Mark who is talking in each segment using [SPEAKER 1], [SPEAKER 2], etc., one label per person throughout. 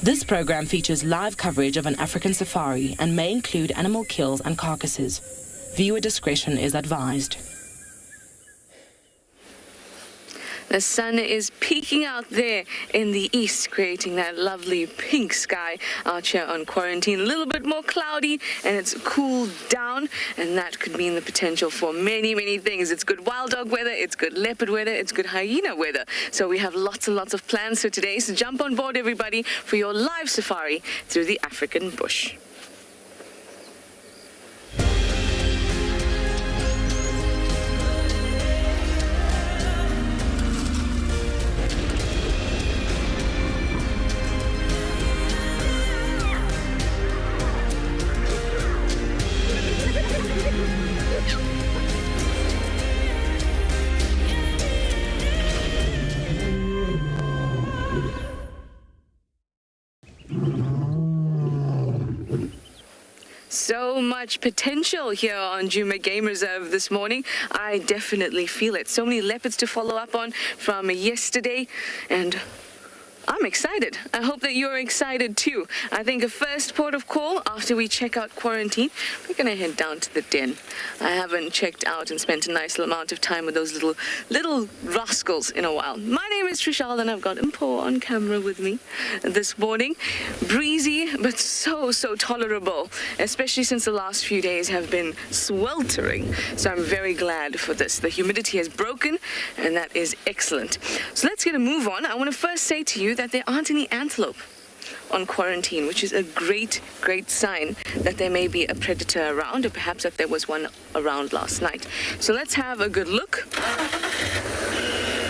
[SPEAKER 1] This program features live coverage of an African safari and may include animal kills and carcasses. Viewer discretion is advised.
[SPEAKER 2] The sun is peeking out there in the east, creating that lovely pink sky out here on quarantine. A little bit more cloudy, and it's cooled down, and that could mean the potential for many, many things. It's good wild dog weather, it's good leopard weather, it's good hyena weather. So we have lots and lots of plans for today. So jump on board, everybody, for your live safari through the African bush. So much potential here on Djuma Game Reserve this morning. I definitely feel it. So many leopards to follow up on from yesterday, and I'm excited. I hope that you're excited too. I think a first port of call after we check out quarantine, we're going to head down to the den. I haven't checked out and spent a nice little amount of time with those little rascals in a while. My name is Trishal, and I've got Impala on camera with me this morning. Breezy, but so tolerable, especially since the last few days have been sweltering. So I'm very glad for this. The humidity has broken, and that is excellent. So let's get a move on. I want to first say to you that there aren't any antelope on quarantine, which is a great sign that there may be a predator around, or perhaps that there was one around last night. So let's have a good look.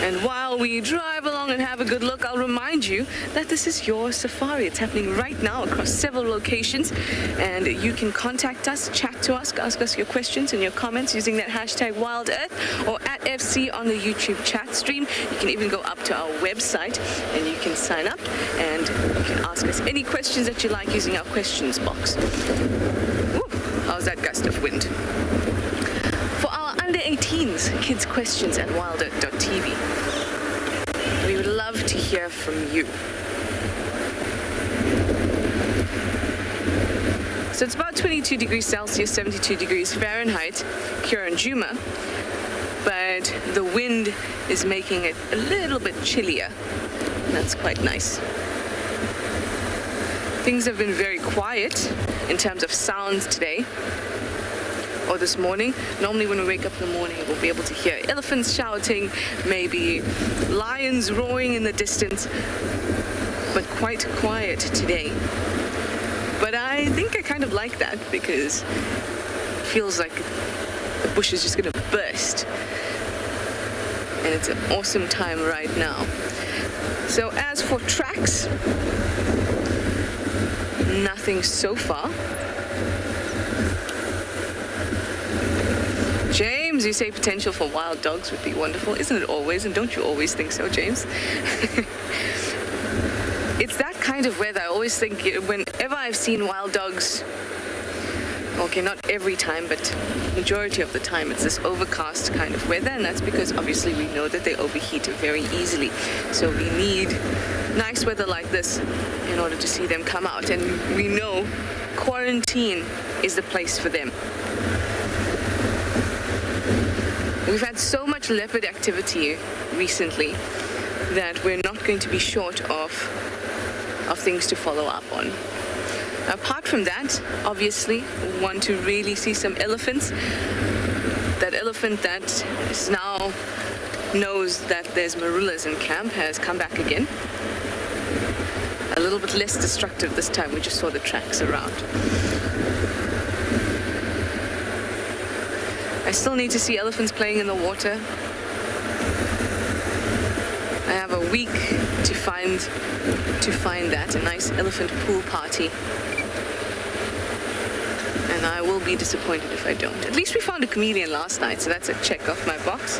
[SPEAKER 2] And while we drive along and have a good look, I'll remind you that this is your safari. It's happening right now across several locations, and you can contact us, chat to us, ask us your questions and your comments using that hashtag WildEarth or at FC on the YouTube chat stream. You can even go up to our website and you can sign up and you can ask us any questions that you like using our questions box. Woo, how's that gust of wind? Under 18s, kids' questions at wildearth.tv. We would love to hear from you. So it's about 22 degrees Celsius, 72 degrees Fahrenheit here in Djuma, but the wind is making it a little bit chillier. That's quite nice. Things have been very quiet in terms of sounds today. Or this morning. Normally when we wake up in the morning, we'll be able to hear elephants shouting, maybe lions roaring in the distance, but quite quiet today. But I think I kind of like that, because it feels like the bush is just going to burst. And it's an awesome time right now. So as for tracks, nothing so far. James, you say potential for wild dogs would be wonderful. Isn't it always? And don't you always think so, James? It's that kind of weather. I always think whenever I've seen wild dogs, okay, not every time, but majority of the time, it's this overcast kind of weather, and that's because obviously we know that they overheat very easily. So we need nice weather like this in order to see them come out, and we know quarantine is the place for them. We've had so much leopard activity recently that we're not going to be short of things to follow up on. Apart from that, obviously, we want to really see some elephants. That elephant that is now knows that there's marulas in camp has come back again. A little bit less destructive this time. We just saw the tracks around. I still need to see elephants playing in the water. I have a week to find that, a nice elephant pool party. And I will be disappointed if I don't. At least we found a chameleon last night, so that's a check off my box.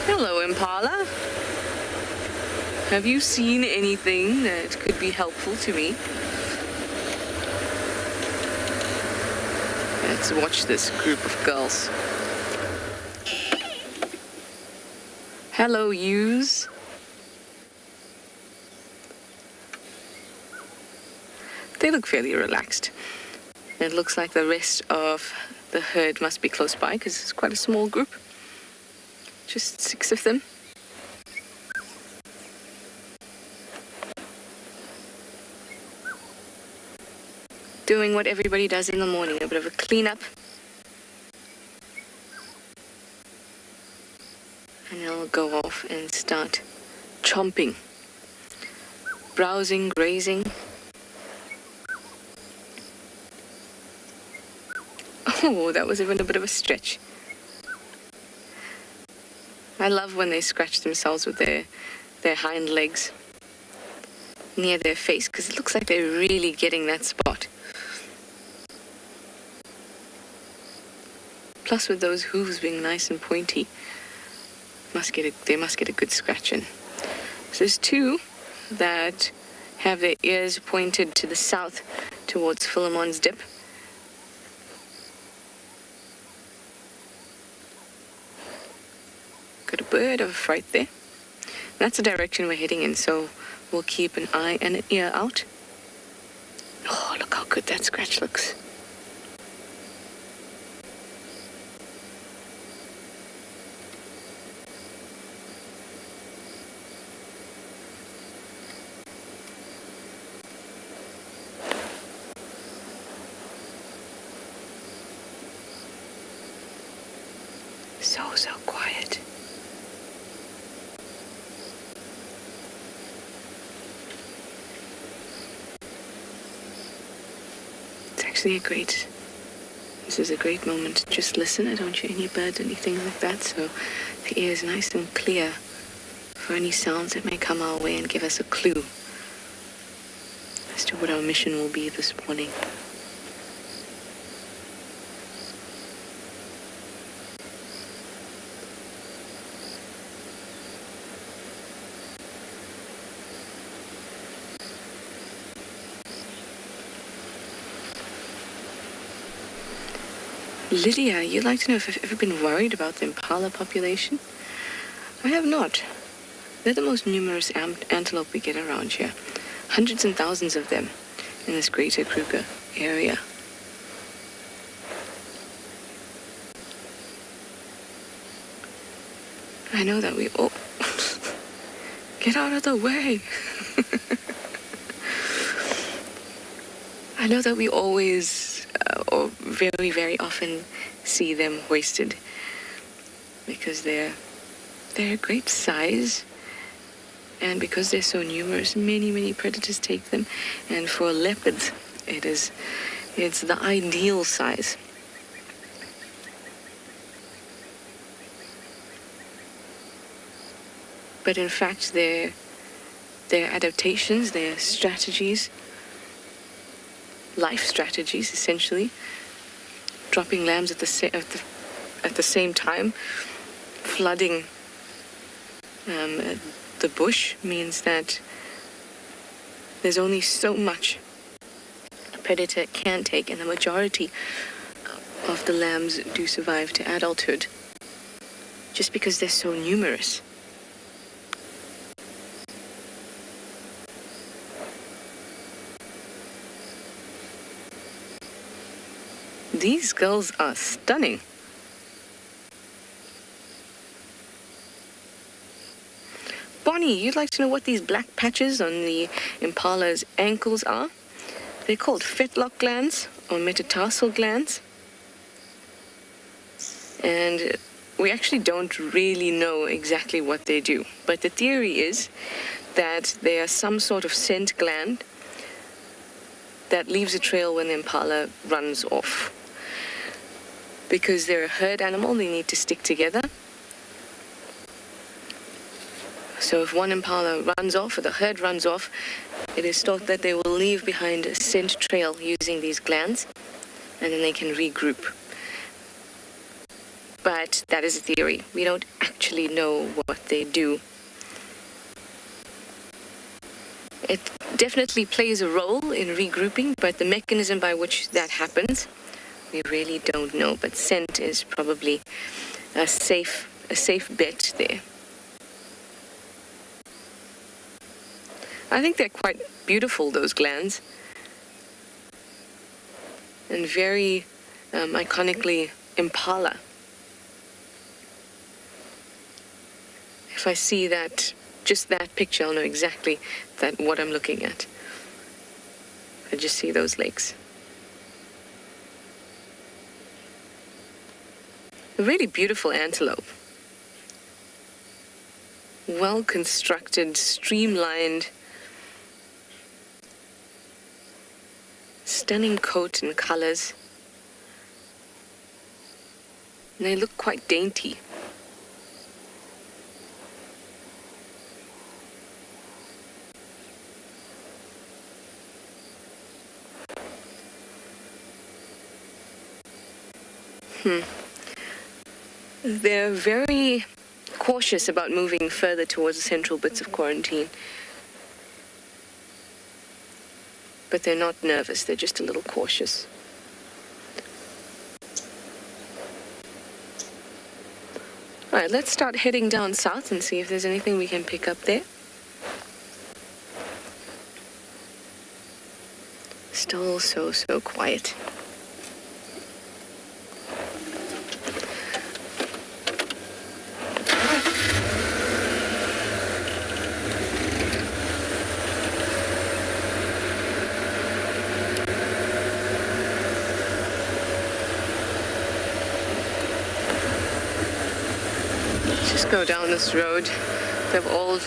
[SPEAKER 2] Hello, Impala. Have you seen anything that could be helpful to me? Let's watch this group of girls. Hello, yous. they look fairly relaxed. It looks like the rest of the herd must be close by because it's quite a small group. Just 6 of them. Doing what everybody does in the morning, a bit of a cleanup. And they'll go off and start chomping, browsing, grazing. Oh, that was even a bit of a stretch. I love when they scratch themselves with their hind legs near their face because it looks like they're really getting that spot. Plus, with those hooves being nice and pointy, they must get a good scratch in. So there's 2 that have their ears pointed to the south towards Philemon's Dip. Got a bird of fright there. That's the direction we're heading in, so we'll keep an eye and an ear out. Oh, look how good that scratch looks. So quiet. This is a great moment to just listen. I don't hear any birds or anything like that, so the ear is nice and clear for any sounds that may come our way and give us a clue as to what our mission will be this morning. Lydia, you'd like to know if I've ever been worried about the impala population? I have not. They're the most numerous antelope we get around here. Hundreds and thousands of them in this greater Kruger area. I know that we... Oh, get out of the way. I know that we always... or very, very often see them hoisted because they're a great size, and because they're so numerous, many predators take them, and for leopards it's the ideal size. But in fact their adaptations, their strategies, life strategies essentially, dropping lambs at the same time, flooding the bush, means that there's only so much a predator can take, and the majority of the lambs do survive to adulthood just because they're so numerous. These girls are stunning. Bonnie, you'd like to know what these black patches on the impala's ankles are? They're called Fetlock Glands or metatarsal glands. And we actually don't really know exactly what they do. But the theory is that they are some sort of scent gland that leaves a trail when the impala runs off. Because they're a herd animal, they need to stick together. So if one impala runs off, or the herd runs off, it is thought that they will leave behind a scent trail using these glands, and then they can regroup. But that is a theory. We don't actually know what they do. It definitely plays a role in regrouping, but the mechanism by which that happens, we really don't know. But scent is probably a safe bet there. I think they're quite beautiful, those glands. and very iconically Impala. If I see that, just that picture, I'll know exactly what I'm looking at. I just see those lakes. A really beautiful antelope. Well constructed, streamlined, stunning coat and colors. And they look quite dainty. They're very cautious about moving further towards the central bits of quarantine. But they're not nervous, they're just a little cautious. Alright, let's start heading down south and see if there's anything we can pick up there. Still so quiet. Go down this road. They're old.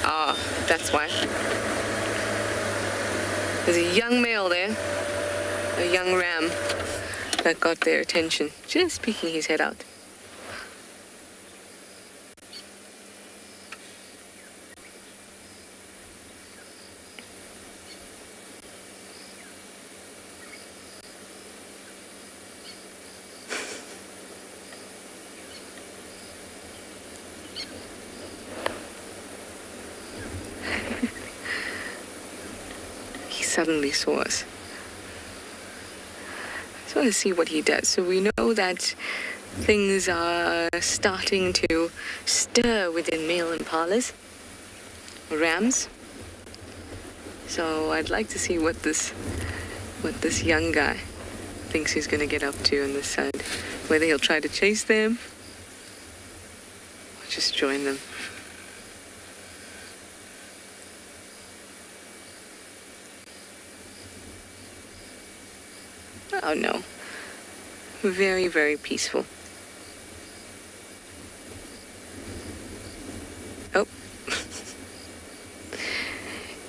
[SPEAKER 2] Ah, that's why. There's a young male there, a young ram that got their attention, just peeking his head out. Suddenly saw us. I just want to see what he does. So we know that things are starting to stir within male impalas, rams. So I'd like to see what this young guy thinks he's going to get up to on this side. Whether he'll try to chase them or just join them. Oh no. Very, very peaceful. Oh.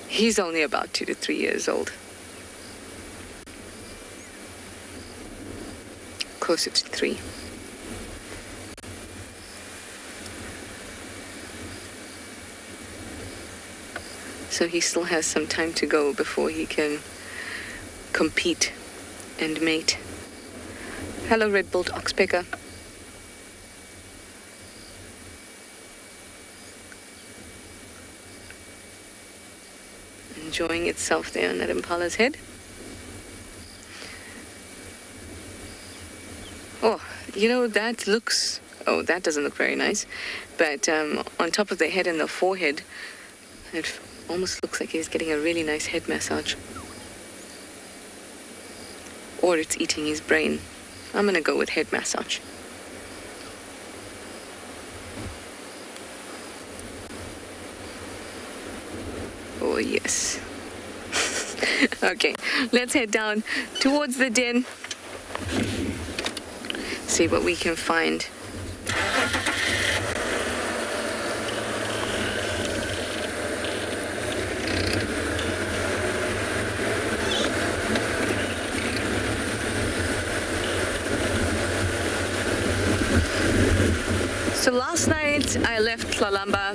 [SPEAKER 2] He's only about 2 to 3 years old. Closer to 3. So he still has some time to go before he can compete and mate. Hello, red-billed oxpecker. Enjoying itself there on that impala's head. Oh, you know, that looks... Oh, that doesn't look very nice. But on top of the head and the forehead, it almost looks like he's getting a really nice head massage. Or it's eating his brain. I'm gonna go with head massage. Oh, yes. Okay, let's head down towards the den. See what we can find. So last night I left Tlalamba,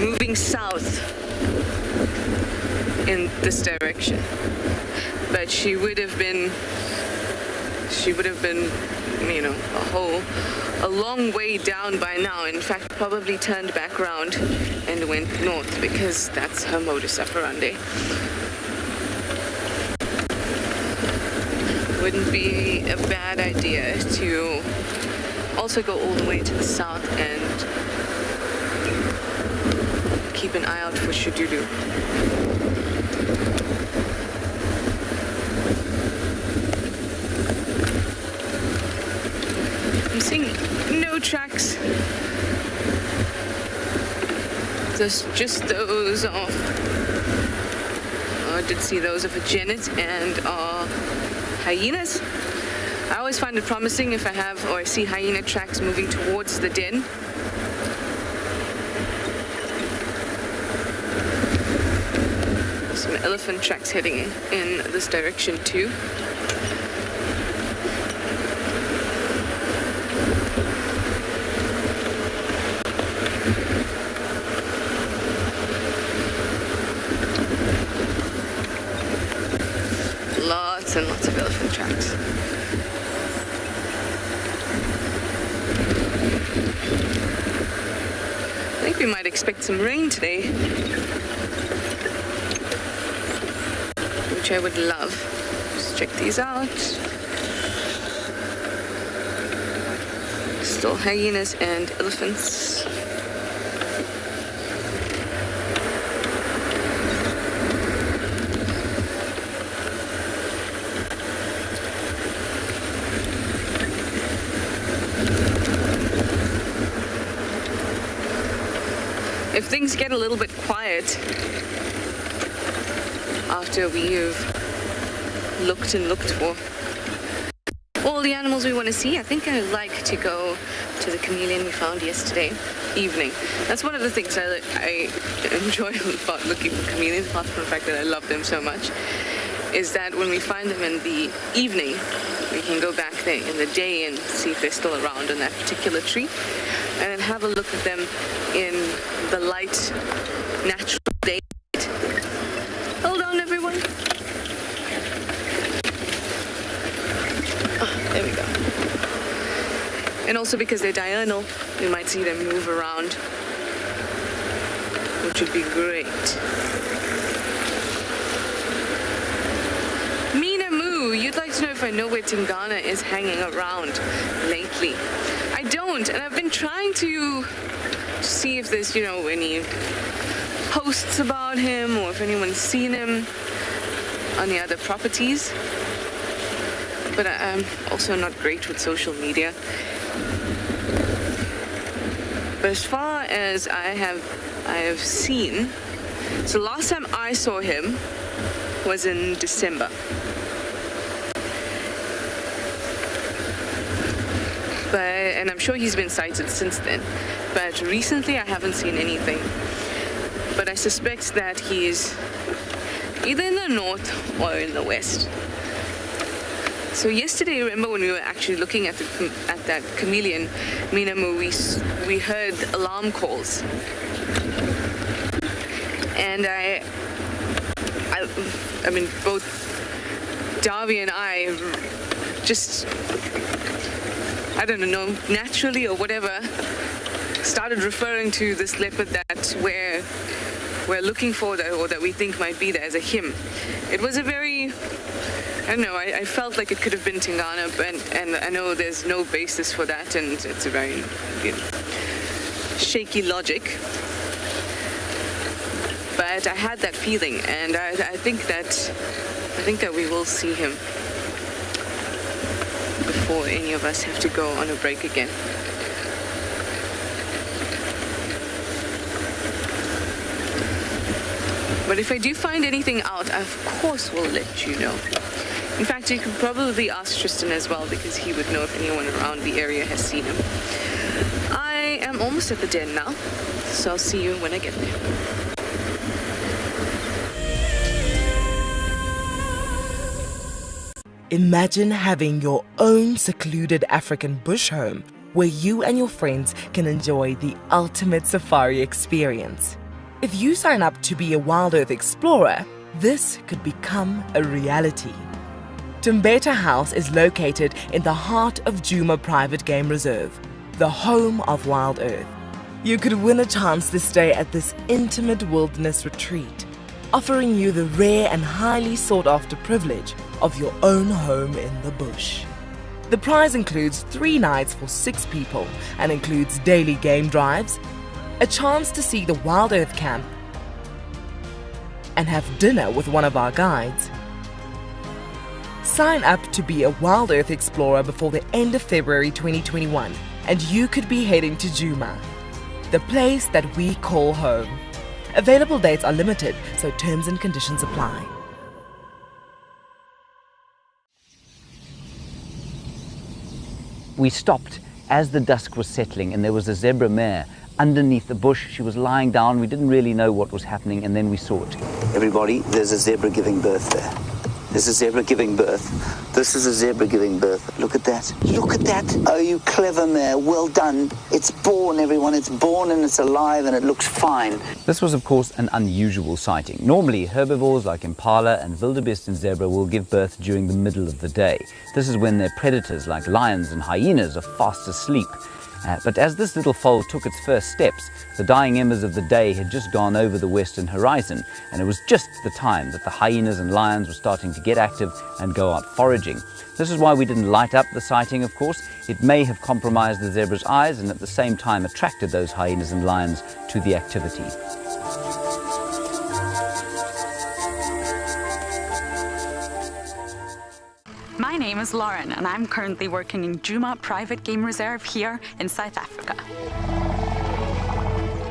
[SPEAKER 2] moving south in this direction. But she would have been, you know, a long way down by now. In fact, probably turned back round and went north because that's her modus operandi. Wouldn't be a bad idea to also go all the way to the south and keep keep an eye out for Shudulu. I'm seeing no tracks. Just those of... I did see those of a genet and hyenas. I always find it promising if I have or I see hyena tracks moving towards the den. Some elephant tracks heading in this direction too. Lots and lots of elephant tracks. I think we might expect some rain today, which I would love. Just check these out. Still hyenas and elephants. If things get a little bit quiet after we've looked and looked for all the animals we want to see, I think I'd like to go to the chameleon we found yesterday evening. That's one of the things I enjoy about looking for chameleons, apart from the fact that I love them so much, is that when we find them in the evening, we can go back there in the day and see if they're still around on that particular tree, and then have a look at them in the light, natural day. Hold on, everyone. There we go. And also because they're diurnal, we might see them move around, which would be great. Mina Moo, you'd like to know if I know where Tingana is hanging around lately. I don't, and I've been trying to see if there's, any posts about him or if anyone's seen him on the other properties. But I'm also not great with social media. But as far as I have seen, so last time I saw him was in December. And I'm sure he's been sighted since then. But recently I haven't seen anything. But I suspect that he's either in the north or in the west. So yesterday, remember when we were actually looking at that chameleon, Minamu, we heard alarm calls. And I mean, both Darby and I just, I don't know, naturally or whatever, started referring to this leopard that we're looking for, or that we think might be there, as a him. It was a very, I don't know, I felt like it could have been Tingana, and I know there's no basis for that, and it's a very shaky logic. But I had that feeling, and I think that we will see him before any of us have to go on a break again. But if I do find anything out, I of course will let you know. In fact, you could probably ask Tristan as well, because he would know if anyone around the area has seen him. I am almost at the den now, so I'll see you when I get there.
[SPEAKER 3] Imagine having your own secluded African bush home where you and your friends can enjoy the ultimate safari experience. If you sign up to be a Wild Earth Explorer, this could become a reality. Tumbeta House is located in the heart of Djuma Private Game Reserve, the home of Wild Earth. You could win a chance to stay at this intimate wilderness retreat, offering you the rare and highly sought-after privilege of your own home in the bush. The prize includes 3 nights for 6 people and includes daily game drives, a chance to see the Wild Earth Camp and have dinner with one of our guides. Sign up to be a Wild Earth Explorer before the end of February 2021 and you could be heading to Djuma, the place that we call home. Available dates are limited, so terms and conditions apply.
[SPEAKER 4] We stopped as the dusk was settling and there was a zebra mare underneath the bush. She was lying down. We didn't really know what was happening, and then we saw it.
[SPEAKER 5] Everybody, there's a zebra giving birth there. There's a zebra giving birth. This is a zebra giving birth. Look at that. Look at that. Oh, you clever mare. Well done. It's born, everyone. It's born and it's alive and it looks fine.
[SPEAKER 4] This was, of course, an unusual sighting. Normally, herbivores like impala and wildebeest and zebra will give birth during the middle of the day. This is when their predators like lions and hyenas are fast asleep. But as this little foal took its first steps, the dying embers of the day had just gone over the western horizon, and it was just the time that the hyenas and lions were starting to get active and go out foraging. This is why we didn't light up the sighting, of course. It may have compromised the zebra's eyes and at the same time attracted those hyenas and lions to the activity.
[SPEAKER 6] My name is Lauren and I'm currently working in Djuma Private Game Reserve here in South Africa.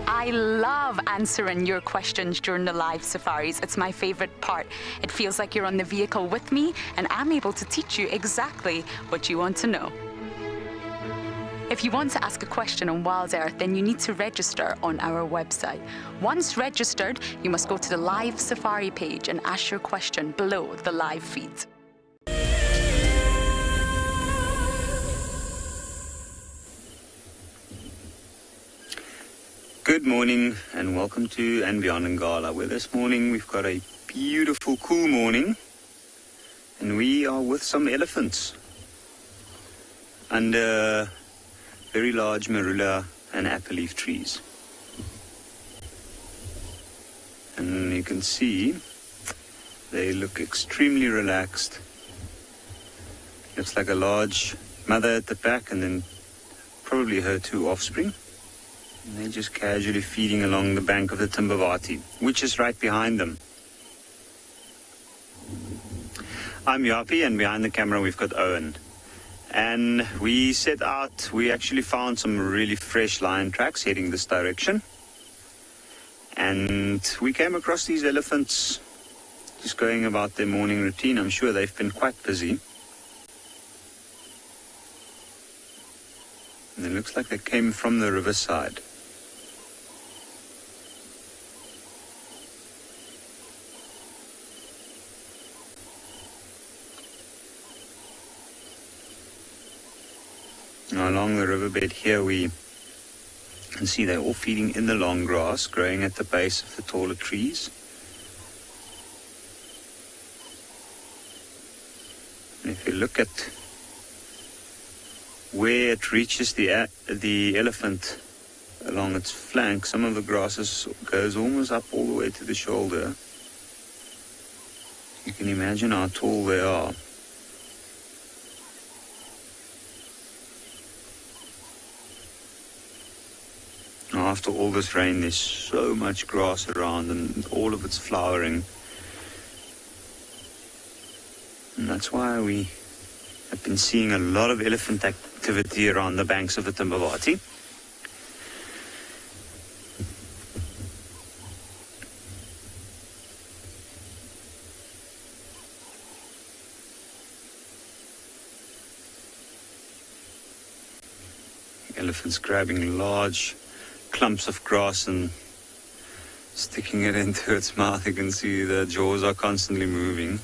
[SPEAKER 6] I love answering your questions during the live safaris. It's my favorite part. It feels like you're on the vehicle with me and I'm able to teach you exactly what you want to know. If you want to ask a question on Wild Earth, then you need to register on our website. Once registered, you must go to the live safari page and ask your question below the live feed.
[SPEAKER 7] Good morning and welcome to and Beyond Ngala, where this morning we've got a beautiful, cool morning and we are with some elephants under very large marula and apple leaf trees. And you can see they look extremely relaxed. Looks like a large mother at the back and then probably her two offspring. And they're just casually feeding along the bank of the Timbavati, which is right behind them. I'm Yapi, and behind the camera we've got Owen. And we set out, we actually found some really fresh lion tracks heading this direction. And we came across these elephants just going about their morning routine. I'm sure they've been quite busy. And it looks like they came from the riverside. Now along the riverbed here we can see they're all feeding in the long grass growing at the base of the taller trees. And if you look at where it reaches the elephant along its flank, some of the grasses goes almost up all the way to the shoulder. You can imagine how tall they are. After all this rain, there's so much grass around and all of it's flowering. And that's why we have been seeing a lot of elephant activity around the banks of the Timbavati. Elephants grabbing large clumps of grass and sticking it into its mouth. You can see the jaws are constantly moving.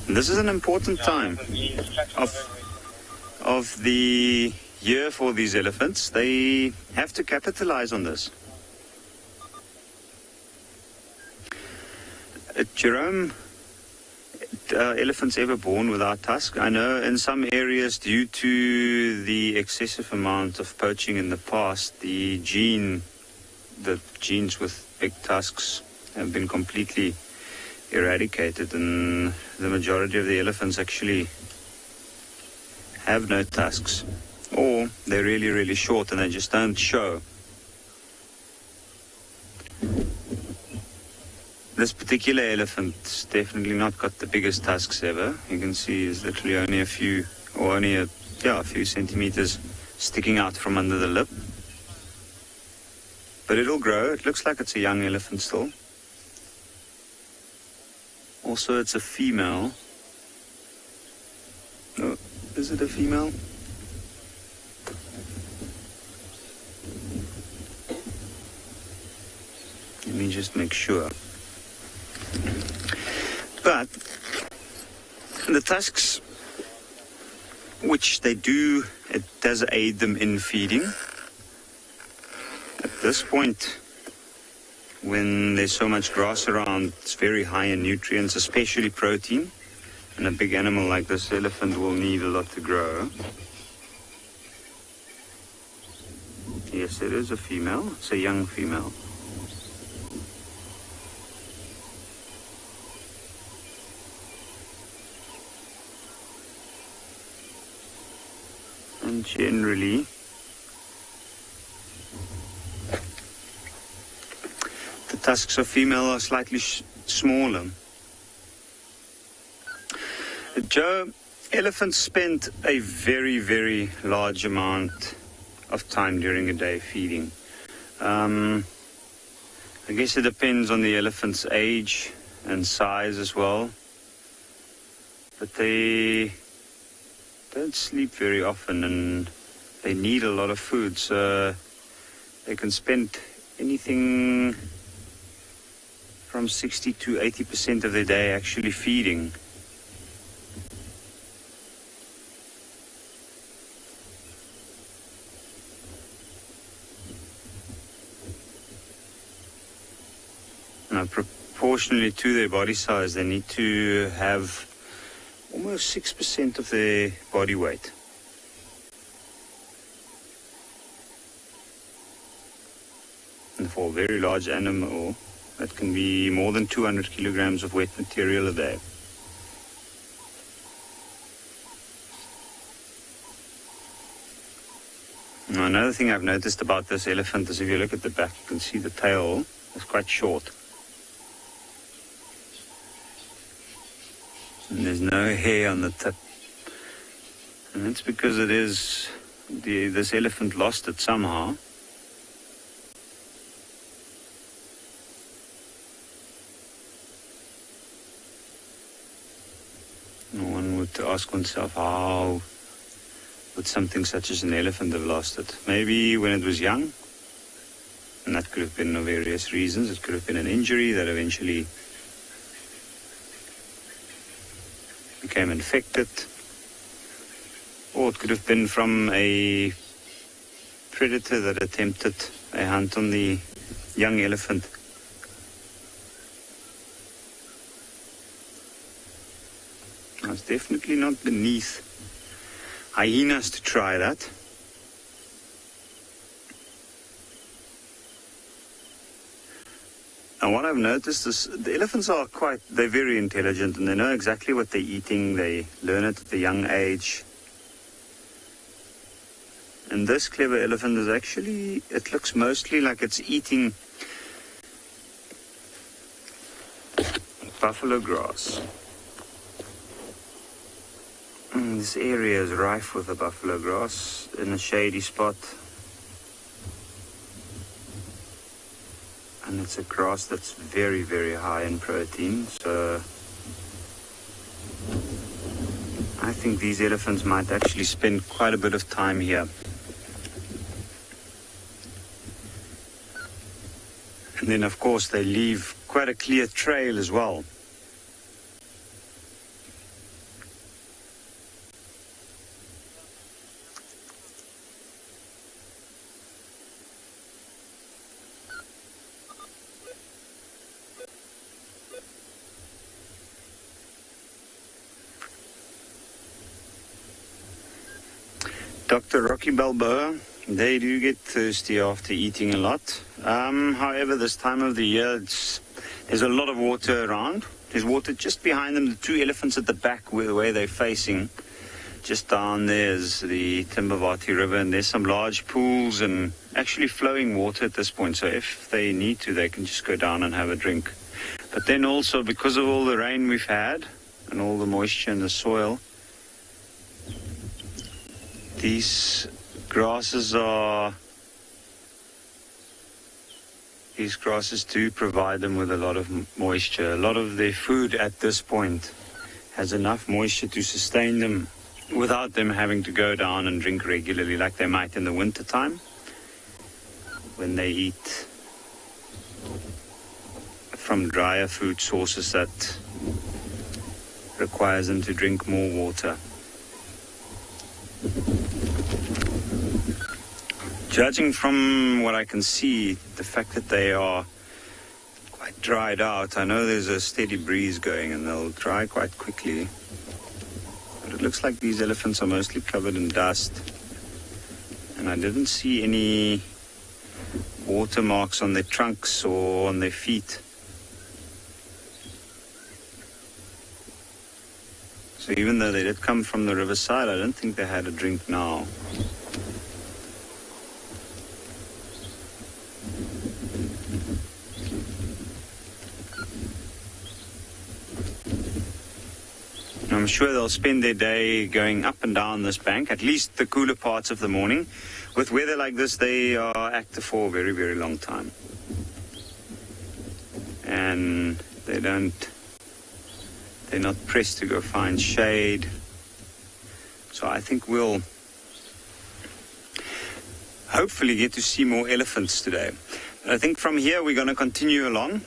[SPEAKER 7] And this is an important time of the year for these elephants. They have to capitalize on this. Jerome, elephants ever born without tusks? I know in some areas, due to the excessive amount of poaching in the past, the genes with big tusks have been completely eradicated, and the majority of the elephants actually have no tusks or they're really, really short and they just don't show. This particular elephant's definitely not got the biggest tusks ever. You can see it's literally only a few centimeters sticking out from under the lip. But it'll grow. It looks like it's a young elephant still. Also, it's a female. Oh, is it a female? Let me just make sure. But the tusks, which they do, it does aid them in feeding. At this point, when there's so much grass around, it's very high in nutrients, especially protein. And a big animal like this elephant will need a lot to grow. Yes, it is a female. It's a young female. And generally, the tusks of female are slightly smaller. Joe, elephants spend a very, very large amount of time during a day feeding. I guess it depends on the elephant's age and size as well. But they don't sleep very often and they need a lot of food, so they can spend anything from 60 to 80% of their day actually feeding. Now, proportionally to their body size, they need to have almost 6% of their body weight. And for a very large animal, that can be more than 200 kilograms of wet material a day. Now, another thing I've noticed about this elephant is if you look at the back, you can see the tail is quite short. And there's no hair on the tip. And that's because it is, this elephant lost it somehow. One would ask oneself, how would something such as an elephant have lost it? Maybe when it was young, and that could have been for various reasons. It could have been an injury that eventually became infected, or it could have been from a predator that attempted a hunt on the young elephant. Now, it's definitely not beneath hyenas to try that. And what I've noticed is the elephants are they're very intelligent and they know exactly what they're eating. They learn it at a young age. And this clever elephant is actually, it looks mostly like it's eating buffalo grass. And this area is rife with the buffalo grass in a shady spot. And it's a grass that's very, very high in protein, so I think these elephants might actually spend quite a bit of time here. And then, of course, they leave quite a clear trail as well. Dr. Rocky Balboa, they do get thirsty after eating a lot. However, this time of the year, there's a lot of water around. There's water just behind them, the two elephants at the back where they're facing. just down there is the Timbavati River, and there's some large pools and actually flowing water at this point. So if they need to, they can just go down and have a drink. But then also, because of all the rain we've had and all the moisture in the soil, these grasses do provide them with a lot of moisture. A lot of their food at this point has enough moisture to sustain them without them having to go down and drink regularly like they might in the winter time when they eat from drier food sources that requires them to drink more water. Judging from what I can see, the fact that they are quite dried out, I know there's a steady breeze going and they'll dry quite quickly. But it looks like these elephants are mostly covered in dust. And I didn't see any watermarks on their trunks or on their feet. So even though they did come from the riverside, I don't think they had a drink now. I'm sure they'll spend their day going up and down this bank, at least the cooler parts of the morning. With weather like this, they are active for a very, very long time. And they're not pressed to go find shade. So I think we'll hopefully get to see more elephants today. I think from here we're going to continue along.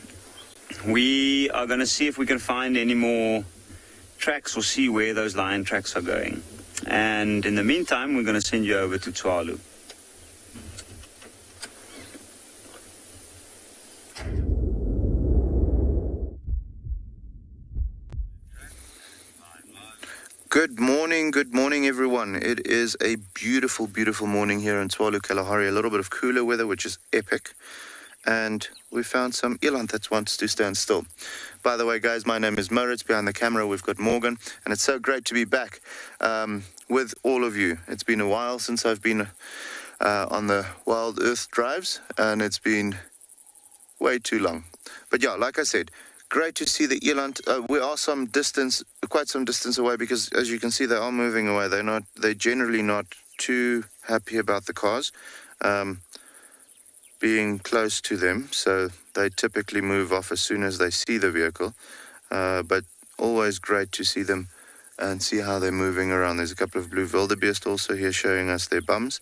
[SPEAKER 7] We are going to see if we can find any more tracks or see where those lion tracks are going. And in the meantime, we're going to send you over to Tswalu.
[SPEAKER 8] Good morning everyone. It is a beautiful, beautiful morning here in Tswalu Kalahari. A little bit of cooler weather, which is epic. And we found some eland that wants to stand still. By the way, guys, my name is Moritz. Behind the camera, we've got Morgan. And it's so great to be back with all of you. It's been a while since I've been on the Wild Earth drives. And it's been way too long. But yeah, like I said, great to see the eland. We are quite some distance away because, as you can see, they are moving away. They're generally not too happy about the cars being close to them, so they typically move off as soon as they see the vehicle. But always great to see them and see how they're moving around. There's a couple of blue wildebeest also here showing us their bums.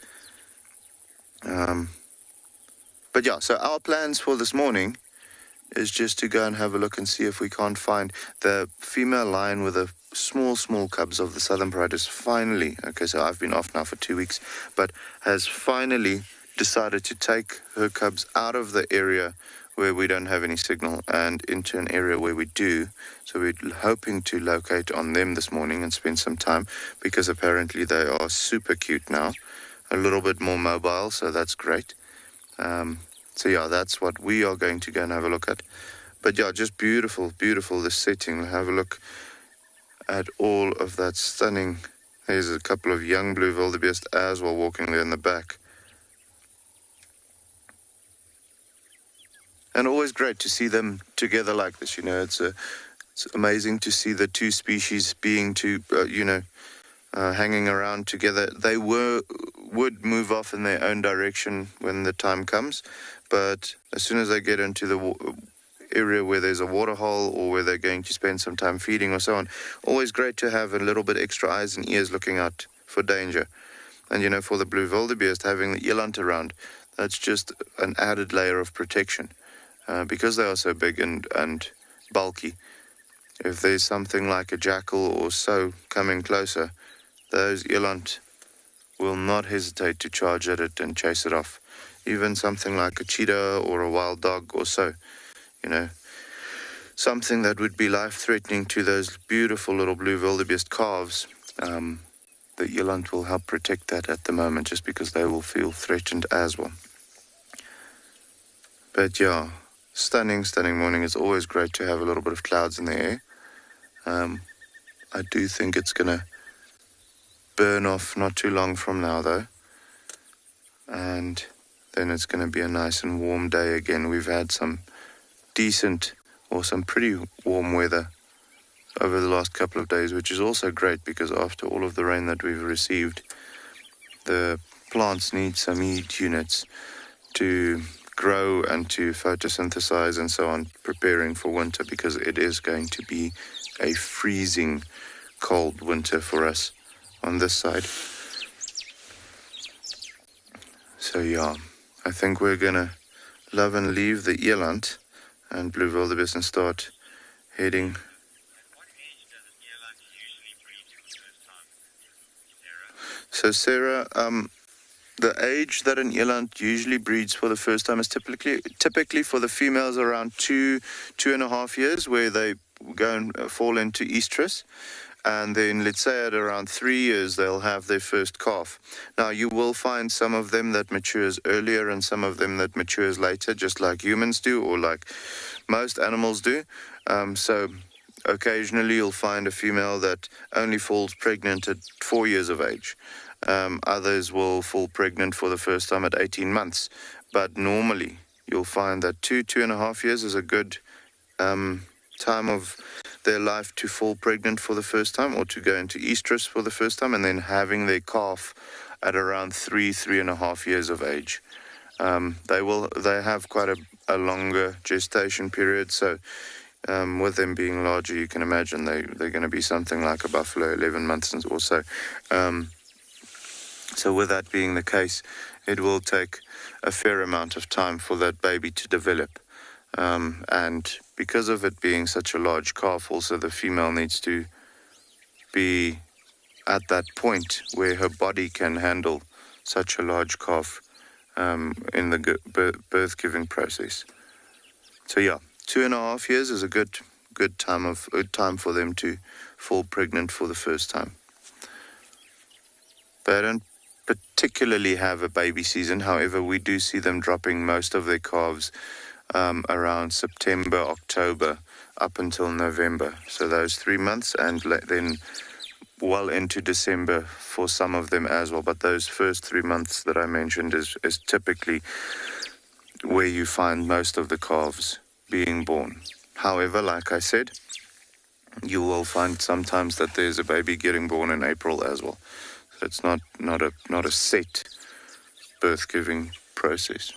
[SPEAKER 8] But yeah, so our plans for this morning is just to go and have a look and see if we can't find the female lion with the small cubs of the southern pride is finally, okay, so I've been off now for 2 weeks, but has finally decided to take her cubs out of the area where we don't have any signal and into an area where we do. So we're hoping to locate on them this morning and spend some time, because apparently they are super cute now, a little bit more mobile, so that's great. So yeah, that's what we are going to go and have a look at. But yeah, just beautiful, this setting. We'll have a look at all of that stunning. There's a couple of young blue wildebeest as well walking there in the back. And always great to see them together like this. You know, it's amazing to see the two species being hanging around together. They would move off in their own direction when the time comes, but as soon as they get into the area where there's a water hole or where they're going to spend some time feeding or so on, always great to have a little bit extra eyes and ears looking out for danger. And you know, for the blue wildebeest, having the eland around, that's just an added layer of protection. Because they are so big and bulky, if there's something like a jackal or so coming closer, those eland will not hesitate to charge at it and chase it off. Even something like a cheetah or a wild dog or so, you know, something that would be life-threatening to those beautiful little blue wildebeest calves, the eland will help protect that at the moment, just because they will feel threatened as well. But yeah, stunning morning. It's always great to have a little bit of clouds in the air. I do think it's going to burn off not too long from now, though. And then it's going to be a nice and warm day again. We've had some decent or some pretty warm weather over the last couple of days, which is also great because after all of the rain that we've received, the plants need some heat units to grow and to photosynthesize and so on, preparing for winter, because it is going to be a freezing cold winter for us on this side. So yeah, I think we're gonna love and leave the eland and blue wildebeest and start heading. So Sarah, the age that an eland usually breeds for the first time is typically for the females around 2.5 years, where they go and fall into estrus. And then let's say at around 3 years, they'll have their first calf. Now, you will find some of them that matures earlier and some of them that matures later, just like humans do or like most animals do. So occasionally you'll find a female that only falls pregnant at 4 years of age. Others will fall pregnant for the first time at 18 months. But normally you'll find that 2.5 years is a good time of their life to fall pregnant for the first time or to go into estrus for the first time, and then having their calf at around 3.5 years of age. They have quite a longer gestation period, so with them being larger, you can imagine they're going to be something like a buffalo, 11 months or so. So with that being the case, it will take a fair amount of time for that baby to develop. And because of it being such a large calf, also the female needs to be at that point where her body can handle such a large calf in the birth-giving process. So yeah, 2.5 years is a good time for them to fall pregnant for the first time. They don't particularly have a baby season. However, we do see them dropping most of their calves around September, October, up until November. So those 3 months, and then well into December for some of them as well. But those first 3 months that I mentioned is typically where you find most of the calves being born. However, like I said, you will find sometimes that there's a baby getting born in April as well. So it's not a set birth-giving process.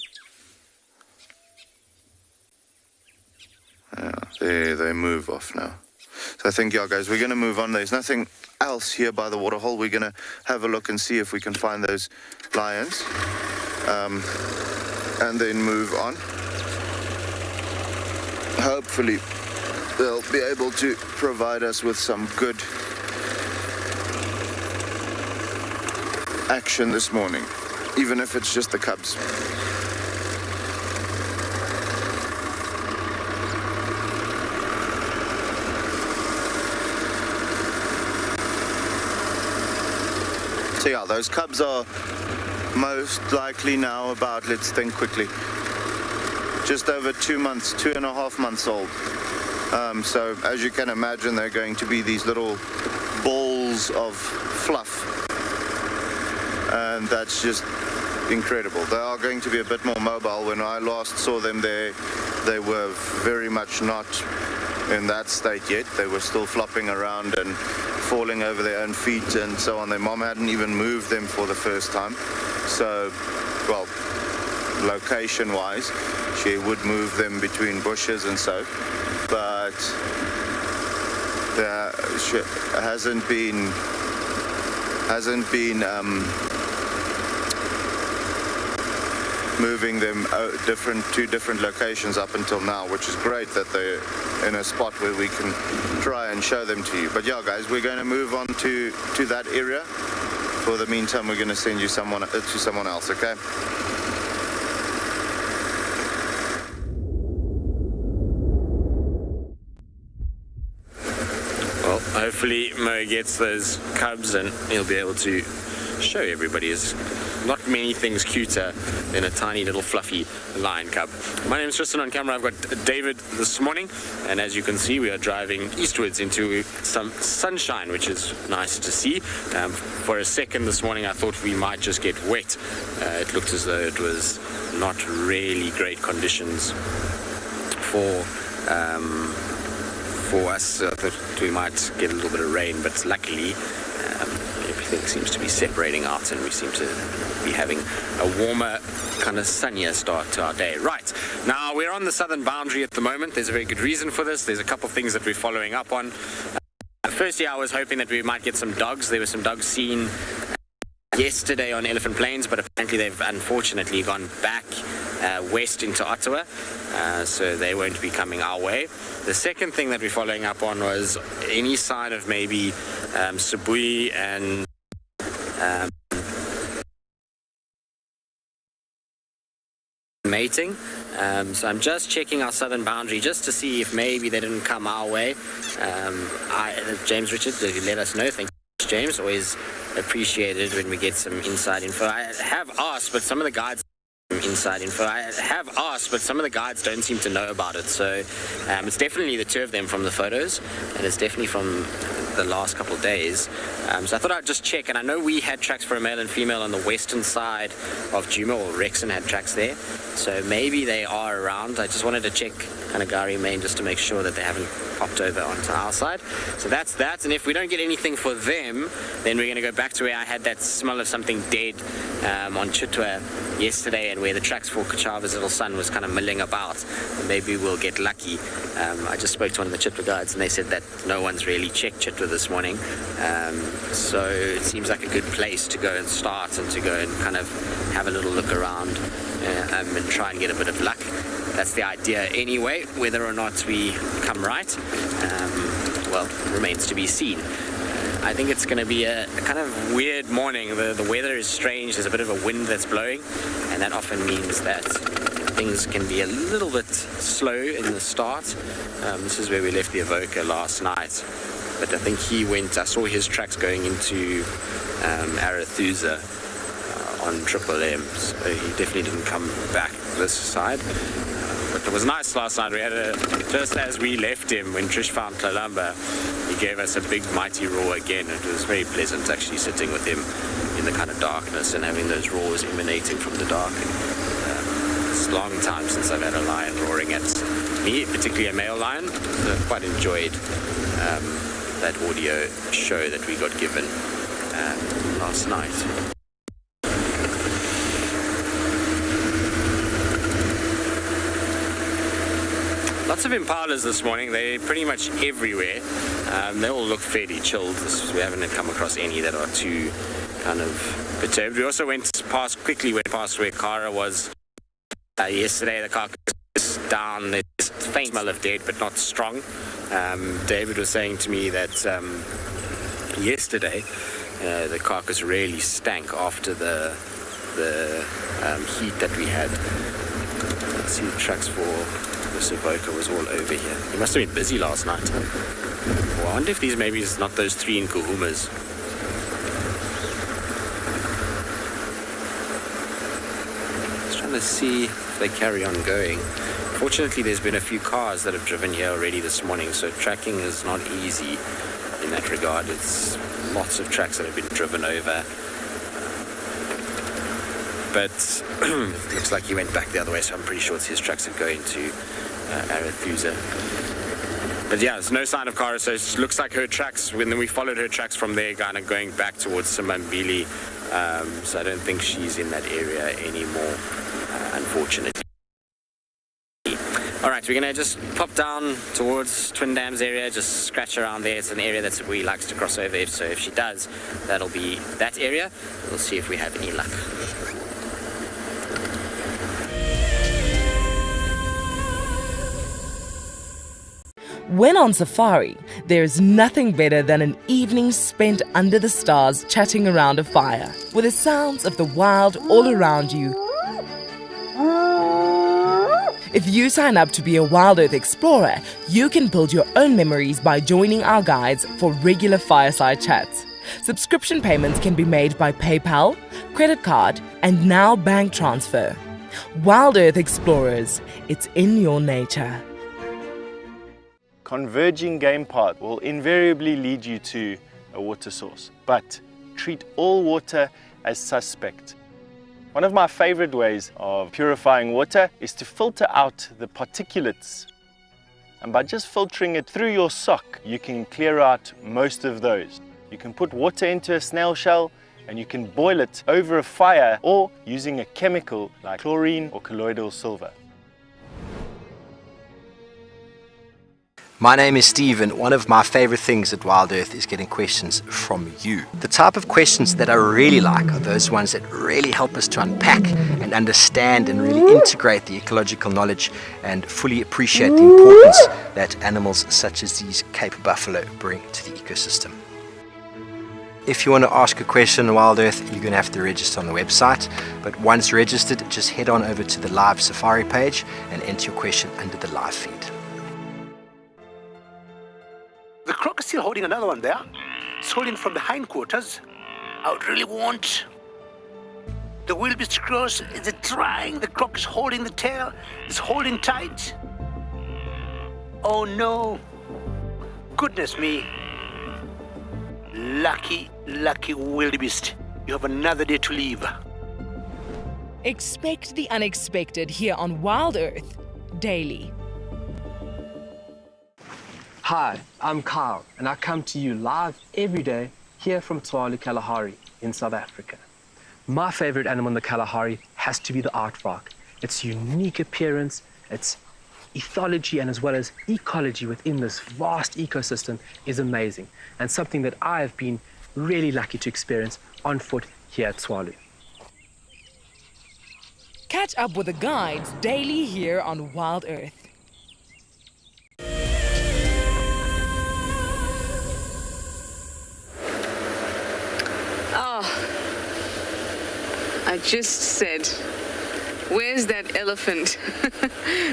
[SPEAKER 8] They move off now. So I think, yeah, guys, we're going to move on. There's nothing else here by the waterhole. We're going to have a look and see if we can find those lions, and then move on. Hopefully, they'll be able to provide us with some good action this morning, even if it's just the cubs. So yeah, those cubs are most likely now about, let's think quickly, just over 2 months, 2.5 months old. So as you can imagine, they're going to be these little balls of fluff. And that's just incredible. They are going to be a bit more mobile. When I last saw them, they were very much not in that state yet. They were still flopping around and falling over their own feet and so on. Their mom hadn't even moved them for the first time. So, well, location-wise, she would move them between bushes and so, but she hasn't been moving them to different locations up until now, which is great that they're in a spot where we can try and show them to you. But yeah, guys, we're going to move on to that area. For the meantime, we're going to send you to someone else, okay?
[SPEAKER 9] Well, hopefully Mo gets those cubs and he'll be able to show everybody is not many things cuter than a tiny little fluffy lion cub. My name is Tristan. On camera I've got David this morning, and as you can see we are driving eastwards into some sunshine, which is nice to see. For a second this morning I thought we might just get wet. It looked as though it was not really great conditions for us. I thought we might get a little bit of rain, but luckily everything seems to be separating out and we seem to be having a warmer, kind of sunnier start to our day. Right, now we're on the southern boundary at the moment. There's a very good reason for this. There's a couple of things that we're following up on. Firstly, I was hoping that we might get some dogs. There were some dogs seen yesterday on Elephant Plains, but apparently they've unfortunately gone back west into Ottawa, so they won't be coming our way. The second thing that we're following up on was any sign of maybe Sibui and mating. So I'm just checking our southern boundary just to see if maybe they didn't come our way. James Richard, let us know. Thank you, James. Always appreciated when we get some inside info. I have asked, but some of the guides don't seem to know about it. So it's definitely the two of them from the photos, and it's definitely from the last couple of days. So I thought I'd just check, and I know we had tracks for a male and female on the western side of Djuma, or Rexon had tracks there. So maybe they are around. I just wanted to check Kanagari Main just to make sure that they haven't popped over onto our side. So that's that, and if we don't get anything for them, then we're going to go back to where I had that smell of something dead on Chitwa yesterday, and where the tracks for Kachava's little son was kind of milling about. And maybe we'll get lucky. I just spoke to one of the Chitwa guides, and they said that no one's really checked Chitwa this morning. So it seems like a good place to go and start, and to go and kind of have a little look around and try and get a bit of luck. That's the idea anyway. Whether or not we come right, well, remains to be seen. I think it's going to be a kind of weird morning. The weather is strange. There's a bit of a wind that's blowing, and that often means that things can be a little bit slow in the start. This is where we left the Avoca last night, but I think I saw his tracks going into Arathusa on Triple M, so he definitely didn't come back this side. But it was nice last night. We had just as we left him, when Trish found Kalamba, he gave us a big mighty roar again. It was very pleasant actually sitting with him in the kind of darkness and having those roars emanating from the dark. It's a long time since I've had a lion roaring at me, particularly a male lion. So I quite enjoyed that audio show that we got given last night. Lots of impalas this morning. They're pretty much everywhere. They all look fairly chilled. We haven't come across any that are too kind of perturbed. We also went past where Kara was yesterday. The carcass is down. There's a faint smell of dead, but not strong. David was saying to me that yesterday the carcass really stank after the heat that we had. Let's see the tracks for Avoca was all over here. He must have been busy last night. Well, I wonder if these maybe is not those three in Kuhumas. Just trying to see if they carry on going. Fortunately, there's been a few cars that have driven here already this morning, so tracking is not easy in that regard. It's lots of tracks that have been driven over. But looks like he went back the other way, so I'm pretty sure it's his tracks that go into Arathusa. But yeah, there's no sign of Kara, so it looks like her tracks, when we followed her tracks from there, kind of going back towards Simambili. So I don't think she's in that area anymore, unfortunately. All right, we're going to just pop down towards Twin Dams area, just scratch around there. It's an area that Sibui likes to cross over, so if she does, that'll be that area. We'll see if we have any luck.
[SPEAKER 3] When on safari, there's nothing better than an evening spent under the stars chatting around a fire, with the sounds of the wild all around you. If you sign up to be a Wild Earth Explorer, you can build your own memories by joining our guides for regular fireside chats. Subscription payments can be made by PayPal, credit card, and now bank transfer. Wild Earth Explorers, it's in your nature.
[SPEAKER 10] Converging game path will invariably lead you to a water source, but treat all water as suspect. One of my favorite ways of purifying water is to filter out the particulates. And by just filtering it through your sock, you can clear out most of those. You can put water into a snail shell and you can boil it over a fire or using a chemical like chlorine or colloidal silver.
[SPEAKER 11] My name is Steve, and one of my favorite things at Wild Earth is getting questions from you. The type of questions that I really like are those ones that really help us to unpack and understand and really integrate the ecological knowledge and fully appreciate the importance that animals such as these Cape buffalo bring to the ecosystem. If you want to ask a question on Wild Earth, you're going to have to register on the website. But once registered, just head on over to the live safari page and enter your question under the live feed.
[SPEAKER 12] The croc is still holding another one there. It's holding from the hindquarters. I would really want. The wildebeest cross, is it trying? The croc is holding the tail. It's holding tight. Oh no. Goodness me. Lucky wildebeest. You have another day to live.
[SPEAKER 3] Expect the unexpected here on Wild Earth daily.
[SPEAKER 13] Hi, I'm Kyle, and I come to you live every day here from Tswalu Kalahari in South Africa. My favorite animal in the Kalahari has to be the aardvark. Its unique appearance, its ethology, and as well as ecology within this vast ecosystem is amazing, and something that I have been really lucky to experience on foot here at Tswalu.
[SPEAKER 3] Catch up with the guides daily here on Wild Earth.
[SPEAKER 2] I just said, where's that elephant?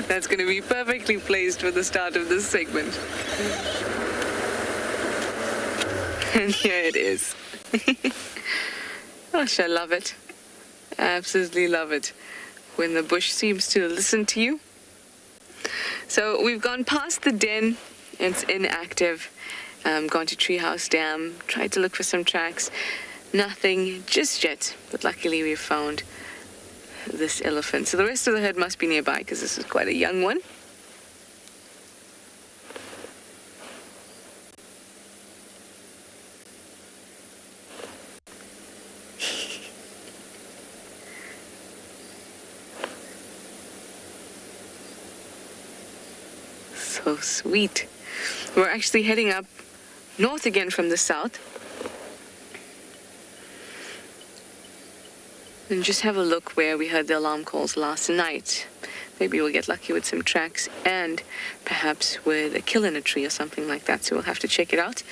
[SPEAKER 2] That's going to be perfectly placed for the start of this segment. And here it is. Gosh, I love it. I absolutely love it when the bush seems to listen to you. So we've gone past the den. It's inactive. Gone to Treehouse Dam, tried to look for some tracks. Nothing just yet, but luckily we found this elephant. So the rest of the herd must be nearby because this is quite a young one. So sweet. We're actually heading up north again from the south. And just have a look where we heard the alarm calls last night. Maybe we'll get lucky with some tracks and perhaps with a kill in a tree or something like that. So we'll have to check it out.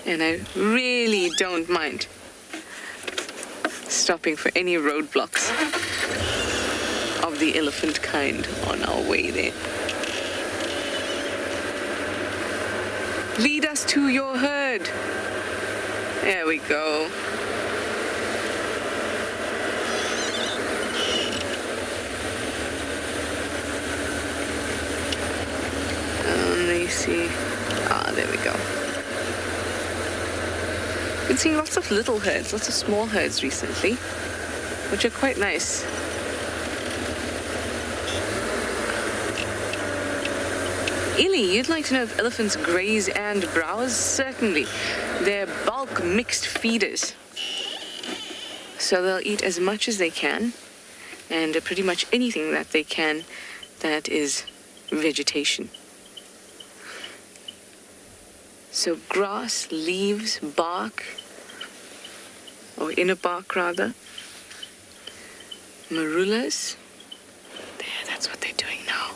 [SPEAKER 2] And I really don't mind stopping for any roadblocks of the elephant kind on our way there. Lead us to your herd. There we go. See. There we go. Been seeing lots of little herds, lots of small herds recently, which are quite nice. Illy, you'd like to know if elephants graze and browse? Certainly. They're bulk mixed feeders. So they'll eat as much as they can, and pretty much anything that they can that is vegetation. So grass, leaves, bark, or inner bark rather, marulas. There, that's what they're doing now.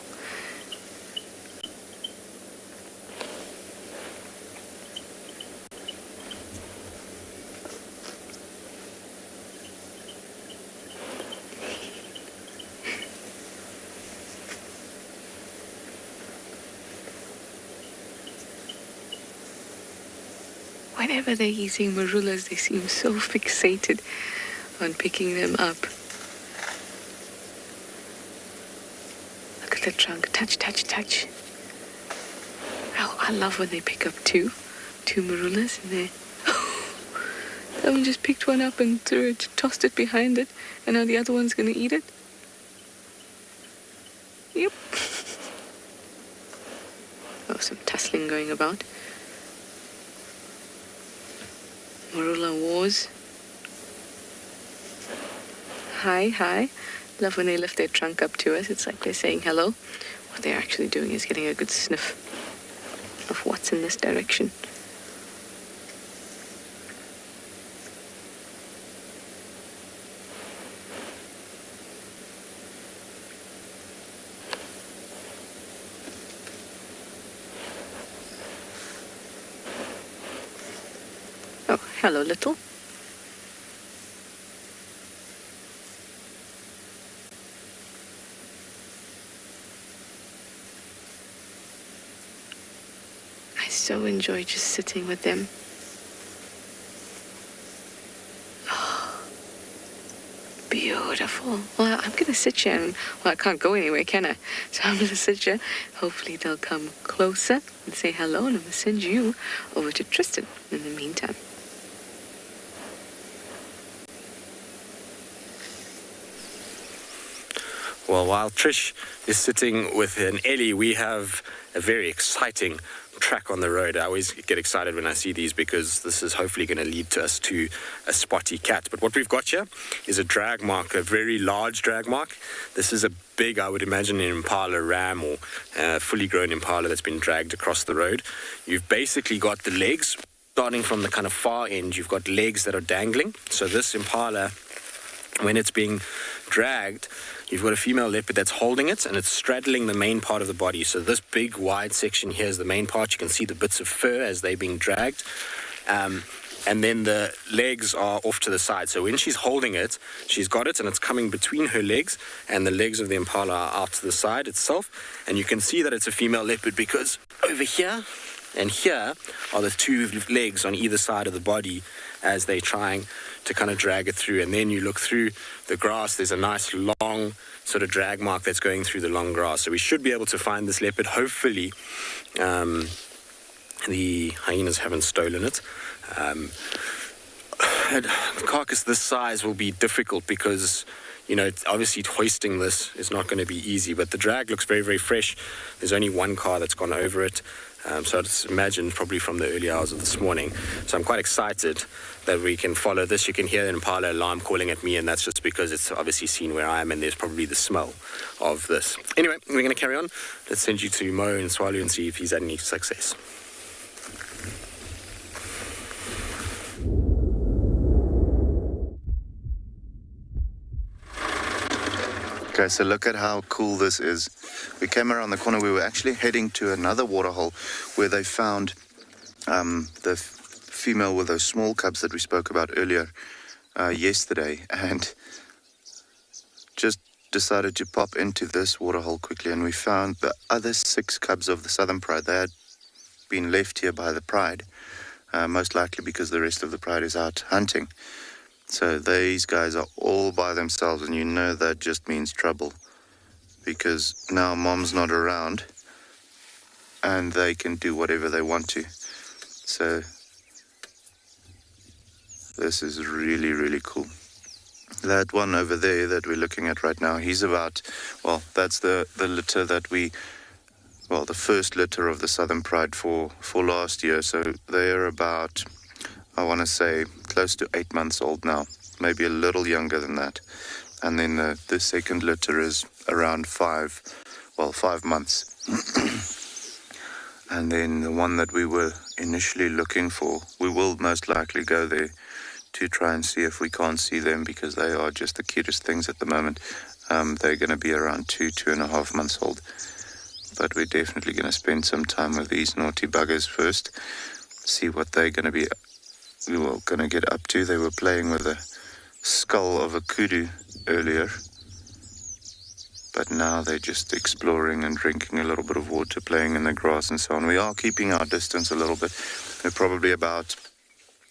[SPEAKER 2] whenever they're eating marulas, they seem so fixated on picking them up. Look at the trunk. Touch, touch, touch. Oh, I love when they pick up two marulas and they... Someone just picked one up and threw it, tossed it behind it, and now the other one's going to eat it. Yep. Oh, some tussling going about. Marula wars. Hi, hi. Love when they lift their trunk up to us. It's like they're saying hello. What they're actually doing is getting a good sniff of what's in this direction. Oh, hello, little. I so enjoy just sitting with them. Oh, beautiful. Well, I'm going to sit here and, well, I can't go anywhere, can I? So I'm going to sit here. Hopefully they'll come closer and say hello, and I'm going to send you over to Tristan in the meantime.
[SPEAKER 9] Well, while Trish is sitting with an Ellie, we have a very exciting track on the road. I always get excited when I see these because this is hopefully going to lead to us to a spotty cat. But what we've got here is a drag mark, a very large drag mark. This is a big, I would imagine, an Impala ram or fully grown Impala that's been dragged across the road. You've basically got the legs, starting from the kind of far end, you've got legs that are dangling. So this Impala, when it's being dragged, you've got a female leopard that's holding it and it's straddling the main part of the body. So this big wide section here is the main part. You can see the bits of fur as they're being dragged. And then the legs are off to the side. So when she's holding it, she's got it and it's coming between her legs and the legs of the Impala are out to the side itself. And you can see that it's a female leopard because over here and here are the two legs on either side of the body as they're trying to kind of drag it through. And then you look through the grass, there's a nice long sort of drag mark that's going through the long grass. So we should be able to find this leopard. Hopefully the hyenas haven't stolen it. A carcass this size will be difficult because, you know, obviously hoisting this is not going to be easy, but the drag looks very, very fresh. There's only one car that's gone over it. So I'd imagine probably from the early hours of this morning. So I'm quite excited that we can follow this. You can hear an Impala alarm calling at me, and that's just because it's obviously seen where I am, and there's probably the smell of this. Anyway, we're going to carry on. Let's send you to Mo and Tswalu and see if he's had any success.
[SPEAKER 8] Okay, so look at how cool this is. We came around the corner. We were actually heading to another waterhole where they found the female with those small cubs that we spoke about earlier yesterday, and just decided to pop into this waterhole quickly, and we found the other 6 cubs of the southern pride. They had been left here by the pride, most likely because the rest of the pride is out hunting. So these guys are all by themselves, and you know that just means trouble, because now mom's not around and they can do whatever they want to. So this is really, really cool. That one over there that we're looking at right now, he's about, well, that's the litter that the first litter of the Southern Pride for last year. So they're about, I want to say, close to 8 months old now, maybe a little younger than that. And then the second litter is around 5 months. And then the one that we were initially looking for, we will most likely go there to try and see if we can't see them, because they are just the cutest things at the moment. They're going to be around 2.5 months old. But we're definitely going to spend some time with these naughty buggers first, see what they're going to be going to get up to. They were playing with a skull of a kudu earlier, but now they're just exploring and drinking a little bit of water, playing in the grass and so on. We are keeping our distance a little bit. We're probably about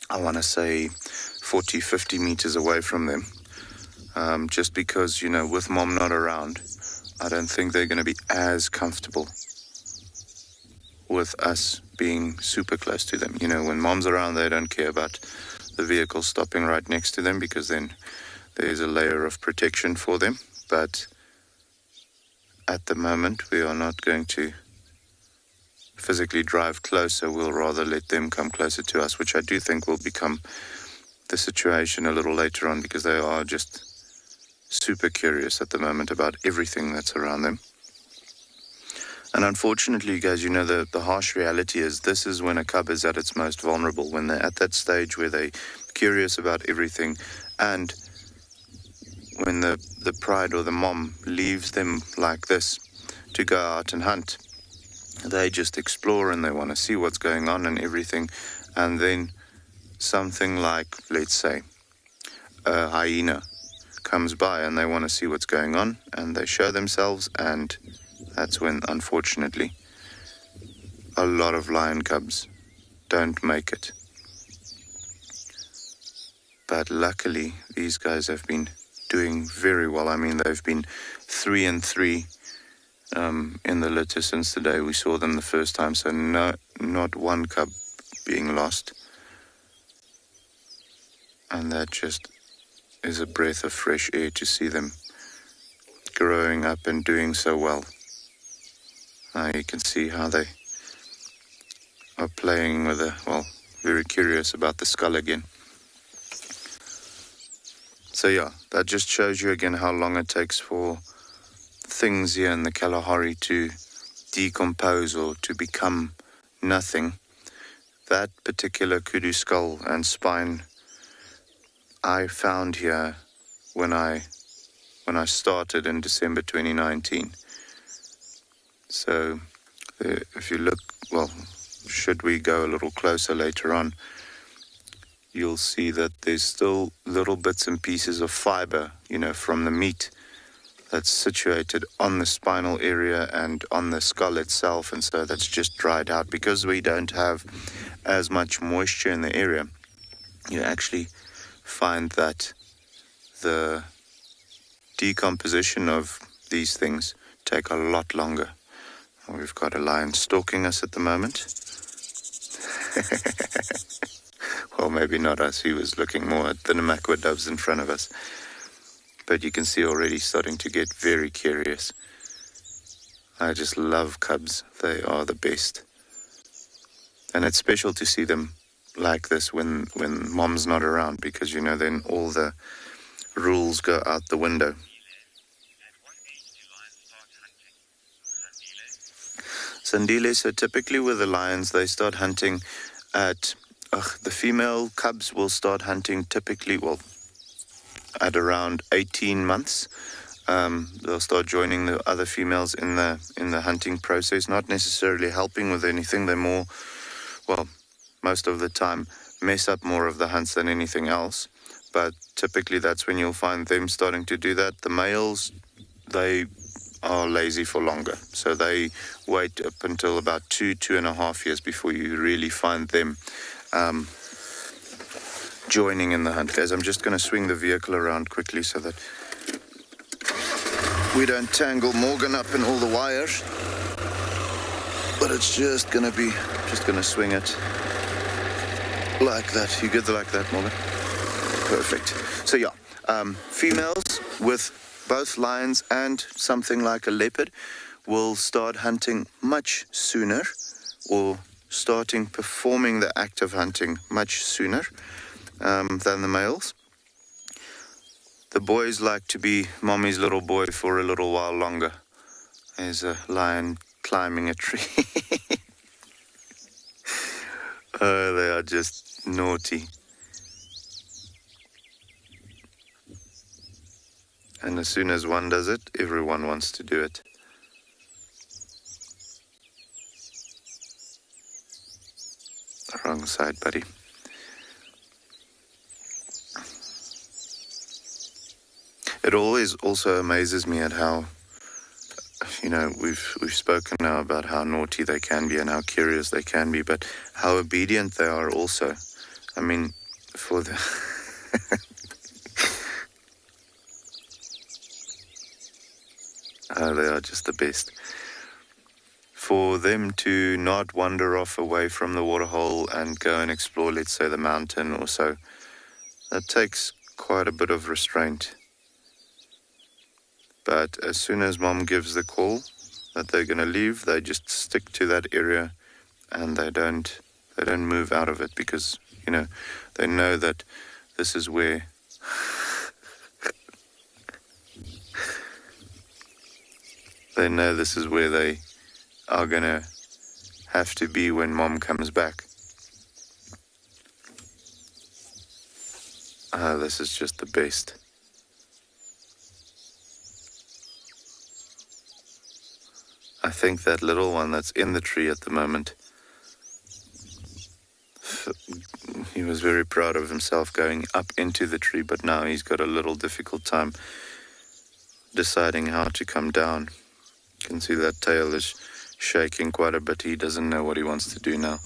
[SPEAKER 8] I want to say 40, 50 meters away from them. Just because, with mom not around, I don't think they're going to be as comfortable with us being super close to them. When mom's around, they don't care about the vehicle stopping right next to them, because then there's a layer of protection for them. But at the moment, we are not going to physically drive closer. We'll rather let them come closer to us, which I do think will become the situation a little later on, because they are just super curious at the moment about everything that's around them. And unfortunately, guys, the harsh reality is this is when a cub is at its most vulnerable, when they're at that stage where they're curious about everything, and when the pride or the mom leaves them like this to go out and hunt. They just explore and they want to see what's going on and everything. And then something like, let's say, a hyena comes by and they want to see what's going on, and they show themselves, and that's when, unfortunately, a lot of lion cubs don't make it. But luckily, these guys have been doing very well. I mean, they've been 3 and 3 in the litter since the day we saw them the first time, so not one cub being lost. And that just is a breath of fresh air to see them growing up and doing so well. You can see how they are playing with very curious about the skull again. So yeah, that just shows you again how long it takes for things here in the Kalahari to decompose or to become nothing. That particular kudu skull and spine I found here when I started in December 2019. So if you look, should we go a little closer later on, you'll see that there's still little bits and pieces of fiber, from the meat that's situated on the spinal area and on the skull itself, and so that's just dried out. Because we don't have as much moisture in the area, you actually find that the decomposition of these things take a lot longer. We've got a lion stalking us at the moment. Well, maybe not us. He was looking more at the Namakwa doves in front of us. But you can see already starting to get very curious. I just love cubs. They are the best. And it's special to see them like this when mom's not around, because, then all the rules go out the window. Sandile, so typically with the lions, they start hunting at... the female cubs will start hunting typically, at around 18 months. They'll start joining the other females in the hunting process, not necessarily helping with anything. They're more, most of the time, mess up more of the hunts than anything else. But typically that's when you'll find them starting to do that. The males, they are lazy for longer. So they wait up until about 2.5 years before you really find them joining in the hunt. Guys, I'm just going to swing the vehicle around quickly so that we don't tangle Morgan up in all the wires. But it's just going to swing it like that. You good like that, Morgan? Perfect. So yeah, females with both lions and something like a leopard will start hunting much sooner, or performing the act of hunting much sooner than the males. The boys like to be mommy's little boy for a little while longer. There's a lion climbing a tree. Oh, they are just naughty. And as soon as one does it, everyone wants to do it. Wrong side, buddy. It always also amazes me at how, we've spoken now about how naughty they can be and how curious they can be, but how obedient they are also. I mean, for the... Oh, they are just the best. For them to not wander off away from the waterhole and go and explore, let's say, the mountain or so, that takes quite a bit of restraint. But as soon as Mom gives the call that they're going to leave, they just stick to that area and they don't move out of it, because, you know, they know that this is where they know this is where they are going to have to be when Mom comes back. This is just the best. I think that little one that's in the tree at the moment, he was very proud of himself going up into the tree, but now he's got a little difficult time deciding how to come down. You can see that tail is shaking quite a bit. He doesn't know what he wants to do now.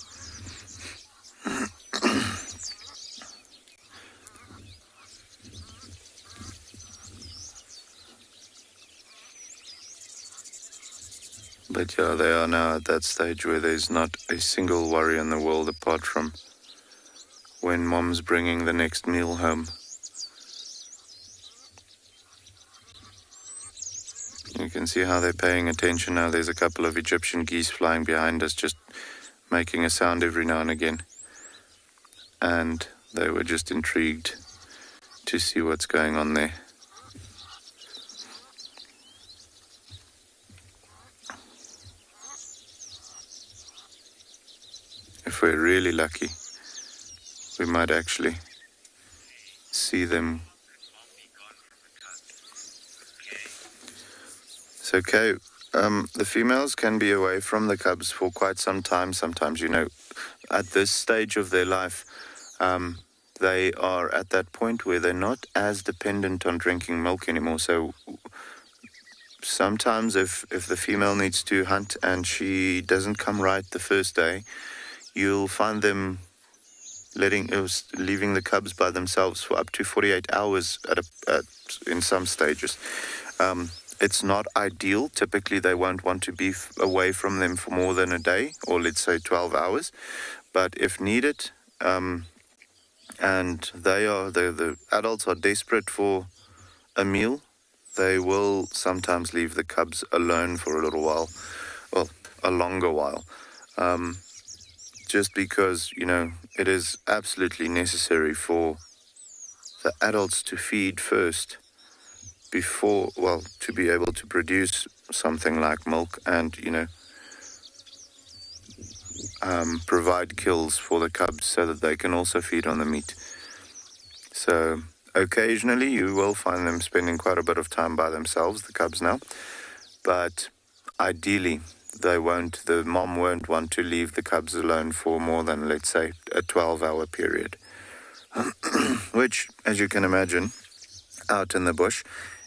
[SPEAKER 8] But yeah, they are now at that stage where there's not a single worry in the world apart from when Mom's bringing the next meal home. You can see how they're paying attention now. There's a couple of Egyptian geese flying behind us, just making a sound every now and again. And they were just intrigued to see what's going on there. If we're really lucky, we might actually see them. It's okay. The females can be away from the cubs for quite some time. Sometimes, you know, at this stage of their life, they are at that point where they're not as dependent on drinking milk anymore. So sometimes if the female needs to hunt and she doesn't come right the first day, you'll find them leaving the cubs by themselves for up to 48 hours in some stages. It's not ideal. Typically, they won't want to be away from them for more than a day, or let's say 12 hours. But if needed, and the adults are desperate for a meal, they will sometimes leave the cubs alone for a little while, well, a longer while. Just because, you know, it is absolutely necessary for the adults to feed first before, well, to be able to produce something like milk and, you know, provide kills for the cubs so that they can also feed on the meat. So occasionally you will find them spending quite a bit of time by themselves, the cubs now, but ideally the mom won't want to leave the cubs alone for more than, let's say, a 12-hour period. Which, as you can imagine, out in the bush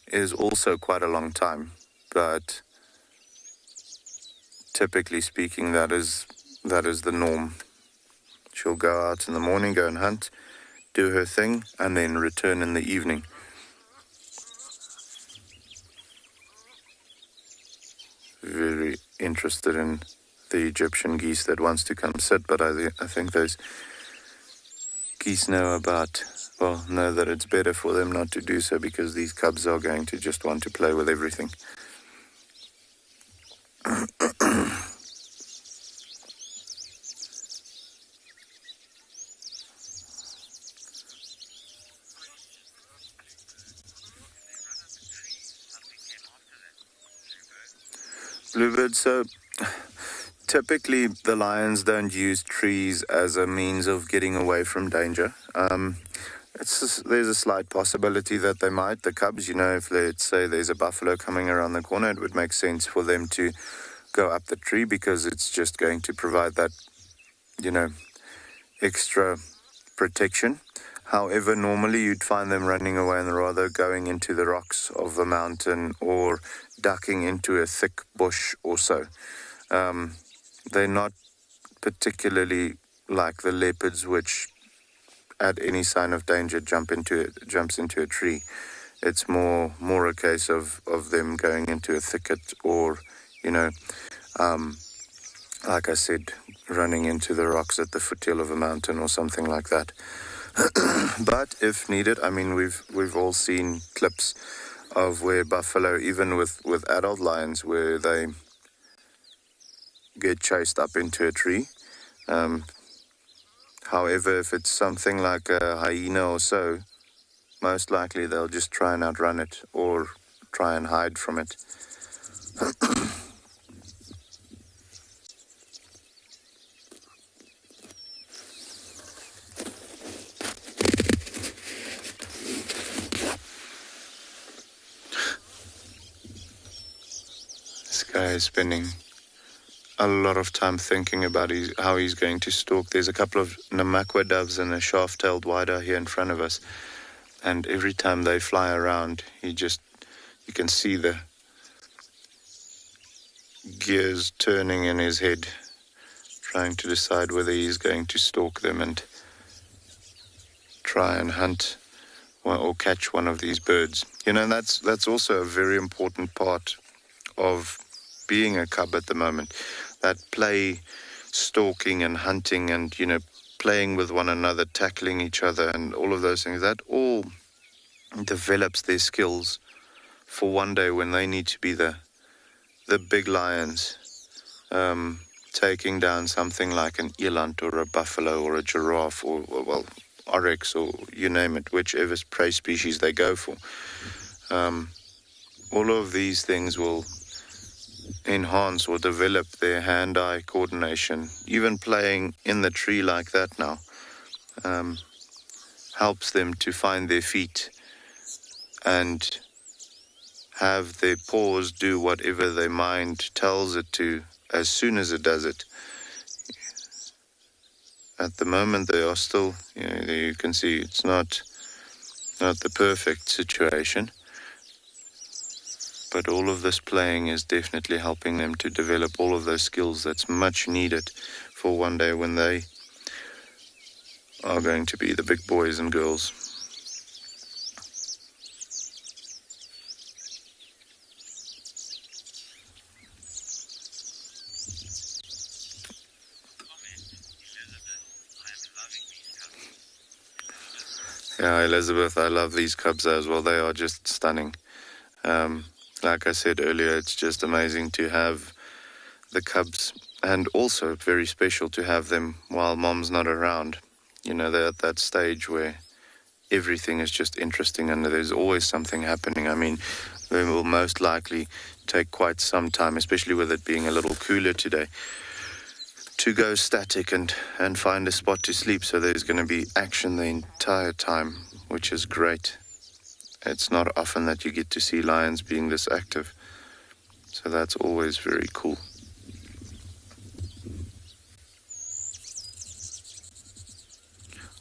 [SPEAKER 8] is also quite a long time. But typically speaking, that is the norm. She'll go out in the morning, go and hunt, do her thing, and then return in the evening. Very interested in the Egyptian geese that wants to come sit, but I think those geese know that it's better for them not to do so, because these cubs are going to just want to play with everything. Bluebirds, so typically the lions don't use trees as a means of getting away from danger. There's a slight possibility that they might. The cubs, you know, if let's say there's a buffalo coming around the corner, it would make sense for them to go up the tree, because it's just going to provide that, you know, extra protection. However, normally you'd find them running away and rather going into the rocks of the mountain or ducking into a thick bush or so. They're not particularly like the leopards, which at any sign of danger jumps into a tree. It's more a case of them going into a thicket or, like I said, running into the rocks at the foothill of a mountain or something like that. But if needed, I mean, we've all seen clips of where buffalo, even with adult lions, where they get chased up into a tree. However, if it's something like a hyena or so, most likely they'll just try and outrun it or try and hide from it. This guy is spending a lot of time thinking about how he's going to stalk. There's a couple of namakwa doves and a shaft-tailed white-eye here in front of us, and every time they fly around, you can see the gears turning in his head, trying to decide whether he's going to stalk them and try and hunt or catch one of these birds. That's also a very important part of being a cub at the moment. That play, stalking and hunting and, playing with one another, tackling each other and all of those things, that all develops their skills for one day when they need to be the big lions, taking down something like an eland or a buffalo or a giraffe or oryx or you name it, whichever prey species they go for. All of these things will enhance or develop their hand-eye coordination. Even playing in the tree like that now helps them to find their feet and have their paws do whatever their mind tells it to as soon as it does it. At the moment they are still, you can see it's not the perfect situation. But all of this playing is definitely helping them to develop all of those skills that's much needed for one day when they are going to be the big boys and girls. Yeah, Elizabeth, I love these cubs as well. They are just stunning. Like I said earlier, it's just amazing to have the cubs, and also very special to have them while mom's not around. They're at that stage where everything is just interesting and there's always something happening. I mean, they will most likely take quite some time, especially with it being a little cooler today, to go static and find a spot to sleep. So there's going to be action the entire time, which is great. It's not often that you get to see lions being this active. So that's always very cool.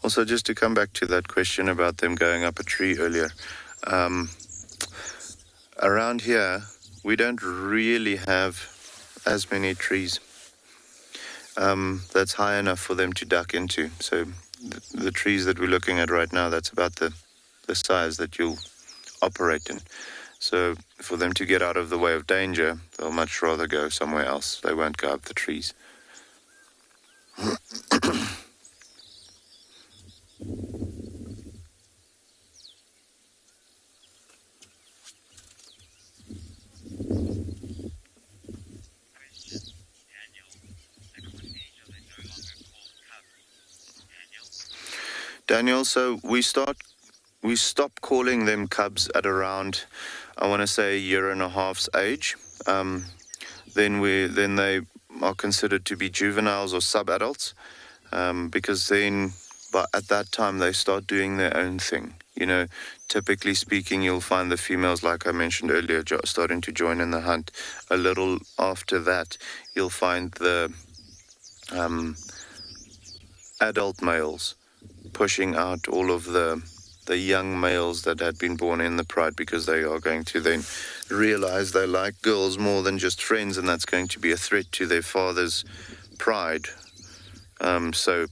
[SPEAKER 8] Also, just to come back to that question about them going up a tree earlier. Around here, we don't really have as many trees that's high enough for them to duck into. So the trees that we're looking at right now, that's about the size that you'll operate in. So for them to get out of the way of danger, they'll much rather go somewhere else. They won't go up the trees. Daniel, so we stop calling them cubs at around, I want to say, 1.5 years age. Then they are considered to be juveniles or sub-adults, because then, but at that time they start doing their own thing. Typically speaking, you'll find the females, like I mentioned earlier, starting to join in the hunt. A little after that, you'll find the adult males pushing out all of the young males that had been born in the pride, because they are going to then realize they like girls more than just friends, and that's going to be a threat to their father's pride. So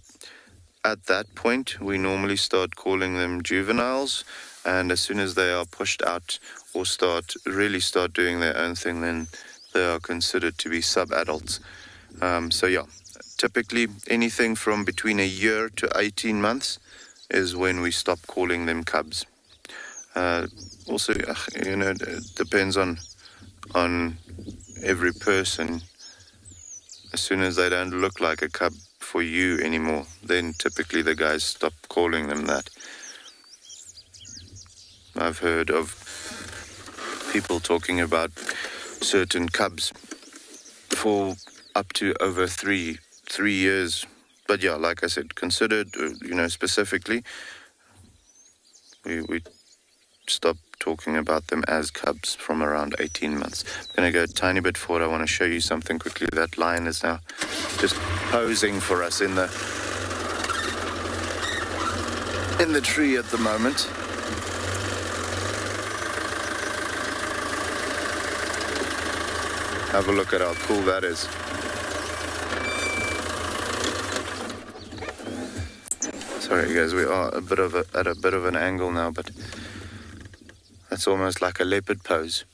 [SPEAKER 8] at that point, we normally start calling them juveniles, and as soon as they are pushed out or really start doing their own thing, then they are considered to be sub-adults. So yeah, typically anything from between a year to 18 months is when we stop calling them cubs. Also, it depends on every person. As soon as they don't look like a cub for you anymore, then typically the guys stop calling them that. I've heard of people talking about certain cubs for up to over three years. But yeah, like I said, considered, specifically, we stop talking about them as cubs from around 18 months. I'm going to go a tiny bit forward. I want to show you something quickly. That lion is now just posing for us in the tree at the moment. Have a look at how cool that is. Sorry guys, we are at a bit of an angle now, but that's almost like a leopard pose.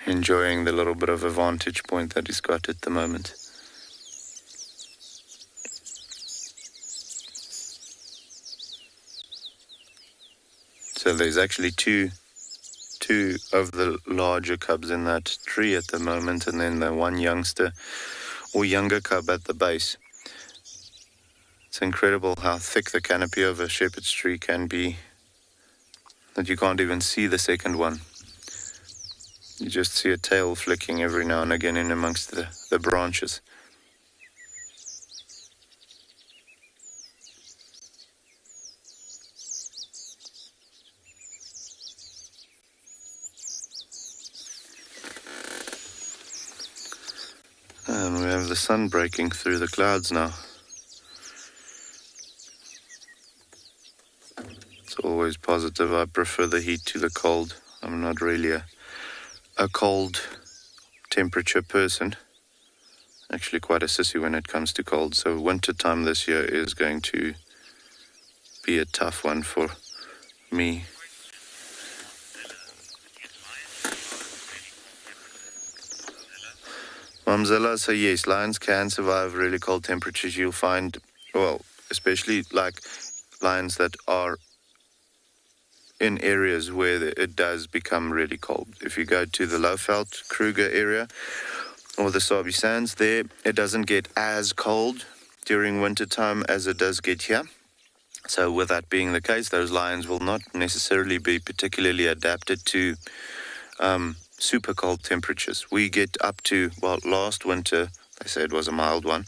[SPEAKER 8] Enjoying the little bit of a vantage point that he's got at the moment. So there's actually two of the larger cubs in that tree at the moment, and then the one youngster or younger cub at the base. It's incredible how thick the canopy of a shepherd's tree can be, that you can't even see the second one. You just see a tail flicking every now and again in amongst the branches. And we have the sun breaking through the clouds now. It's always positive. I prefer the heat to the cold. I'm not really a cold temperature person. Actually quite a sissy when it comes to cold. So winter time this year is going to be a tough one for me. Mamzilla, so yes, lions can survive really cold temperatures. You'll find, well, especially like lions that are in areas where it does become really cold. If you go to the Lowveld, Kruger area, or the Sabi Sands there, it doesn't get as cold during winter time as it does get here. So with that being the case, those lions will not necessarily be particularly adapted to super cold temperatures. We get up to, well, last winter, they say it was a mild one,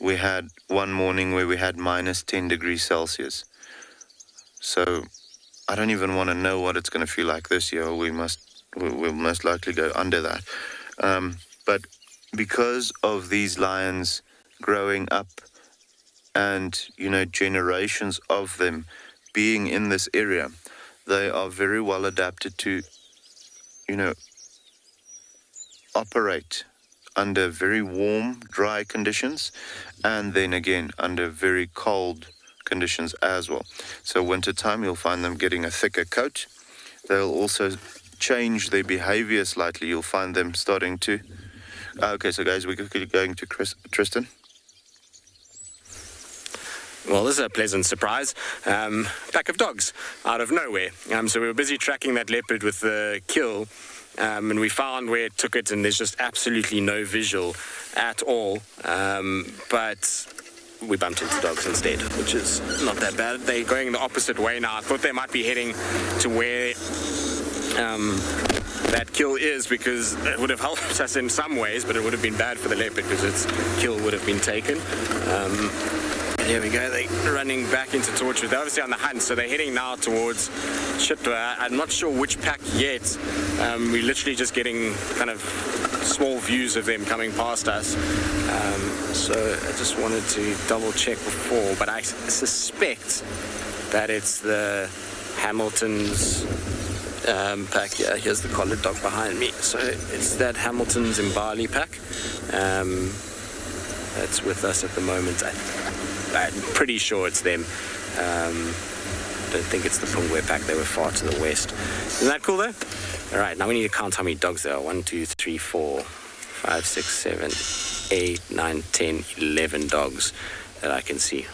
[SPEAKER 8] we had one morning where we had minus 10 degrees Celsius. So I don't even want to know what it's going to feel like this year. We'll most likely go under that. But because of these lions growing up and, generations of them being in this area, they are very well adapted to operate under very warm, dry conditions, and then again under very cold conditions as well. So wintertime, you'll find them getting a thicker coat. They'll also change their behavior slightly. You'll find them starting to... Okay, so guys, we're going to Tristan.
[SPEAKER 9] Well, this is a pleasant surprise. Pack of dogs out of nowhere. So we were busy tracking that leopard with the kill, and we found where it took it, and there's just absolutely no visual at all. But we bumped into dogs instead, which is not that bad. They're going the opposite way now. I thought they might be heading to where that kill is, because it would have helped us in some ways, but it would have been bad for the leopard because its kill would have been taken. Here we go, they're running back into Torture. They're obviously on the hunt, so they're heading now towards Chitwa. I'm not sure which pack yet. We're literally just getting kind of small views of them coming past us. So I just wanted to double check before, but I suspect that it's the Hamilton's pack here. Here's the collared dog behind me. So it's that Hamilton's Impala pack. That's with us at the moment. I'm pretty sure it's them. Don't think it's the Pungwe pack. They were far to the west. Isn't that cool though? All right, now we need to count how many dogs there are. 1, 2, 3, 4, 5, 6, 7, 8, 9, 10, 11 dogs that I can see.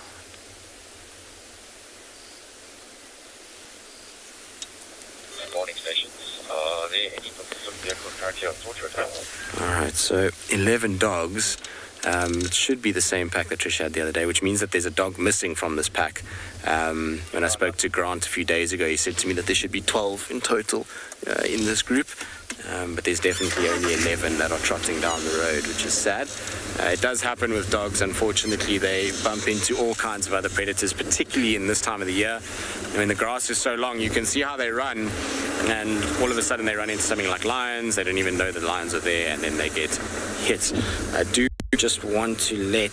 [SPEAKER 9] Alright, so 11 dogs. It should be the same pack that Trish had the other day, which means that there's a dog missing from this pack. When I spoke to Grant a few days ago, he said to me that there should be 12 in total in this group. But there's definitely only 11 that are trotting down the road, which is sad. It does happen with dogs. Unfortunately, they bump into all kinds of other predators, particularly in this time of the year. I mean, the grass is so long, you can see how they run, and all of a sudden they run into something like lions. They don't even know the lions are there, and then they get hit. I do just want to let...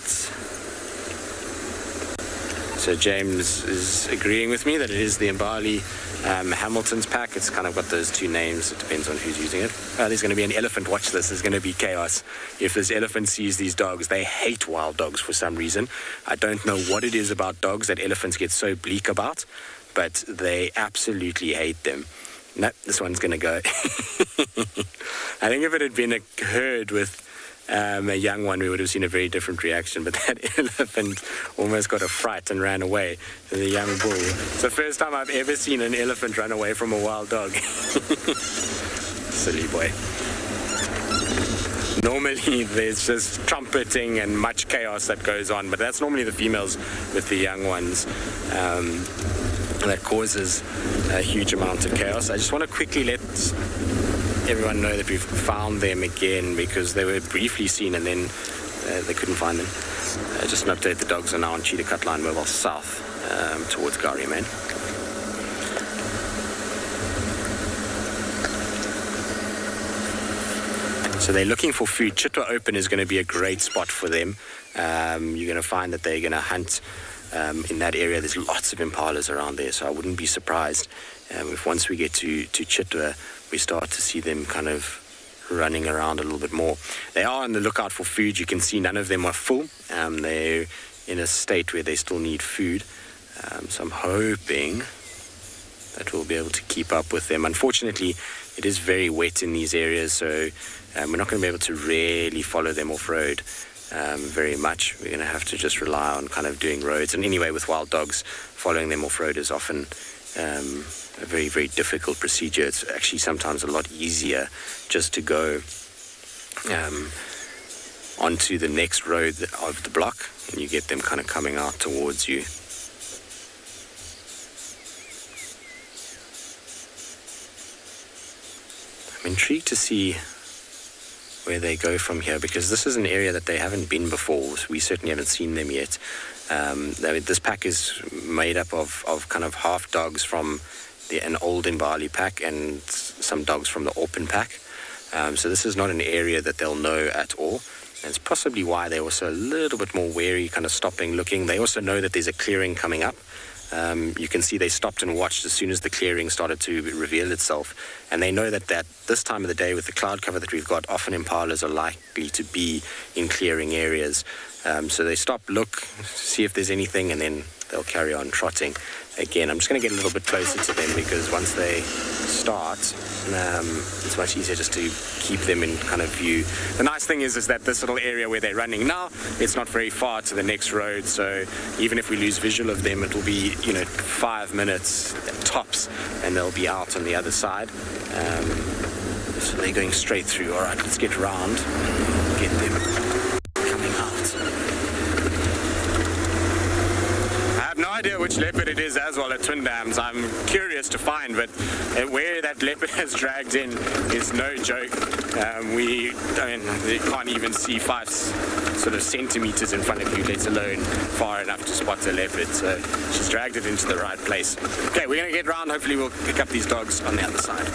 [SPEAKER 9] So James is agreeing with me that it is the Impala Hamilton's pack. It's kind of got those two names. It depends on who's using it. There's going to be an elephant. Watch this. There's going to be chaos. If this elephant sees these dogs, they hate wild dogs for some reason. I don't know what it is about dogs that elephants get so bleak about, but they absolutely hate them. No, this one's going to go. I think if it had been a herd with a young one, we would have seen a very different reaction, but that elephant almost got a fright and ran away. The young bull. It's the first time I've ever seen an elephant run away from a wild dog. Silly boy. Normally there's just trumpeting and much chaos that goes on, but that's normally the females with the young ones. That causes a huge amount of chaos. I just want to quickly let everyone know that we've found them again, because they were briefly seen and then they couldn't find them. Just an update, the dogs are now on Cheetah Cut Line Mobile South towards Gari Man. So they're looking for food. Chitwa Open is going to be a great spot for them. You're going to find that they're going to hunt in that area. There's lots of impalas around there, so I wouldn't be surprised if once we get to Chitwa, we start to see them kind of running around a little bit more. They are on the lookout for food. You can see none of them are full. They're in a state where they still need food. So I'm hoping that we'll be able to keep up with them. Unfortunately, it is very wet in these areas, so we're not going to be able to really follow them off-road very much. We're going to have to just rely on kind of doing roads. And anyway, with wild dogs, following them off-road is often a very, very difficult procedure. It's actually sometimes a lot easier just to go onto the next road of the block, and you get them kind of coming out towards you. I'm intrigued to see where they go from here, because this is an area that they haven't been before. We certainly haven't seen them yet. This pack is made up of kind of half dogs from an old Impala pack and some dogs from the Orpin pack. So this is not an area that they'll know at all. And it's possibly why they're also a little bit more wary, kind of stopping, looking. They also know that there's a clearing coming up. You can see they stopped and watched as soon as the clearing started to reveal itself. And they know that this time of the day, with the cloud cover that we've got, often impalas are likely to be in clearing areas. So they stop, look, see if there's anything, and then they'll carry on trotting. Again, I'm just going to get a little bit closer to them, because once they start, it's much easier just to keep them in kind of view. The nice thing is that this little area where they're running now, it's not very far to the next road, so even if we lose visual of them, it will be 5 minutes tops, and they'll be out on the other side. So they're going straight through. All right, let's get around and get them coming out. I have no idea which leopard it is as well at Twin Dams. I'm curious to find, but where that leopard has dragged in is no joke. You can't even see 5 sort of centimeters in front of you, let alone far enough to spot a leopard. So she's dragged it into the right place. Okay, we're going to get around. Hopefully we'll pick up these dogs on the other side.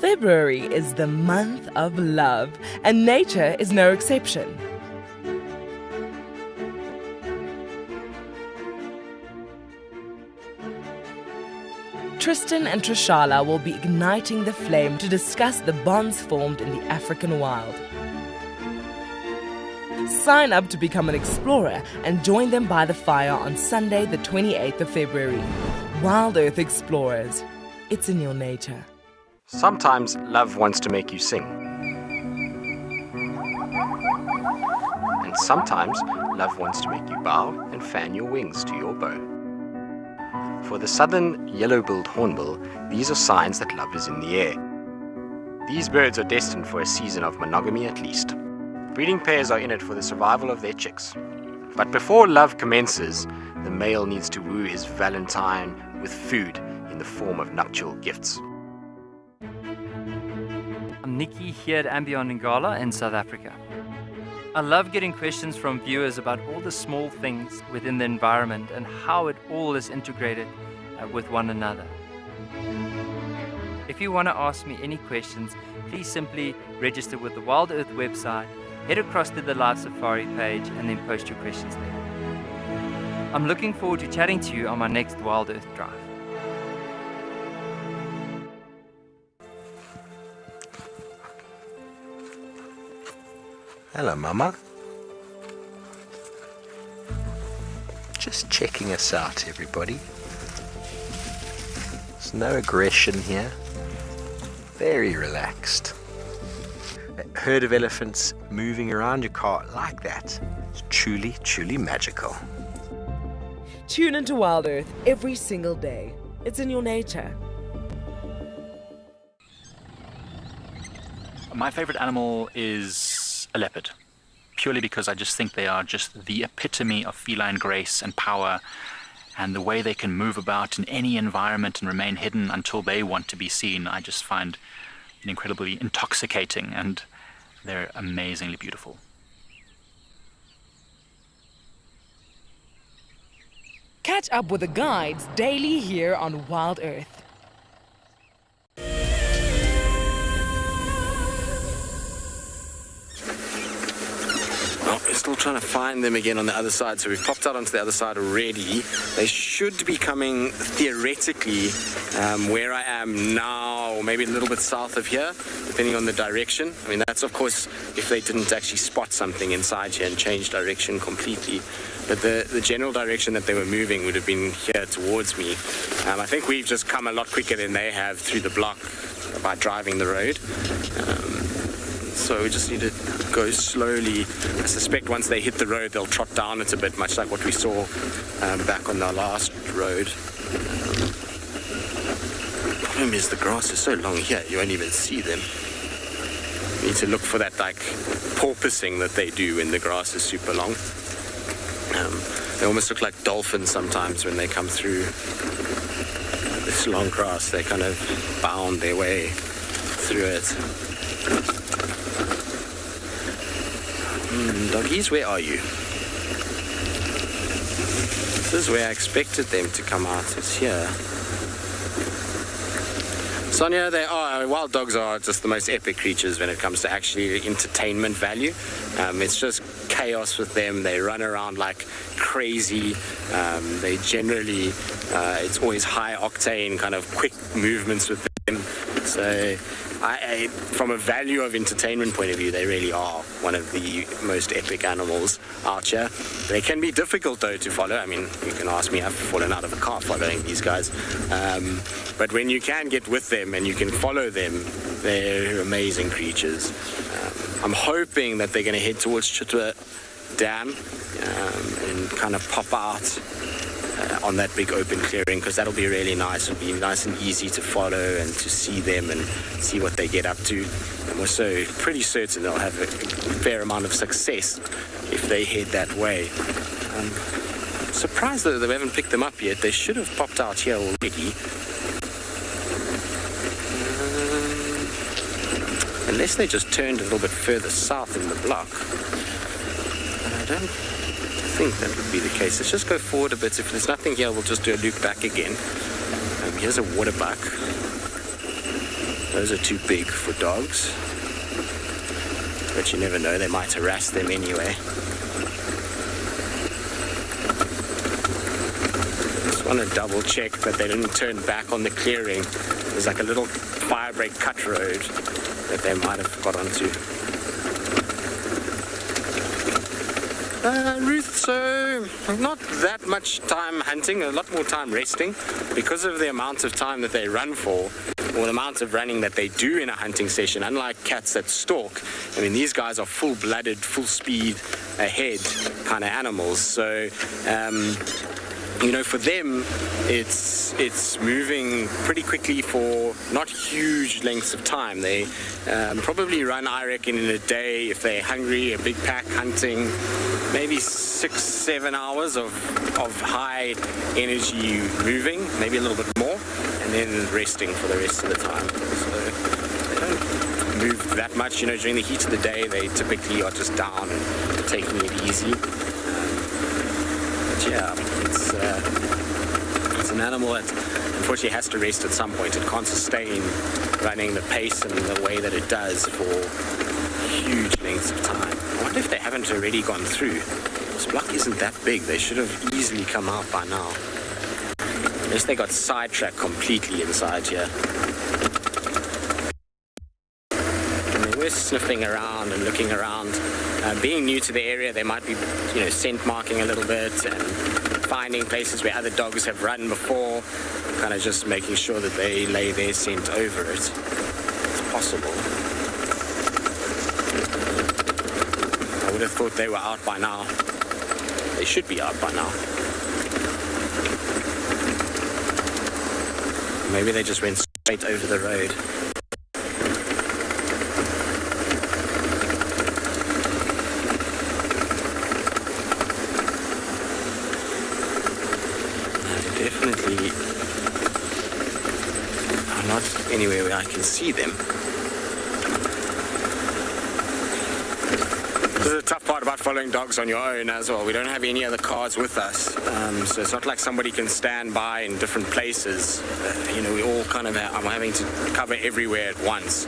[SPEAKER 3] February is the month of love, and nature is no exception. Tristan and Trishala will be igniting the flame to discuss the bonds formed in the African wild. Sign up to become an explorer and join them by the fire on Sunday, the 28th of February. Wild Earth Explorers. It's in your nature.
[SPEAKER 11] Sometimes love wants to make you sing. And sometimes love wants to make you bow and fan your wings to your bow. For the southern yellow-billed hornbill, these are signs that love is in the air. These birds are destined for a season of monogamy at least. Breeding pairs are in it for the survival of their chicks. But before love commences, the male needs to woo his valentine with food in the form of nuptial gifts.
[SPEAKER 14] I'm Nikki here at Ambion Ngala in South Africa. I love getting questions from viewers about all the small things within the environment and how it all is integrated with one another. If you want to ask me any questions, please simply register with the Wild Earth website, head across to the Live Safari page and then post your questions there. I'm looking forward to chatting to you on my next Wild Earth drive.
[SPEAKER 11] Hello, Mama. Just checking us out, everybody. There's no aggression here. Very relaxed. A herd of elephants moving around your car like that. It's truly, truly magical.
[SPEAKER 3] Tune into Wild Earth every single day. It's in your nature.
[SPEAKER 15] My favorite animal is a leopard, purely because I just think they are just the epitome of feline grace and power, and the way they can move about in any environment and remain hidden until they want to be seen, I just find incredibly intoxicating, and they're amazingly beautiful.
[SPEAKER 3] Catch up with the guides daily here on Wild Earth.
[SPEAKER 9] We're still trying to find them again on the other side, so we've popped out onto the other side already. They should be coming theoretically where I am now, or maybe a little bit south of here, depending on the direction. I mean, that's of course if they didn't actually spot something inside here and change direction completely. But the general direction that they were moving would have been here towards me. I think we've just come a lot quicker than they have through the block by driving the road. So we just need to go slowly. I suspect once they hit the road, they'll trot down it a bit, much like what we saw back on our last road. The problem is the grass is so long here, you won't even see them. You need to look for that like porpoising that they do when the grass is super long. They almost look like dolphins sometimes when they come through this long grass. They kind of bound their way through it. Doggies, where are you? This is where I expected them to come out. It's here. Sonia, they are. Wild dogs are just the most epic creatures when it comes to actually entertainment value. It's just chaos with them. They run around like crazy. They generally, it's always high octane, kind of quick movements with them. So from a value of entertainment point of view, they really are one of the most epic animals out here. They can be difficult though to follow. I mean, you can ask me, I've fallen out of a car following these guys. But when you can get with them and you can follow them, they're amazing creatures. I'm hoping that they're going to head towards Chitwa Dam and kind of pop out on that big open clearing, because that'll be really nice. It'll be nice and easy to follow and to see them and see what they get up to. And we're so pretty certain they'll have a fair amount of success if they head that way. Surprised that they haven't picked them up yet. They should have popped out here already. Unless they just turned a little bit further south in the block. I don't think that would be the case. Let's just go forward a bit. If there's nothing here, we'll just do a loop back again. Here's a waterbuck. Those are too big for dogs. But you never know, they might harass them anyway. Just want to double check that they didn't turn back on the clearing. There's like a little firebreak cut road that they might have got onto. Ruth, so not that much time hunting, a lot more time resting. Because of the amount of time that they run for, or the amount of running that they do in a hunting session, unlike cats that stalk, I mean, these guys are full-blooded, full-speed, ahead kind of animals. So, you know, for them, it's moving pretty quickly for not huge lengths of time. They probably run, I reckon, in a day, if they're hungry, a big pack hunting, maybe 6-7 hours of high energy moving, maybe a little bit more, and then resting for the rest of the time. So they don't move that much. You know, during the heat of the day, they typically are just down and taking it easy. But yeah, it's an animal that unfortunately has to rest at some point. It can't sustain running the pace and the way that it does for huge lengths of time. I wonder if they haven't already gone through. This block isn't that big. They should have easily come out by now. Unless they got sidetracked completely inside here. And they were sniffing around and looking around. Being new to the area, they might be, you know, scent marking a little bit and finding places where other dogs have run before, kind of just making sure that they lay their scent over it. It's possible. I would have thought they were out by now. They should be out by now. Maybe they just went straight over the road. Definitely are not anywhere where I can see them. This is the tough part about following dogs on your own as well. We don't have any other cars with us, so it's not like somebody can stand by in different places. You know, we all kind of I'm having to cover everywhere at once,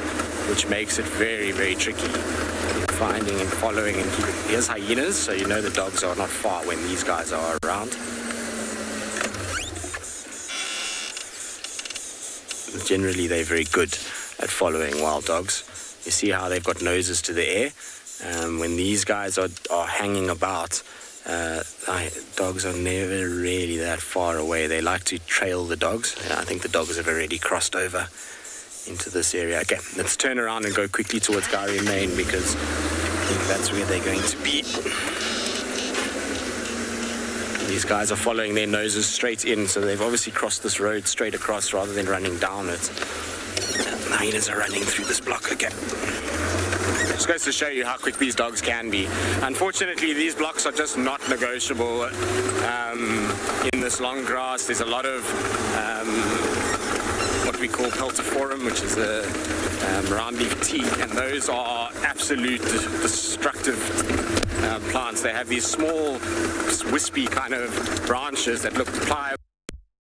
[SPEAKER 9] which makes it very, very tricky. Finding and following and keeping. Here's hyenas, so you know the dogs are not far when these guys are around. Generally, they're very good at following wild dogs. You see how they've got noses to the air. When these guys are hanging about, dogs are never really that far away. They like to trail the dogs. I think the dogs have already crossed over into this area. Okay, let's turn around and go quickly towards Gari Main because I think that's where they're going to be. These guys are following their noses straight in, so they've obviously crossed this road straight across rather than running down it. The hyenas are running through this block again. Just goes to show you how quick these dogs can be. Unfortunately, these blocks are just not negotiable. In this long grass, there's a lot of what we call peltiforum, which is a roundleaf tea, and those are absolute destructive plants. They have these small, wispy kind of branches that look pliable,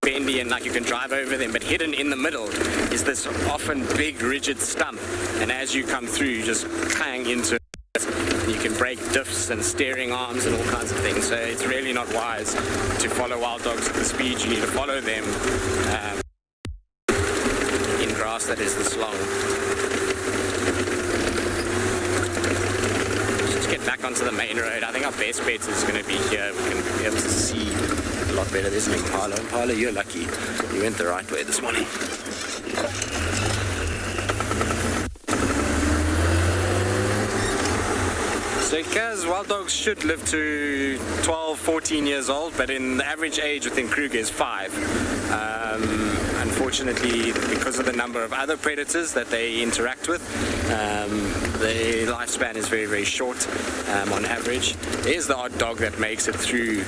[SPEAKER 9] bendy, and like you can drive over them, but hidden in the middle is this often big, rigid stump, and as you come through, you just clang into it, and you can break diffs and steering arms and all kinds of things. So it's really not wise to follow wild dogs at the speed you need to follow them in grass that is this long. Get back onto the main road. I think our best bet is going to be here. We can be able to see a lot better. There's an Impala. Impala, you're lucky. You went the right way this morning. So because wild dogs should live to 12, 14 years old, but in the average age within Kruger is 5. Unfortunately, because of the number of other predators that they interact with, their lifespan is very, very short on average. There's the odd dog that makes it through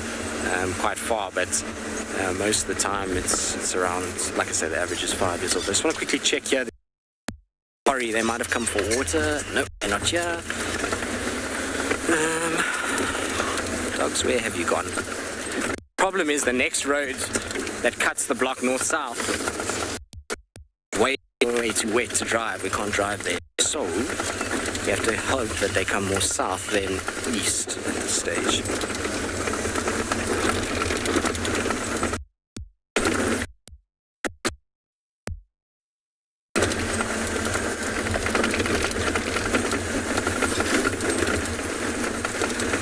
[SPEAKER 9] quite far, but most of the time it's around, like I said, the average is 5 years old. I just want to quickly check here. Sorry, they might have come for water. No, they're not here. Dogs, where have you gone? Problem is the next road that cuts the block north-south, way too wet to drive. We can't drive there. So we have to hope that they come more south than east at this stage.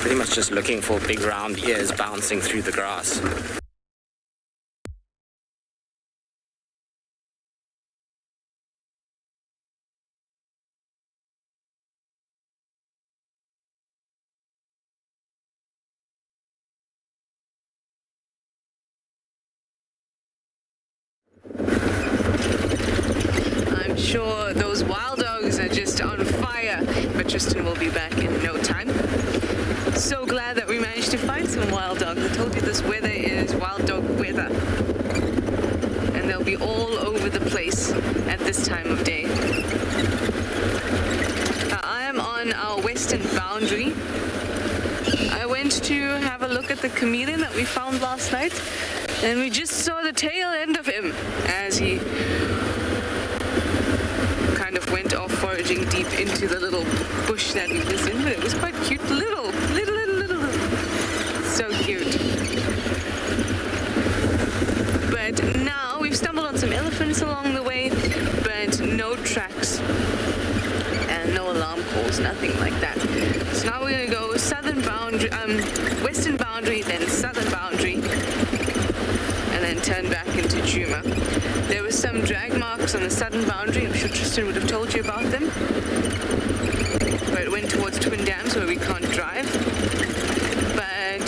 [SPEAKER 9] pretty much just looking for big round ears bouncing through the grass.
[SPEAKER 2] I'm sure those wild dogs are just on fire, but Tristan will be back in no time. So glad that we managed to find some wild dogs. I told you this weather is wild dog weather, and they'll be all over the place at this time of day. I am on our western boundary. I went to have a look at the chameleon that we found last night, and we just saw the tail end of him as he kind of went off foraging deep into the little bush that he was in, but it was quite cute. Little. So cute. But now we've stumbled on some elephants along the way, but no tracks and no alarm calls, nothing like that. So now we're going to go southern boundary, western boundary, then southern boundary, and then turn back into Djuma. There were some drag marks on the southern boundary. I'm sure Tristan would have told you about them. But it went towards Twin Dams where we can't drive. But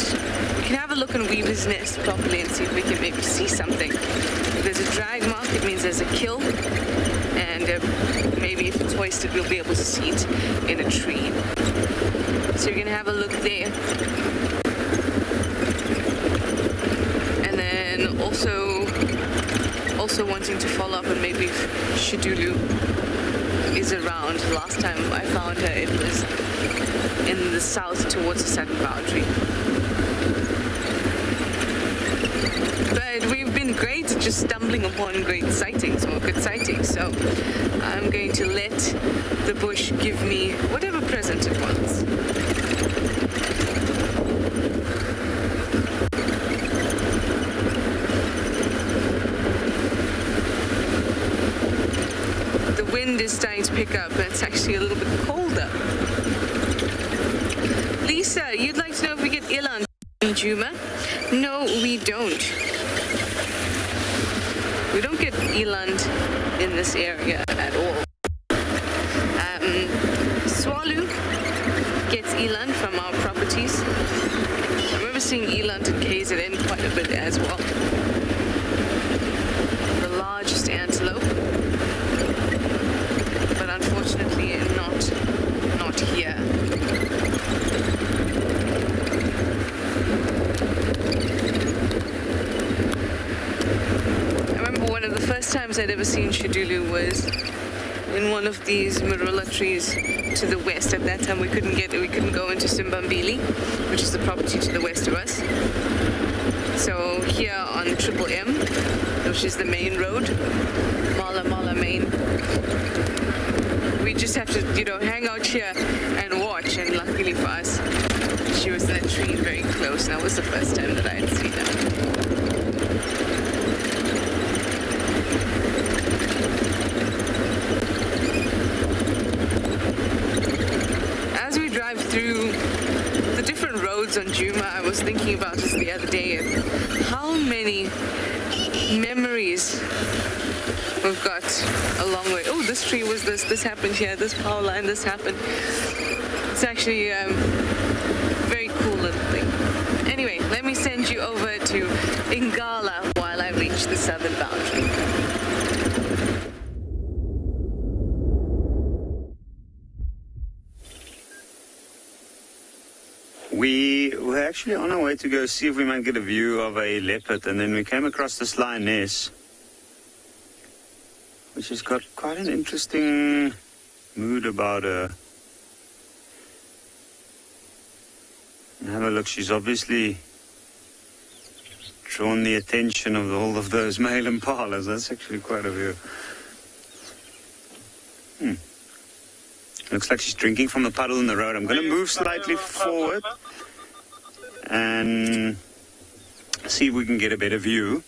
[SPEAKER 2] we can have a look on Weaver's Nest properly and see if we can maybe see something. If there's a drag mark, it means there's a kill. And maybe if it's hoisted, we'll be able to see it in a tree. So you're going to have a look there. And then also wanting to follow up on maybe if Shidulu is around. Last time I found her, it was in the south towards the southern boundary. But we've been great at just stumbling upon great sightings or good sightings, so I'm going to let the bush give me whatever present it wants. The wind is starting to pick up, and it's actually a little bit colder. Lisa, you'd like to know if we get eland in Djuma? No, we don't. We don't get eland in this area at all. Tswalu gets eland from our properties. I remember seeing eland in KZN quite a bit as well. The largest antelope. But unfortunately not here. I remember one of the first times I'd ever seen Shidulu was in one of these marula trees to the west. At that time we couldn't go into Simbambili, which is the property to the west of us. So here on Triple M, which is the main road, Mala Main, we just have to, hang out here and watch, and luckily for us, she was in that tree very close, and that was the first time that I had seen her. As we drive through the different roads on Djuma, I was thinking about this the other day, and how many memories we've got a long way. Oh, this tree was this happened here, this power line, this happened. It's actually a very cool little thing. Anyway, let me send you over to Ingala while I reach the southern boundary.
[SPEAKER 7] We were actually on our way to go see if we might get a view of a leopard, and then we came across this lioness, which has got quite an interesting mood about her. And have a look, she's obviously drawn the attention of all of those male impalas. That's actually quite a view. Looks like she's drinking from the puddle in the road. I'm going to move slightly forward and see if we can get a better view.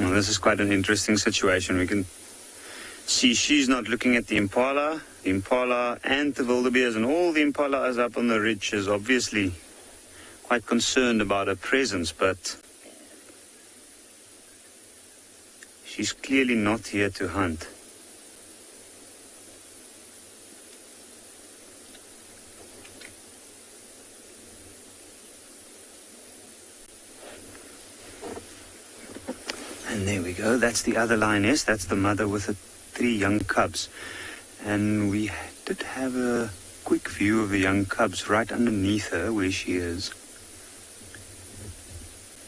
[SPEAKER 7] Well, this is quite an interesting situation. We can see she's not looking at the impala and the wildebeest, and all the impalas up on the ridge is obviously quite concerned about her presence, but she's clearly not here to hunt. And there we go, that's the other lioness, that's the mother with the 3 young cubs. And we did have a quick view of the young cubs right underneath her where she is.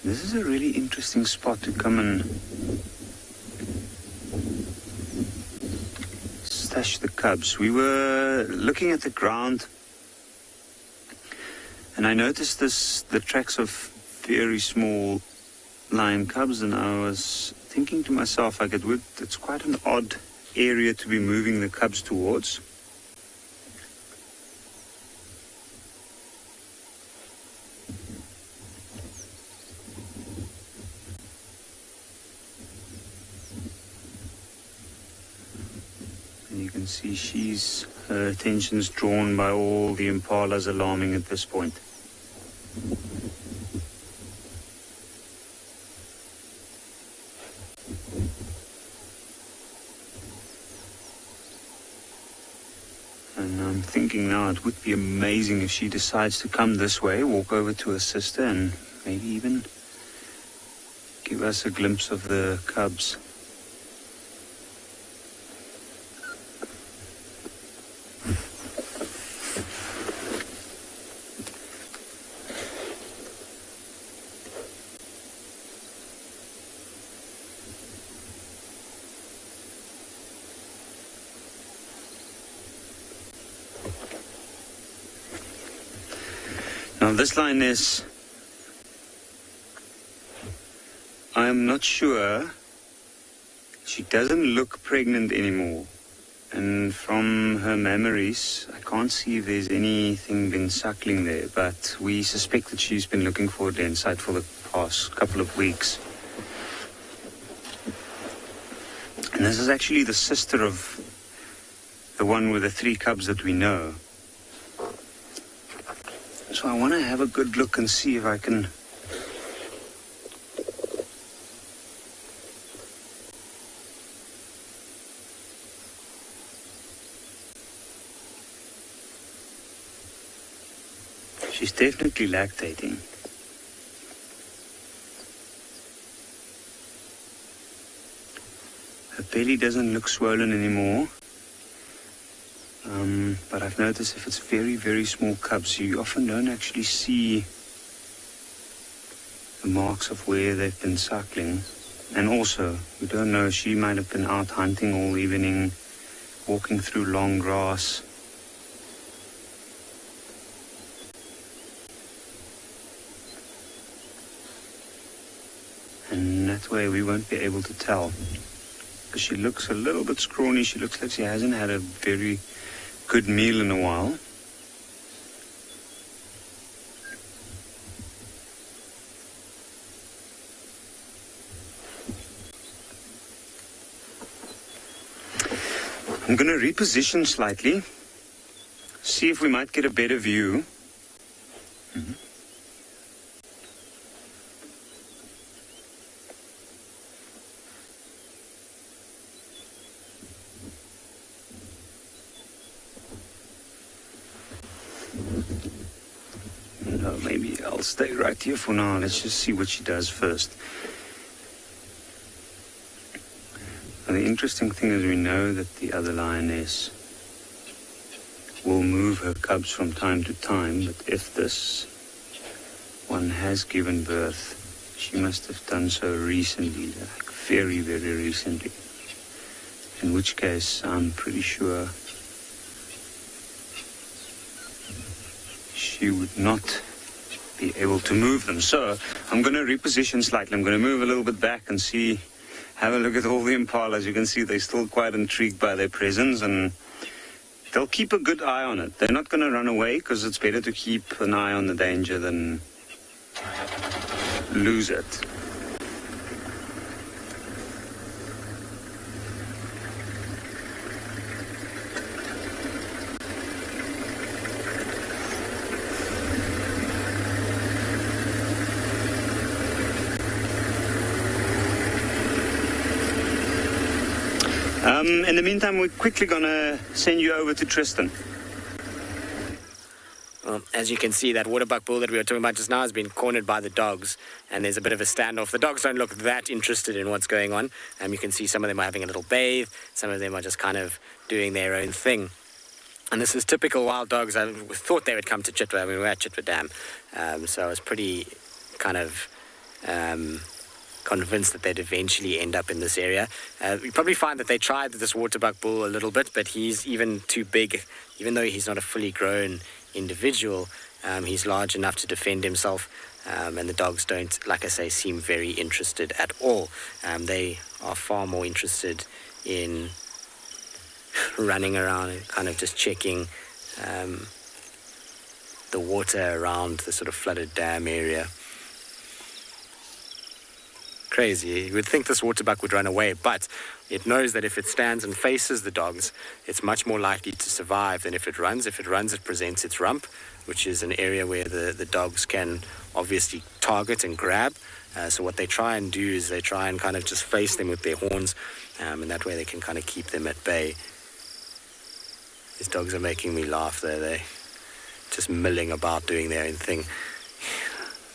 [SPEAKER 7] This is a really interesting spot to come and stash the cubs. We were looking at the ground and I noticed the tracks of very small lion cubs, and I was thinking to myself, like, it's quite an odd area to be moving the cubs towards. And you can see her attention's drawn by all the impalas alarming at this point. I'm thinking now it would be amazing if she decides to come this way, walk over to her sister, and maybe even give us a glimpse of the cubs. Now this lioness, I'm not sure, she doesn't look pregnant anymore, and from her memories I can't see if there's anything been suckling there, but we suspect that she's been looking for a den site for the past couple of weeks. And this is actually the sister of the one with the 3 cubs that we know. So I want to have a good look and see if I can she's definitely lactating. Her belly doesn't look swollen anymore. But I've noticed if it's very, very small cubs, you often don't actually see the marks of where they've been suckling. And also, we don't know, she might have been out hunting all evening, walking through long grass. And that way we won't be able to tell. Because she looks a little bit scrawny, she looks like she hasn't had a very good meal in a while. I'm going to reposition slightly, see if we might get a better view. No, maybe I'll stay right here for now. Let's just see what she does first. Now, the interesting thing is we know that the other lioness will move her cubs from time to time, but if this one has given birth, she must have done so recently, like very, very recently. In which case, I'm pretty sure she would not be able to move them. So I'm going to reposition slightly. I'm going to move a little bit back and see, have a look at all the impalas. You can see they're still quite intrigued by their presence, and they'll keep a good eye on it. They're not going to run away, because it's better to keep an eye on the danger than lose it. In the meantime, we're quickly going to send you over to Tristan.
[SPEAKER 9] Well, as you can see, that waterbuck bull that we were talking about just now has been cornered by the dogs, and there's a bit of a standoff. The dogs don't look that interested in what's going on. You can see some of them are having a little bathe, some of them are just kind of doing their own thing. And this is typical wild dogs. I thought they would come to Chitwa. We were at Chitwa Dam, so I was pretty kind of convinced that they'd eventually end up in this area. You probably find that they tried this waterbuck bull a little bit, but he's even too big. Even though he's not a fully grown individual, he's large enough to defend himself, and the dogs don't, like I say, seem very interested at all. They are far more interested in running around and kind of just checking the water around the sort of flooded dam area. Crazy. You would think this waterbuck would run away, but it knows that if it stands and faces the dogs, it's much more likely to survive than if it runs. If it runs, it presents its rump, which is an area where the dogs can obviously target and grab. So what they try and do is they try and kind of just face them with their horns, and that way they can kind of keep them at bay. These dogs are making me laugh though. They're just milling about doing their own thing.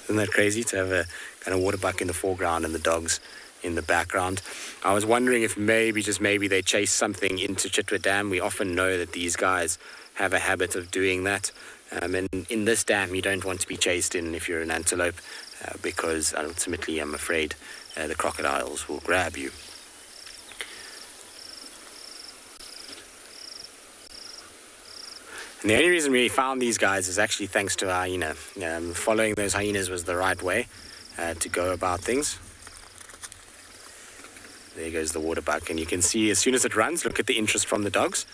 [SPEAKER 9] Isn't that crazy to have a kind of waterbuck in the foreground and the dogs in the background? I was wondering if maybe they chase something into Chitwa Dam. We often know that these guys have a habit of doing that. And in this dam, you don't want to be chased in if you're an antelope, because ultimately, I'm afraid, the crocodiles will grab you. And the only reason we found these guys is actually thanks to a hyena. Following those hyenas was the right way to go about things. There goes the waterbuck, and you can see as soon as it runs, look at the interest from the dogs.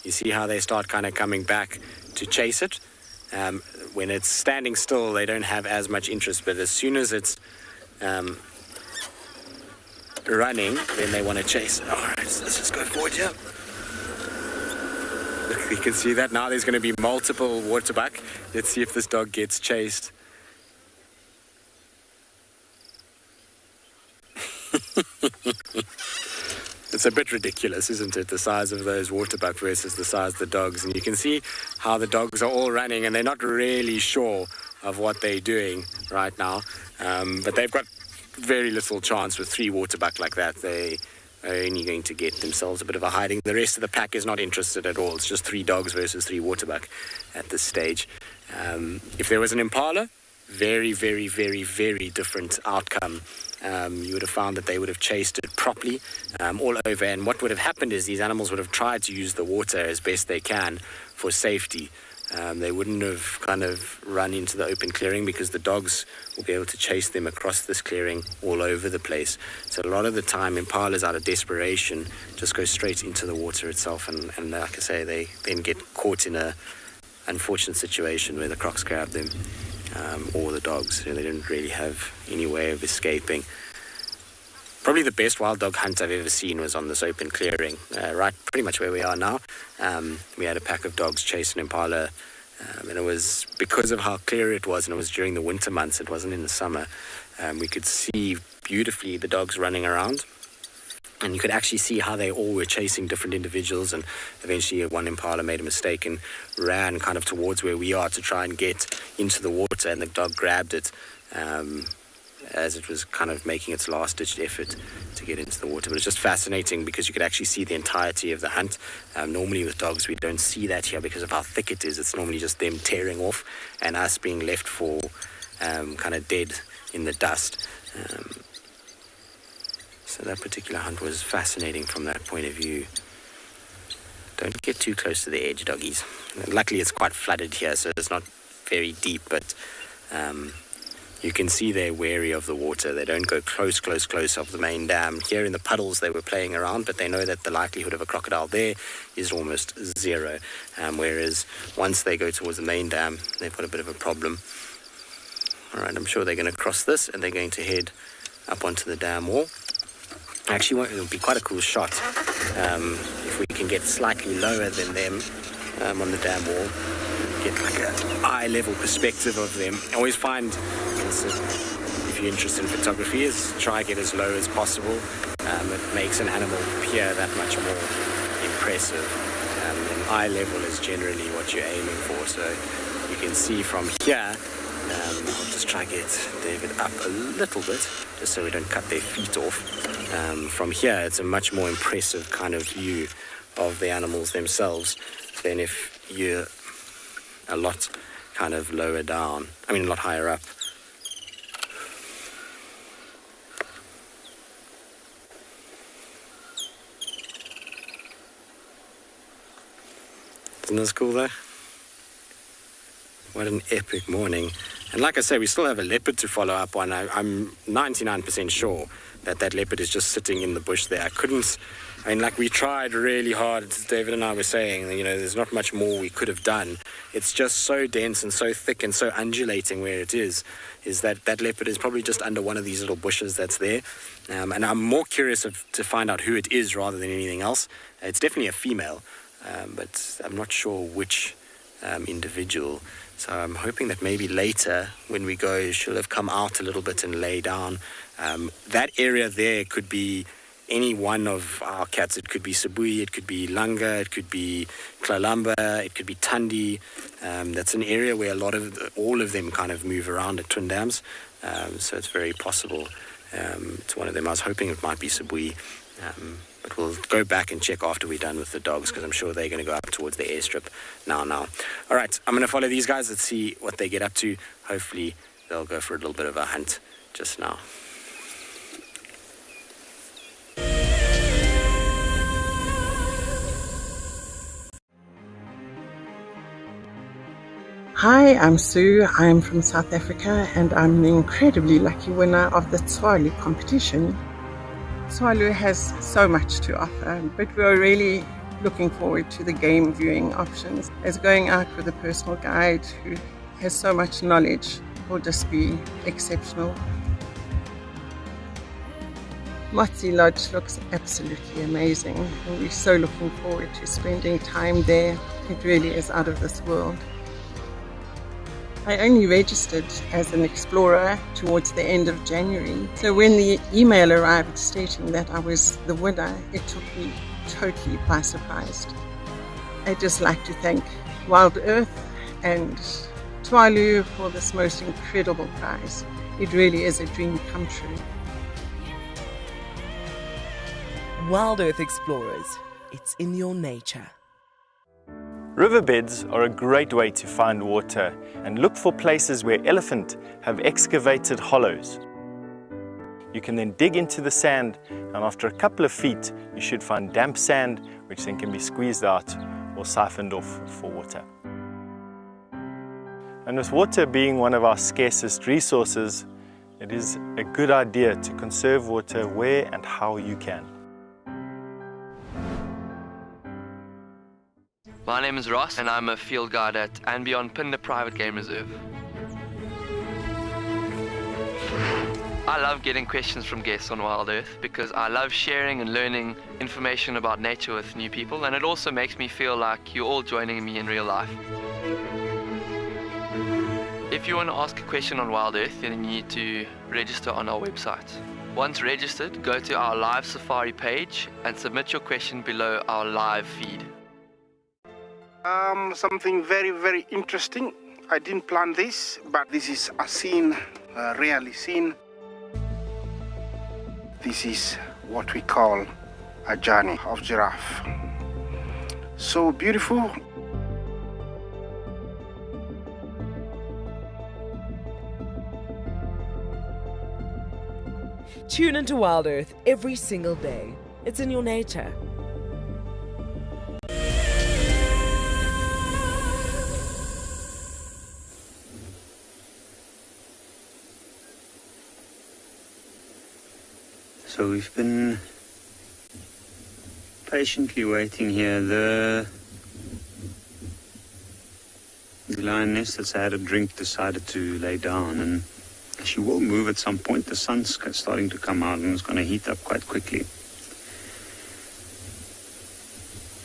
[SPEAKER 9] You see how they start kind of coming back to chase it. When it's standing still, they don't have as much interest, but as soon as it's running, then they want to chase. All right, so let's just go forward here. You can see that now there's going to be multiple waterbuck. Let's see if this dog gets chased. It's a bit ridiculous, isn't it? The size of those waterbuck versus the size of the dogs. And you can see how the dogs are all running and they're not really sure of what they're doing right now. But they've got very little chance with 3 waterbuck like that. They are only going to get themselves a bit of a hiding. The rest of the pack is not interested at all. It's just 3 dogs versus 3 waterbuck at this stage. If there was an impala, very, very, very, very different outcome. You would have found that they would have chased it properly all over, and what would have happened is these animals would have tried to use the water as best they can for safety. They wouldn't have kind of run into the open clearing because the dogs will be able to chase them across this clearing all over the place. So a lot of the time, impalas, out of desperation, just go straight into the water itself, and like I say, they then get caught in a unfortunate situation where the crocs grab them, or the dogs. They didn't really have any way of escaping. Probably the best wild dog hunt I've ever seen was on this open clearing, right pretty much where we are now. We had a pack of dogs chase an impala, and it was because of how clear it was, and it was during the winter months, it wasn't in the summer. We could see beautifully the dogs running around, and you could actually see how they all were chasing different individuals, and eventually one impala made a mistake and ran kind of towards where we are to try and get into the water, and the dog grabbed it as it was kind of making its last-ditched effort to get into the water. But it's just fascinating because you could actually see the entirety of the hunt. Normally with dogs, we don't see that here because of how thick it is. It's normally just them tearing off and us being left for kind of dead in the dust. So that particular hunt was fascinating from that point of view. Don't get too close to the edge, doggies. Luckily, it's quite flooded here, so it's not very deep, but you can see they're wary of the water. They don't go close of the main dam. Here in the puddles, they were playing around, but they know that the likelihood of a crocodile there is almost zero. Whereas once they go towards the main dam, they've got a bit of a problem. All right, I'm sure they're going to cross this, and they're going to head up onto the dam wall. Actually, it'll be quite a cool shot if we can get slightly lower than them on the dam wall. Get like a eye-level perspective of them. I always find, if you're interested in photography, is try to get as low as possible It makes an animal appear that much more impressive. And eye level is generally what you're aiming for. So you can see from here, I'll just try to get David up a little bit, just so we don't cut their feet off. From here, it's a much more impressive kind of view of the animals themselves than if you're a lot kind of lower down, a lot higher up. Isn't this cool though? What an epic morning. And like I say, we still have a leopard to follow up on. I'm 99% sure that leopard is just sitting in the bush there. We tried really hard, as David and I were saying, there's not much more we could have done. It's just so dense and so thick and so undulating where it is that leopard is probably just under one of these little bushes that's there. And I'm more curious to find out who it is rather than anything else. It's definitely a female, but I'm not sure which individual. So I'm hoping that maybe later when we go, she'll have come out a little bit and lay down. That area there could be any one of our cats. It could be Sibui, it could be Langa, it could be Klalamba, it could be Tandi. That's an area where all of them kind of move around at Twin Dams. So it's very possible it's one of them. I was hoping it might be Sibui. But we'll go back and check after we're done with the dogs, because I'm sure they're going to go up towards the airstrip now. All right, I'm going to follow these guys. Let's see what they get up to. Hopefully they'll go for a little bit of a hunt just now.
[SPEAKER 16] Hi, I'm Sue. I'm from South Africa and I'm the incredibly lucky winner of the Tswalu competition. Tswalu has so much to offer, but we're really looking forward to the game viewing options, as going out with a personal guide who has so much knowledge will just be exceptional. Motsi Lodge looks absolutely amazing and we're so looking forward to spending time there. It really is out of this world. I only registered as an explorer towards the end of January, so when the email arrived stating that I was the winner, it took me totally by surprise. I'd just like to thank Wild Earth and Tswalu for this most incredible prize. It really is a dream come true.
[SPEAKER 3] Wild Earth Explorers, it's in your nature.
[SPEAKER 10] Riverbeds are a great way to find water and look for places where elephant have excavated hollows. You can then dig into the sand, and after a couple of feet you should find damp sand, which then can be squeezed out or siphoned off for water. And with water being one of our scarcest resources, it is a good idea to conserve water where and how you can.
[SPEAKER 17] My name is Ross and I'm a field guide at and beyond Pinder Private Game Reserve. I love getting questions from guests on Wild Earth because I love sharing and learning information about nature with new people, and it also makes me feel like you're all joining me in real life. If you want to ask a question on Wild Earth, then you need to register on our website. Once registered, go to our live safari page and submit your question below our live feed.
[SPEAKER 12] Something very, very interesting. I didn't plan this, but this is a scene rarely seen. This is what we call a journey of giraffe. So beautiful.
[SPEAKER 3] Tune into Wild Earth every single day. It's in your nature.
[SPEAKER 7] So we've been patiently waiting here. The lioness that's had a drink decided to lay down, and she will move at some point. The sun's starting to come out and it's going to heat up quite quickly.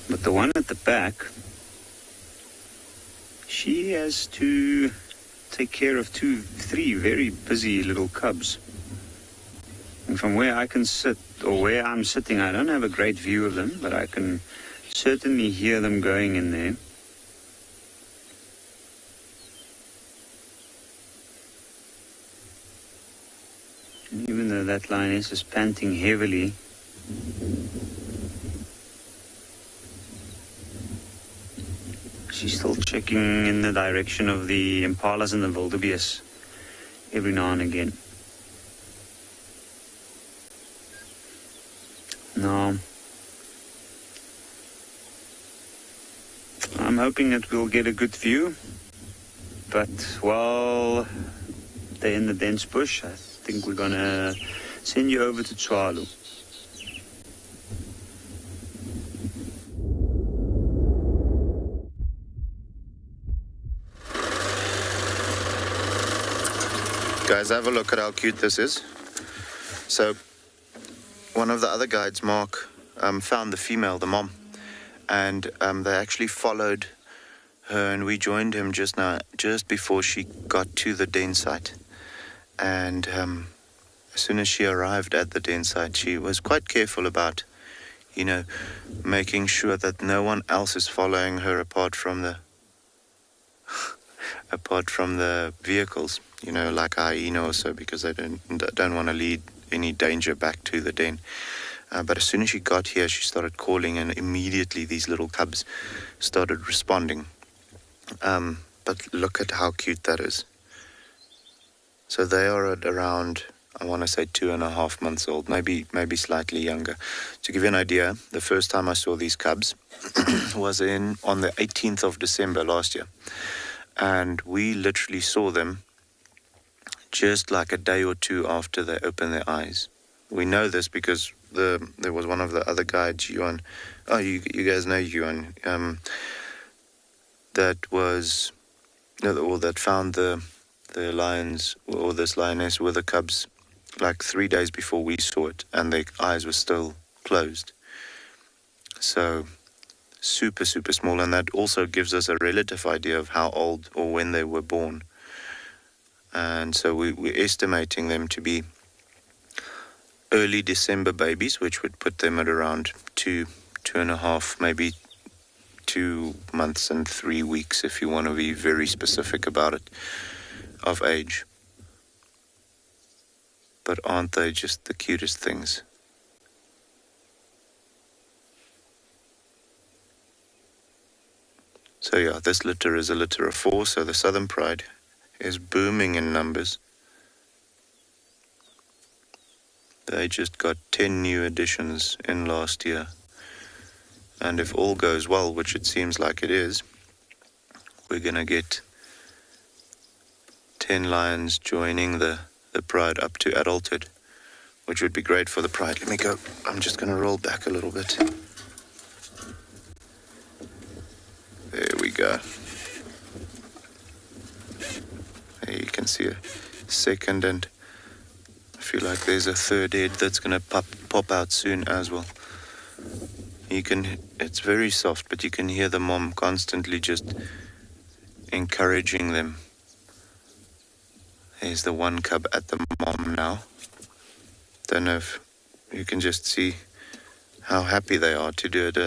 [SPEAKER 7] But the one at the back, she has to take care of three very busy little cubs. And from where I can sit, or where I'm sitting, I don't have a great view of them, but I can certainly hear them going in there. And even though that lioness is panting heavily, she's still checking in the direction of the impalas and the wildebeest every now and again. Now, I'm hoping that we'll get a good view, but while they're in the dense bush, I think we're gonna send you over to Tswalu.
[SPEAKER 8] Guys, have a look at how cute this is. So, one of the other guides, Mark, found the female, the mom, and they actually followed her, and we joined him just before she got to the den site. And as soon as she arrived at the den site, she was quite careful about, making sure that no one else is following her apart from the vehicles, like a hyena or so, because they don't want to lead any danger back to the den. But as soon as she got here, she started calling, and immediately these little cubs started responding. But look at how cute that is. So they are at around, I want to say 2.5 months old, maybe slightly younger. To give you an idea, the first time I saw these cubs was on the 18th of December last year. And we literally saw them just like a day or two after they opened their eyes. We know this because there was one of the other guides, Yuan. Oh, you guys know Yuan. That found the lions, or this lioness with the cubs, like 3 days before we saw it, and their eyes were still closed. So super, super small, and that also gives us a relative idea of how old or when they were born. And so we're estimating them to be early December babies, which would put them at around 2.5, maybe 2 months and 3 weeks, if you want to be very specific about it, of age. But aren't they just the cutest things? So yeah, this litter is a litter of 4, so the Southern Pride is booming in numbers. They just got 10 new additions in last year. And if all goes well, which it seems like it is, we're going to get 10 lions joining the Pride up to adulthood, which would be great for the Pride. Let me go. I'm just going to roll back a little bit. There we go. There you can see a second, and I feel like there's a third head that's going to pop out soon as well. It's very soft, but you can hear the mom constantly just encouraging them. There's the one cub at the mom now. Don't know if you can just see how happy they are to do it.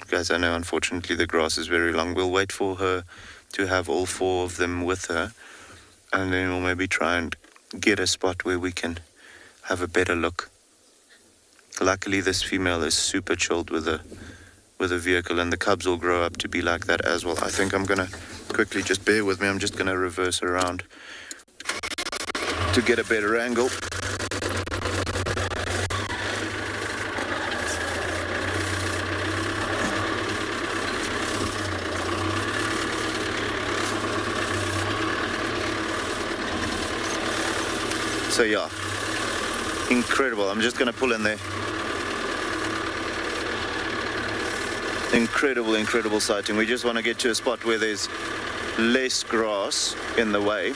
[SPEAKER 8] Guys, I know unfortunately the grass is very long. We'll wait for her to have all 4 of them with her, and then we'll maybe try and get a spot where we can have a better look. Luckily, this female is super chilled with a vehicle, and the cubs will grow up to be like that as well. I think I'm going to quickly, just bear with me, I'm just going to reverse around to get a better angle. So yeah, incredible. I'm just going to pull in there. Incredible sighting. We just want to get to a spot where there's less grass in the way.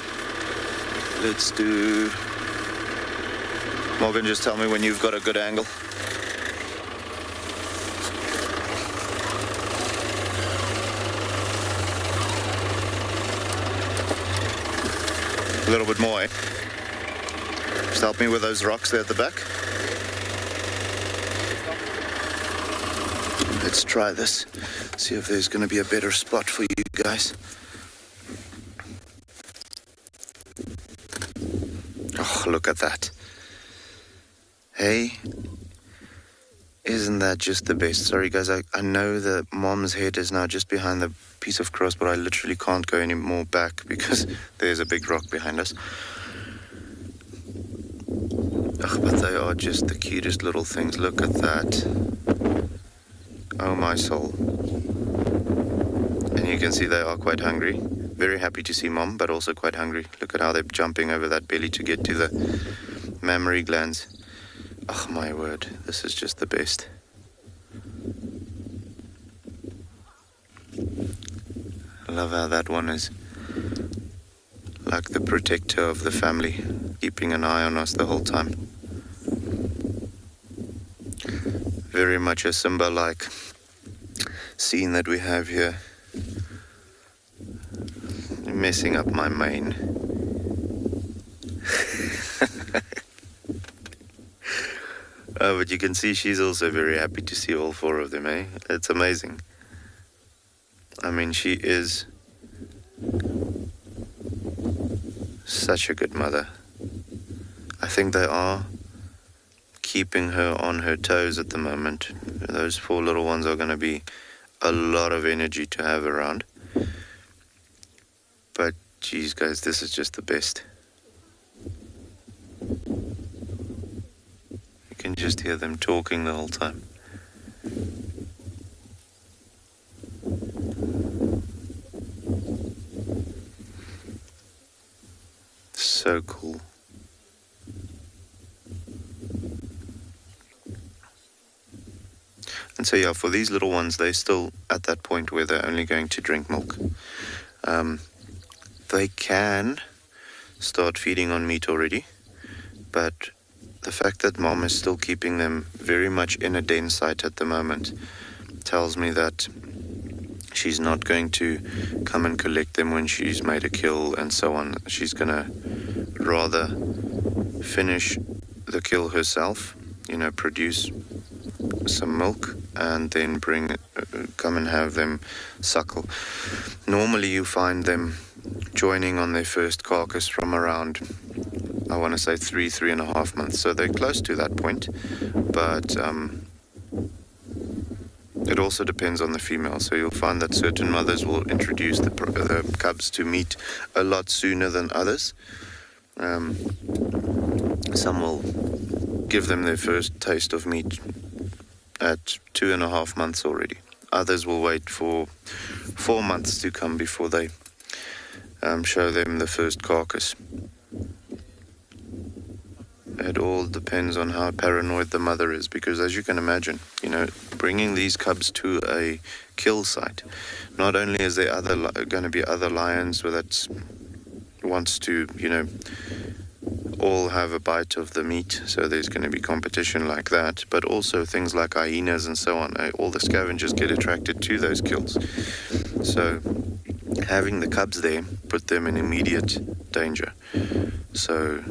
[SPEAKER 8] Let's do... Morgan, just tell me when you've got a good angle. A little bit more, eh? Just help me with those rocks there at the back. Let's try this. See if there's going to be a better spot for you guys. Oh, look at that. Hey, isn't that just the best? Sorry guys, I know the mom's head is now just behind the piece of cross, but I literally can't go any more back because there's a big rock behind us. Ugh, but they are just the cutest little things. Look at that. Oh my soul. And you can see they are quite hungry. Very happy to see mom, but also quite hungry. Look at how they're jumping over that belly to get to the mammary glands. Oh my word, this is just the best. I love how that one is like the protector of the family, keeping an eye on us the whole time. Very much a Simba-like scene that we have here. Messing up my mane. But you can see she's also very happy to see all four of them, eh? It's amazing. I mean, she is such a good mother. I think they are keeping her on her toes at the moment. Those four little ones are going to be a lot of energy to have around. But, geez, guys, this is just the best. You can just hear them talking the whole time. So cool. And so, yeah, for these little ones, they're still at that point where they're only going to drink milk. They can start feeding on meat already, but the fact that mom is still keeping them very much in a den site at the moment tells me that she's not going to come and collect them when she's made a kill and so on. She's going to rather finish the kill herself, you know, produce some milk and then come and have them suckle. Normally you find them joining on their first carcass from around, I want to say 3.5 months. So they're close to that point, but it also depends on the female. So you'll find that certain mothers will introduce the cubs to meat a lot sooner than others. Some will give them their first taste of meat at 2.5 months already. Others will wait for 4 months to come before they show them the first carcass. It all depends on how paranoid the mother is, because as you can imagine, you know, bringing these cubs to a kill site, not only is there going to be other lions that wants to, you know, all have a bite of the meat, so there's going to be competition like that, but also things like hyenas and so on. All the scavengers get attracted to those kills. So having the cubs there put them in immediate danger. So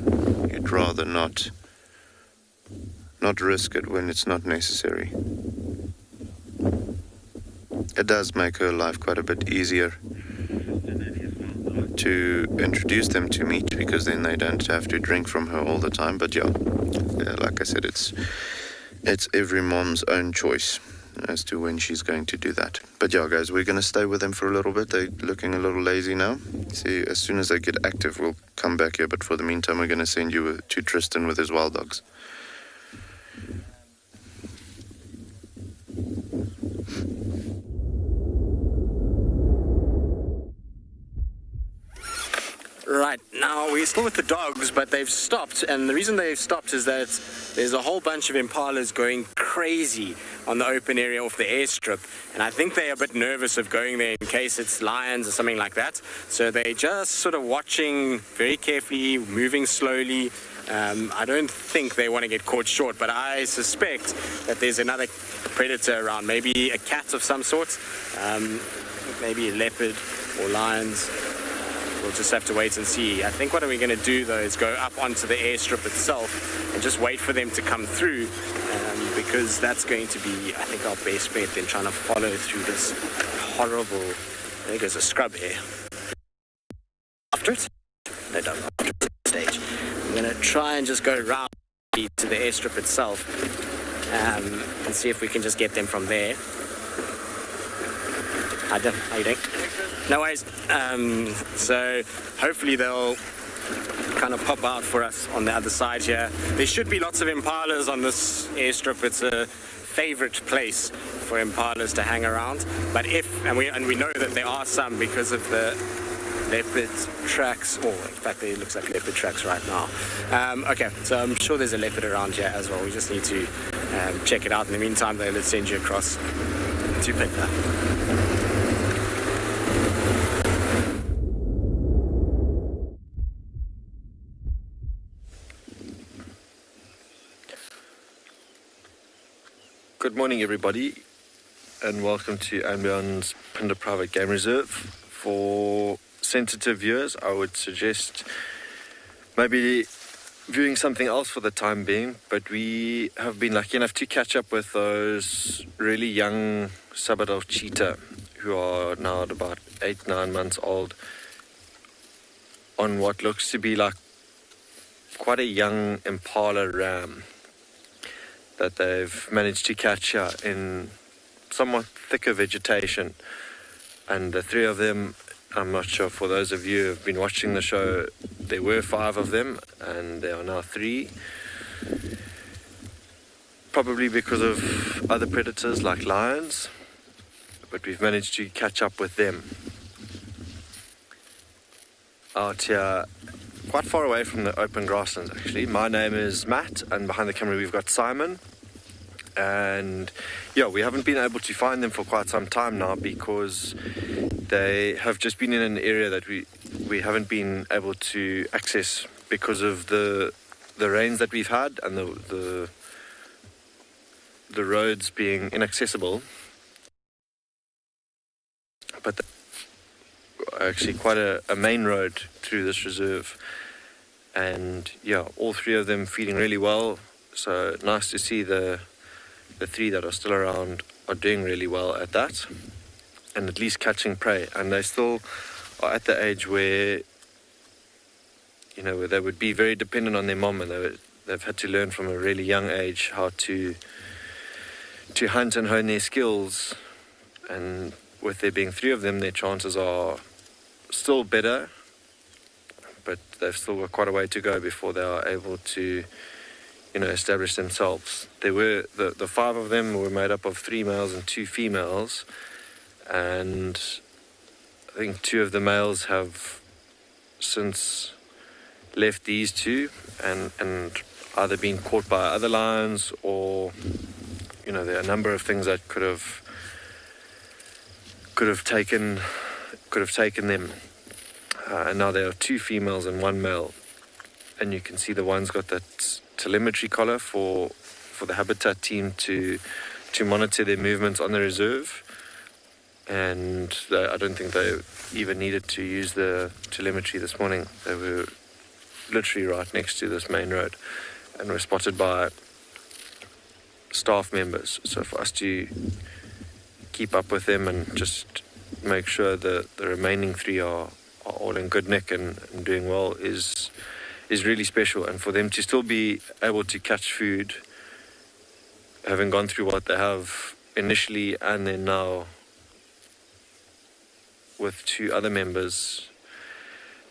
[SPEAKER 8] you'd rather not risk it when it's not necessary. It does make her life quite a bit easier to introduce them to meat, because then they don't have to drink from her all the time. But yeah, like I said, it's every mom's own choice as to when she's going to do that. But yeah, guys, we're going to stay with them for a little bit. They're looking a little lazy now. See, as soon as they get active, we'll come back here. But for the meantime, we're going to send you to Tristan with his wild dogs.
[SPEAKER 9] Right, now we're still with the dogs, but they've stopped, and the reason they've stopped is that there's a whole bunch of impalas going crazy on the open area off the airstrip, and I think they're a bit nervous of going there in case it's lions or something like that. So they're just sort of watching very carefully, moving slowly. I don't think they want to get caught short, but I suspect that there's another predator around, maybe a cat of some sort, maybe a leopard or lions. we'll just have to wait and see. I think what we're going to do though is go up onto the airstrip itself and just wait for them to come through, because that's going to be, I think, our best bet than trying to follow through this horrible, I think there's a scrub here. After it? No, don't. After it stage. I'm going to try and just go around to the airstrip itself and see if we can just get them from there. Hi, Tim. How you doing? No worries. So hopefully they'll kind of pop out for us on the other side here. There should be lots of impalas on this airstrip. It's a favorite place for impalas to hang around. But we know that there are some because of the leopard tracks, or in fact it looks like leopard tracks right now. Okay, so I'm sure there's a leopard around here as well. We just need to check it out. In the meantime though, let's send you across to Pinta.
[SPEAKER 18] Good morning everybody, and welcome to Ambion's Pinda Private Game Reserve. For sensitive viewers, I would suggest maybe viewing something else for the time being, but we have been lucky enough to catch up with those really young sub-adult cheetah who are now at about 8-9 months old on what looks to be like quite a young impala ram that they've managed to catch here in somewhat thicker vegetation. And the three of them, I'm not sure, for those of you who have been watching the show, there were 5 of them and there are now 3. Probably because of other predators like lions, but we've managed to catch up with them out here quite far away from the open grasslands actually. My name is Matt, and behind the camera we've got Simon. And yeah, we haven't been able to find them for quite some time now because they have just been in an area that we haven't been able to access because of the rains that we've had and the roads being inaccessible. But actually quite a main road through this reserve, and yeah, all 3 of them feeding really well. So nice to see the 3 that are still around are doing really well at that, and at least catching prey. And they still are at the age where, you know, where they would be very dependent on their mom, and they've had to learn from a really young age how to hunt and hone their skills. And with there being 3 of them, their chances are still better, but they've still got quite a way to go before they are able to, you know, establish themselves. There were the 5 of them were made up of 3 males and 2 females, and I think 2 of the males have since left these 2 and either been caught by other lions, or, you know, there are a number of things that could have taken them. And now there are 2 females and 1 male, and you can see the one's got that telemetry collar for the habitat team to monitor their movements on the reserve, and I don't think they even needed to use the telemetry this morning. They were literally right next to this main road and were spotted by staff members. So for us to keep up with them and just make sure that the remaining 3 are all in good nick and doing well is really special. And for them to still be able to catch food, having gone through what they have initially and then now with 2 other members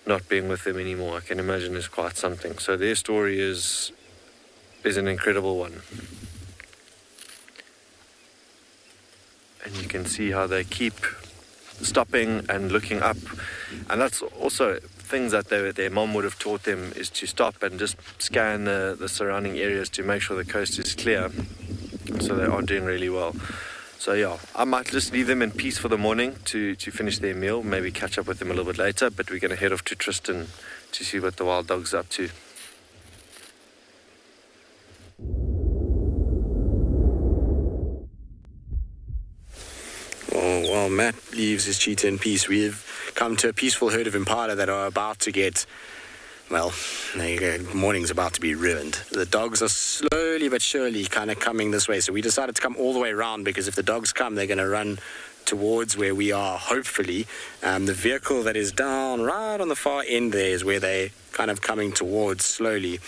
[SPEAKER 18] not being with them anymore, I can imagine is quite something. So their story is an incredible one. And you can see how they keep stopping and looking up, and that's also things that their mom would have taught them, is to stop and just scan the surrounding areas to make sure the coast is clear. So they are doing really well. So yeah, I might just leave them in peace for the morning to finish their meal, maybe catch up with them a little bit later, but we're going to head off to Tristan to see what the wild dog's up to.
[SPEAKER 19] While Matt leaves his cheetah in peace, we've come to a peaceful herd of impala that are about to get, well, the morning's about to be ruined. The dogs are slowly but surely kind of coming this way, so we decided to come all the way around, because if the dogs come, they're going to run towards where we are, hopefully. The vehicle that is down right on the far end there is where they're kind of coming towards slowly.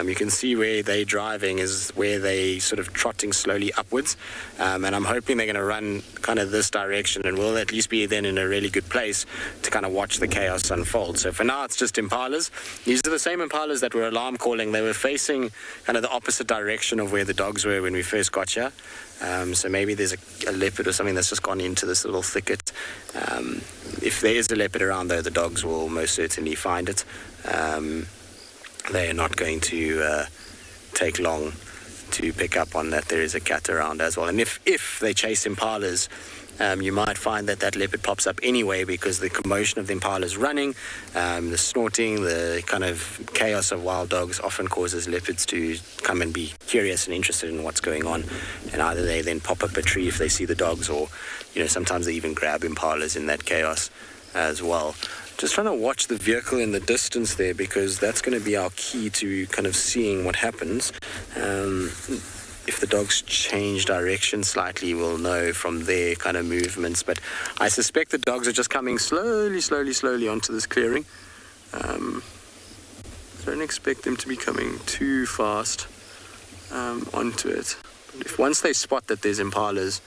[SPEAKER 19] You can see where they're driving is where they sort of trotting slowly upwards, and I'm hoping they're going to run kind of this direction, and we'll at least be then in a really good place to kind of watch the chaos unfold. So for now, it's just impalas. These are the same impalas that were alarm calling. They were facing kind of the opposite direction of where the dogs were when we first got here. So maybe there's a leopard or something that's just gone into this little thicket. If there is a leopard around, though, the dogs will most certainly find it. They are not going to take long to pick up on that there is a cat around as well. And if they chase impalas, you might find that leopard pops up anyway, because the commotion of the impalas running, the snorting, the kind of chaos of wild dogs often causes leopards to come and be curious and interested in what's going on. And either they then pop up a tree if they see the dogs, or sometimes they even grab impalas in that chaos as well. Just trying to watch the vehicle in the distance there, because that's going to be our key to kind of seeing what happens. If the dogs change direction slightly, we'll know from their kind of movements. But I suspect the dogs are just coming slowly onto this clearing. Don't expect them to be coming too fast onto it. But if once they spot that there's impalas,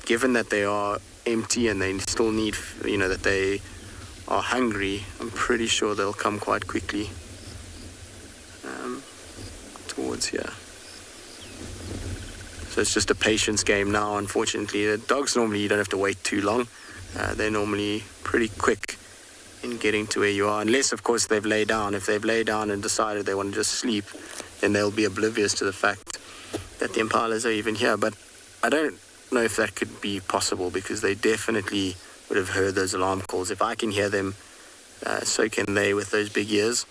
[SPEAKER 19] given that they are empty and they still need, that they are hungry, I'm pretty sure they'll come quite quickly towards here. So it's just a patience game now, unfortunately. The dogs, normally you don't have to wait too long. They're normally pretty quick in getting to where you are, unless of course they've laid down. If they've laid down and decided they want to just sleep, then they'll be oblivious to the fact that the impalas are even here. But I don't know if that could be possible, because they definitely would have heard those alarm calls. If I can hear them, so can they with those big ears.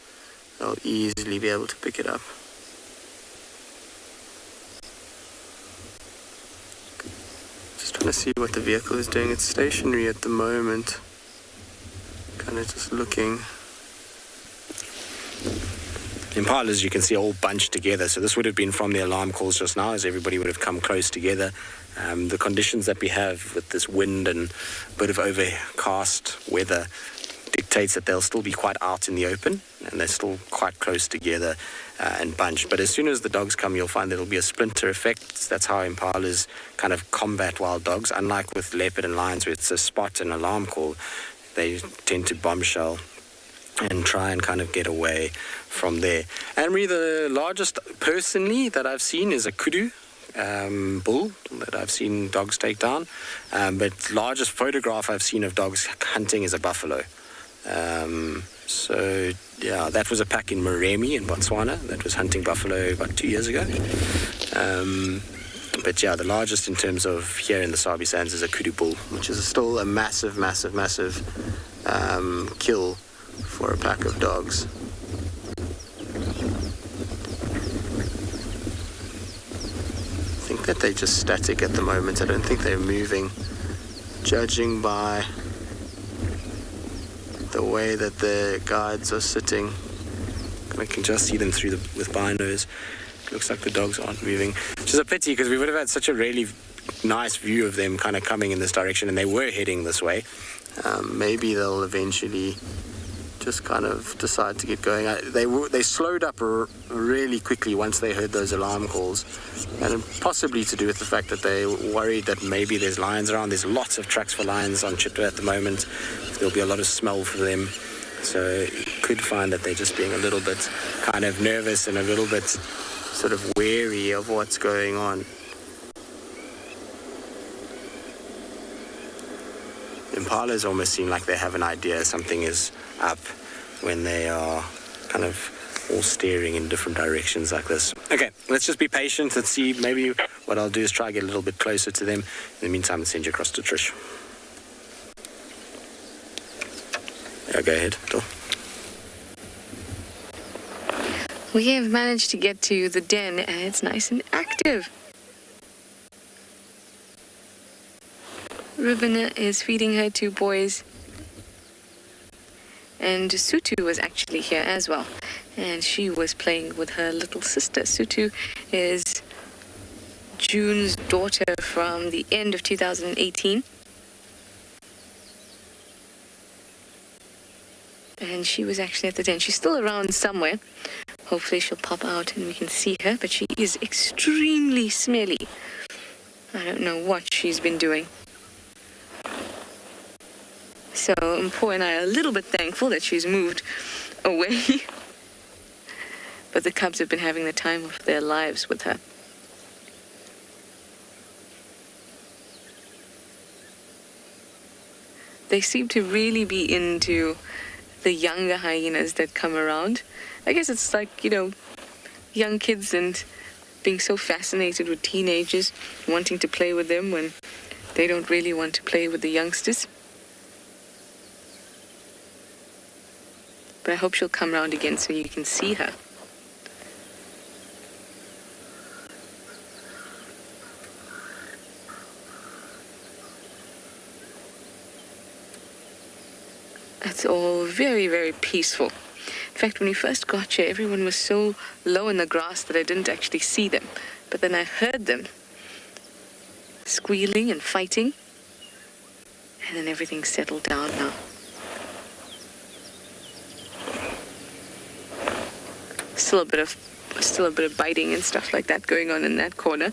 [SPEAKER 19] They'll easily be able to pick it up. Just trying to see what the vehicle is doing. It's stationary at the moment. Kind of just looking. Impalas, you can see, all bunched together. So this would have been from the alarm calls just now, as everybody would have come close together. The conditions that we have with this wind and a bit of overcast weather dictates that they'll still be quite out in the open, and they're still quite close together and bunched. But as soon as the dogs come, you'll find there'll be a splinter effect. That's how impalas kind of combat wild dogs. Unlike with leopard and lions, where it's a spot and alarm call, they tend to bombshell and try and kind of get away from there. And really the largest, personally, that I've seen is a kudu bull that I've seen dogs take down. But largest photograph I've seen of dogs hunting is a buffalo. So yeah, that was a pack in Moremi in Botswana that was hunting buffalo about 2 years ago. But yeah, the largest in terms of here in the Sabi Sands is a kudu bull, which is still a massive kill for a pack of dogs. I think that they're just static at the moment. I don't think they're moving, judging by the way that the guides are sitting. I can just see them through with binos. It looks like the dogs aren't moving, which is a pity, because we would have had such a really nice view of them kind of coming in this direction, and they were heading this way. Maybe they'll eventually just kind of decide to get going. They slowed up really quickly once they heard those alarm calls, and possibly to do with the fact that they were worried that maybe there's lions around. There's lots of tracks for lions on Chitwa at the moment. There'll be a lot of smell for them, so you could find that they're just being a little bit kind of nervous and a little bit sort of wary of what's going on. Impalas almost seem like they have an idea something is up when they are kind of all staring in different directions like this. Okay, let's just be patient and see. Maybe what I'll do is try to get a little bit closer to them. In the meantime, I'll send you across to Trish. Yeah, go ahead, Phil.
[SPEAKER 2] We have managed to get to the den, and it's nice and active. Ravina is feeding her two boys. And Sutu was actually here as well. And she was playing with her little sister. Sutu is June's daughter from the end of 2018. And she was actually at the den. She's still around somewhere. Hopefully she'll pop out and we can see her. But she is extremely smelly. I don't know what she's been doing. So Mpo and I are a little bit thankful that she's moved away. But the cubs have been having the time of their lives with her. They seem to really be into the younger hyenas that come around. I guess it's like, you know, young kids and being so fascinated with teenagers, wanting to play with them when they don't really want to play with the youngsters. But I hope she'll come around again so you can see her. It's all very, very peaceful. In fact, when we first got here, everyone was so low in the grass that I didn't actually see them. But then I heard them squealing and fighting. And then everything settled down now. Still a bit of biting and stuff like that going on in that corner.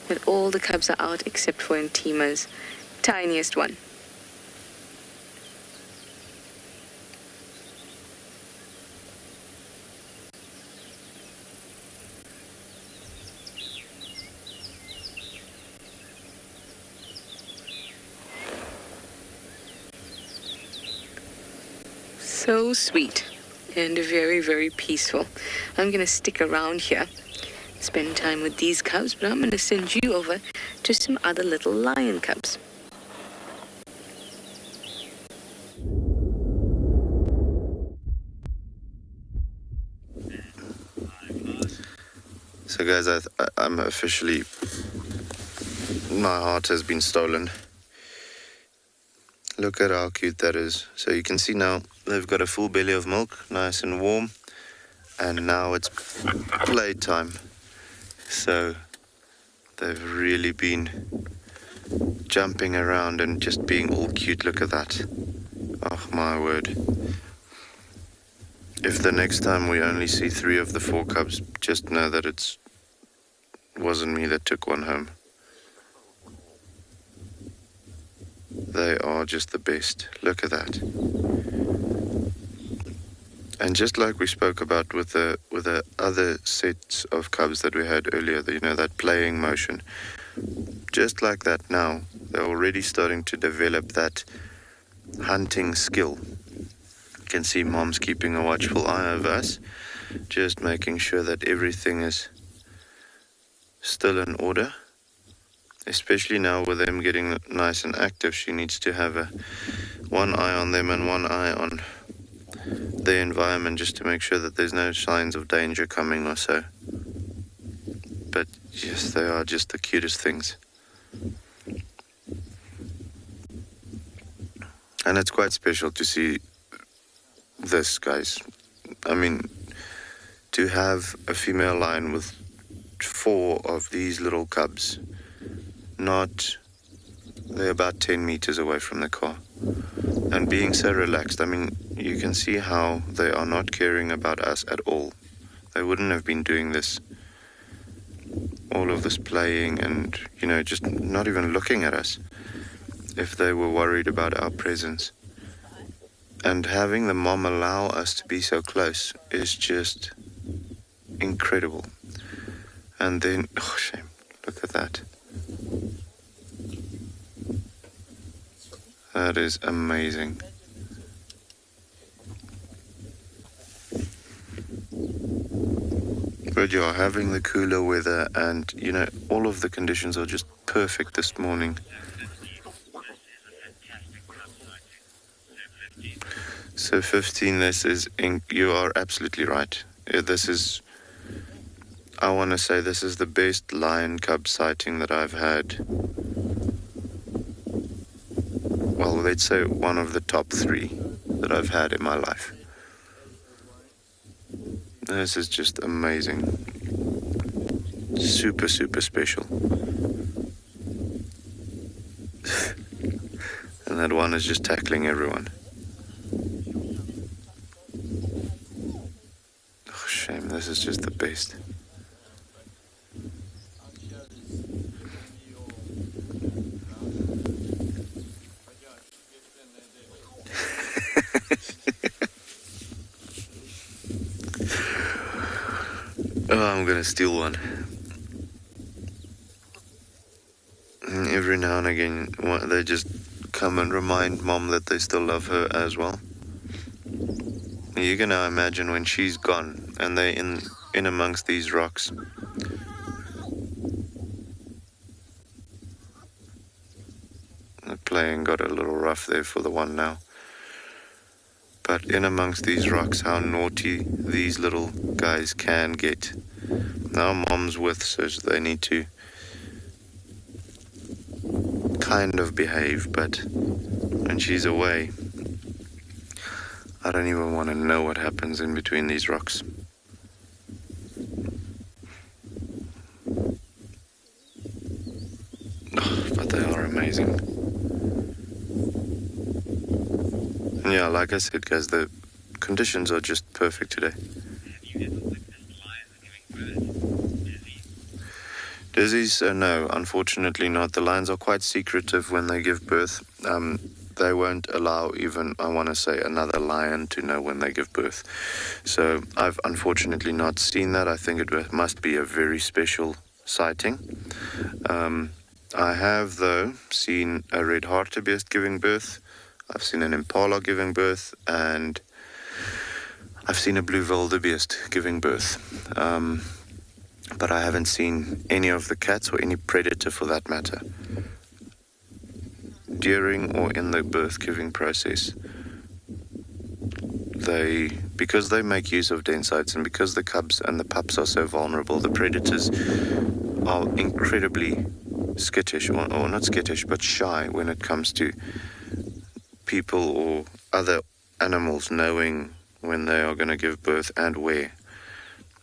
[SPEAKER 2] But all the cubs are out except for Intima's tiniest one. So sweet and very, very peaceful. I'm going to stick around here, spend time with these cubs, but I'm going to send you over to some other little lion cubs.
[SPEAKER 8] So guys, I'm officially, my heart has been stolen. Look at how cute that is. So you can see now they've got a full belly of milk, nice and warm. And now it's playtime. So they've really been jumping around and just being all cute. Look at that. Oh my word. If the next time we only see 3 of the 4 cubs, just know that it wasn't me that took one home. They are just the best. Look at that. And just like we spoke about with the other sets of cubs that we had earlier, you know, that playing motion, just like that now, they're already starting to develop that hunting skill. You can see mom's keeping a watchful eye over us, just making sure that everything is still in order. Especially now with them getting nice and active, she needs to have one eye on them and one eye on the environment, just to make sure that there's no signs of danger coming or so. But yes, they are just the cutest things. And it's quite special to see this, guys. I mean, to have a female lion with 4 of these little cubs, they're about 10 meters away from the car, and being so relaxed. I mean, you can see how they are not caring about us at all. They wouldn't have been doing this, all of this playing and, you know, just not even looking at us if they were worried about our presence. And having the mom allow us to be so close is just incredible. And then, oh shame, look at that. That is amazing. But yeah, having the cooler weather and, you know, all of the conditions are just perfect this morning. So 15, this is, you are absolutely right. This is, I want to say this is the best lion cub sighting that I've had. Well, let's say one of the top 3 that I've had in my life. This is just amazing. Super, super special. And that one is just tackling everyone. Oh, shame, this is just the best. Oh, I'm gonna steal one. And every now and again, they just come and remind Mom that they still love her as well. You can now imagine when she's gone and they're in amongst these rocks. The playing got a little rough there for the one now. But in amongst these rocks, how naughty these little guys can get. Now Mom's with, so they need to kind of behave, but when she's away, I don't even want to know what happens in between these rocks. Oh, but they are amazing. And yeah, like I said, guys, the conditions are just perfect today. Dizzies? No, unfortunately not. The lions are quite secretive when they give birth. They won't allow even, I want to say, another lion to know when they give birth. So I've unfortunately not seen that. I think it must be a very special sighting. I have, though, seen a red hartebeest giving birth. I've seen an impala giving birth, and I've seen a blue wildebeest giving birth. But I haven't seen any of the cats or any predator for that matter. During or in the birth-giving process, because they make use of den sites and because the cubs and the pups are so vulnerable, the predators are incredibly skittish, or not skittish, but shy when it comes to people or other animals knowing when they are going to give birth and where.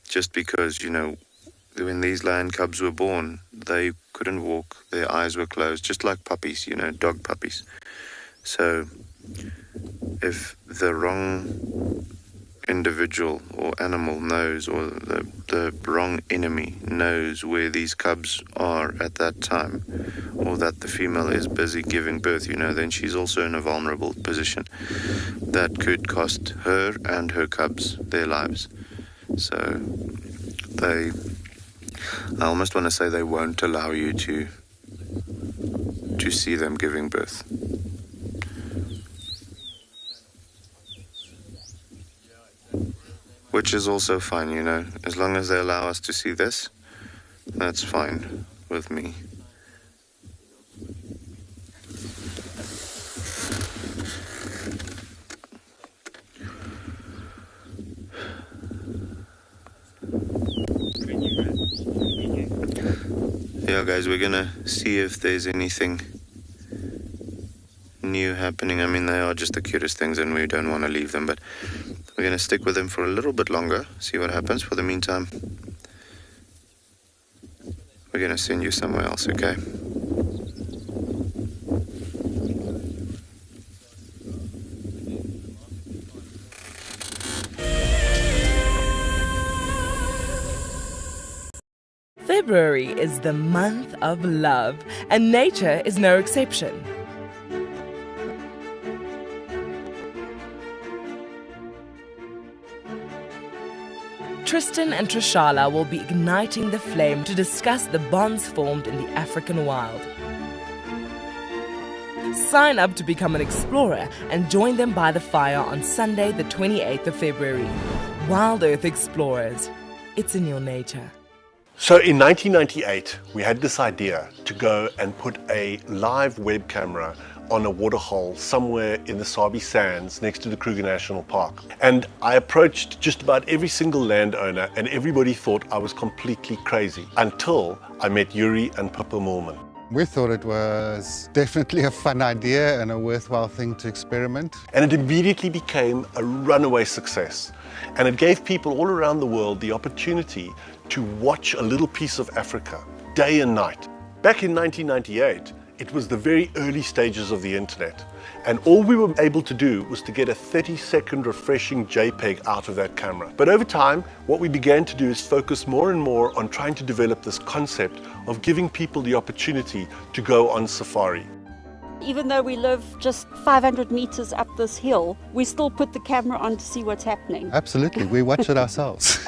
[SPEAKER 8] Just because, when these lion cubs were born, they couldn't walk, their eyes were closed, just like puppies, dog puppies. So if the wrong individual or animal knows, or the wrong enemy knows where these cubs are at that time, or that the female is busy giving birth, then she's also in a vulnerable position that could cost her and her cubs their lives. So I almost want to say they won't allow you to see them giving birth. Which is also fine, as long as they allow us to see this, that's fine with me. Yeah, guys, we're gonna see if there's anything new happening. I mean, they are just the cutest things and we don't want to leave them, but we're gonna stick with them for a little bit longer, see what happens. For the meantime, we're gonna send you somewhere else, okay?
[SPEAKER 3] February is the month of love, and nature is no exception. Tristan and Trishala will be igniting the flame to discuss the bonds formed in the African wild. Sign up to become an explorer and join them by the fire on Sunday, the 28th of February. Wild Earth Explorers. It's in your nature.
[SPEAKER 20] So in 1998, we had this idea to go and put a live web camera on a waterhole somewhere in the Sabi Sands next to the Kruger National Park. And I approached just about every single landowner, and everybody thought I was completely crazy until I met Yuri and Pippa Moorman.
[SPEAKER 21] We thought it was definitely a fun idea and a worthwhile thing to experiment.
[SPEAKER 20] And it immediately became a runaway success. And it gave people all around the world the opportunity to watch a little piece of Africa day and night. Back in 1998, it was the very early stages of the internet. And all we were able to do was to get a 30-second refreshing JPEG out of that camera. But over time, what we began to do is focus more and more on trying to develop this concept of giving people the opportunity to go on safari.
[SPEAKER 22] Even though we live just 500 meters up this hill, we still put the camera on to see what's happening.
[SPEAKER 21] Absolutely, we watch it ourselves.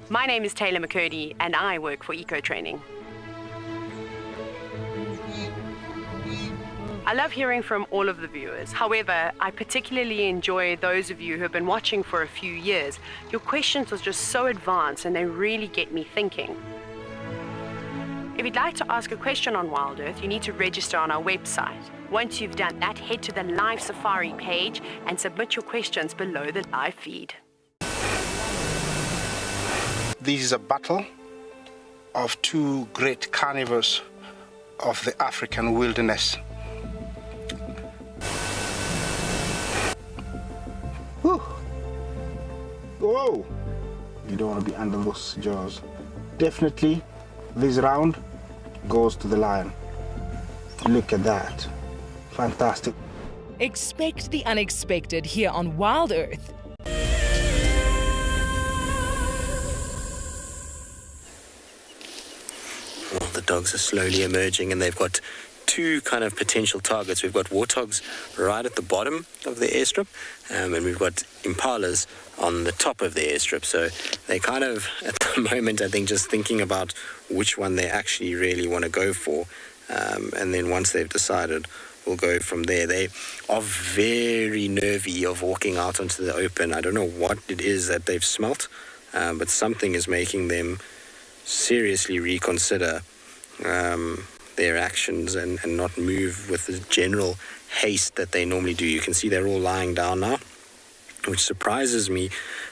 [SPEAKER 23] My name is Taylor McCurdy and I work for Eco Training. I love hearing from all of the viewers. However, I particularly enjoy those of you who have been watching for a few years. Your questions are just so advanced and they really get me thinking. If you'd like to ask a question on Wild Earth, you need to register on our website. Once you've done that, head to the live safari page and submit your questions below the live feed.
[SPEAKER 12] This is a battle of two great carnivores of the African wilderness. Whew. Whoa! You don't want to be under those jaws. Definitely, this round goes to the lion. Look at that. Fantastic.
[SPEAKER 3] Expect the unexpected here on Wild Earth.
[SPEAKER 9] Well, the dogs are slowly emerging and they've got two kind of potential targets. We've got warthogs right at the bottom of the airstrip, and we've got impalas on the top of the airstrip. So they kind of, at the moment, I think, just thinking about which one they actually really want to go for. And then once they've decided, we'll go from there. They are very nervy of walking out onto the open. I don't know what it is that they've smelt, but something is making them seriously reconsider their actions and not move with the general haste that they normally do. You can see they're all lying down now, which surprises me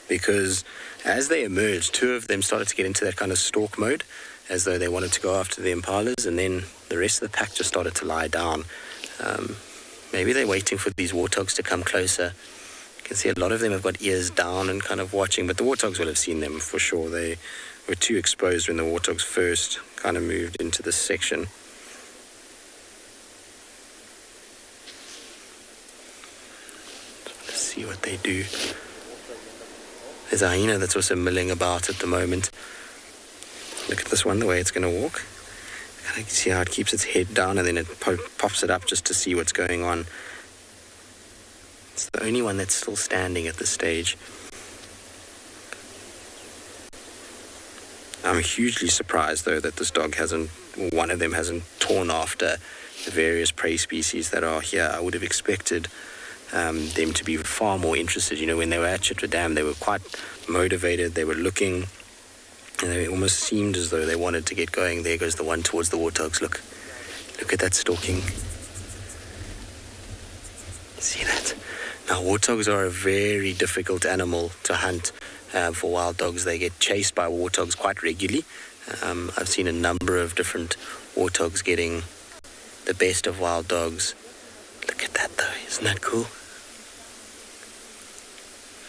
[SPEAKER 9] because as they emerged, two of them started to get into that kind of stalk mode, as though they wanted to go after the impalas, and then the rest of the pack just started to lie down. Maybe they're waiting for these warthogs to come closer. You can see a lot of them have got ears down and kind of watching, but the warthogs will have seen them for sure. They were too exposed when the warthogs first kind of moved into this section. Let's see what they do. There's a hyena that's also milling about at the moment. Look at this one, the way it's going to walk. You can see how it keeps its head down and then it pops it up just to see what's going on. It's the only one that's still standing at this stage. I'm hugely surprised, though, that this dog one of them hasn't torn after the various prey species that are here. I would have expected them to be far more interested. You know, when they were at Chitwa Dam, they were quite motivated. They were looking, and they almost seemed as though they wanted to get going. There goes the one towards the warthogs. Look at that stalking. See that? Now, warthogs are a very difficult animal to hunt. For wild dogs, they get chased by warthogs quite regularly. I've seen a number of different warthogs getting the best of wild dogs. Look at that, though. Isn't that cool?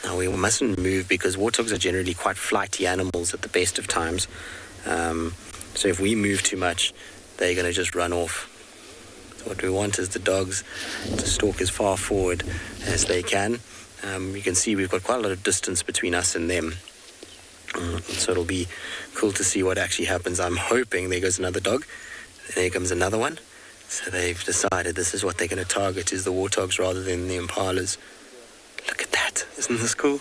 [SPEAKER 9] Now, we mustn't move because warthogs are generally quite flighty animals at the best of times. So if we move too much, they're going to just run off. So what we want is the dogs to stalk as far forward as they can. You can see we've got quite a lot of distance between us and them. So it'll be cool to see what actually happens. I'm hoping there goes another dog. There comes another one. So they've decided this is what they're going to target, is the warthogs rather than the impalas. Look at that. Isn't this cool?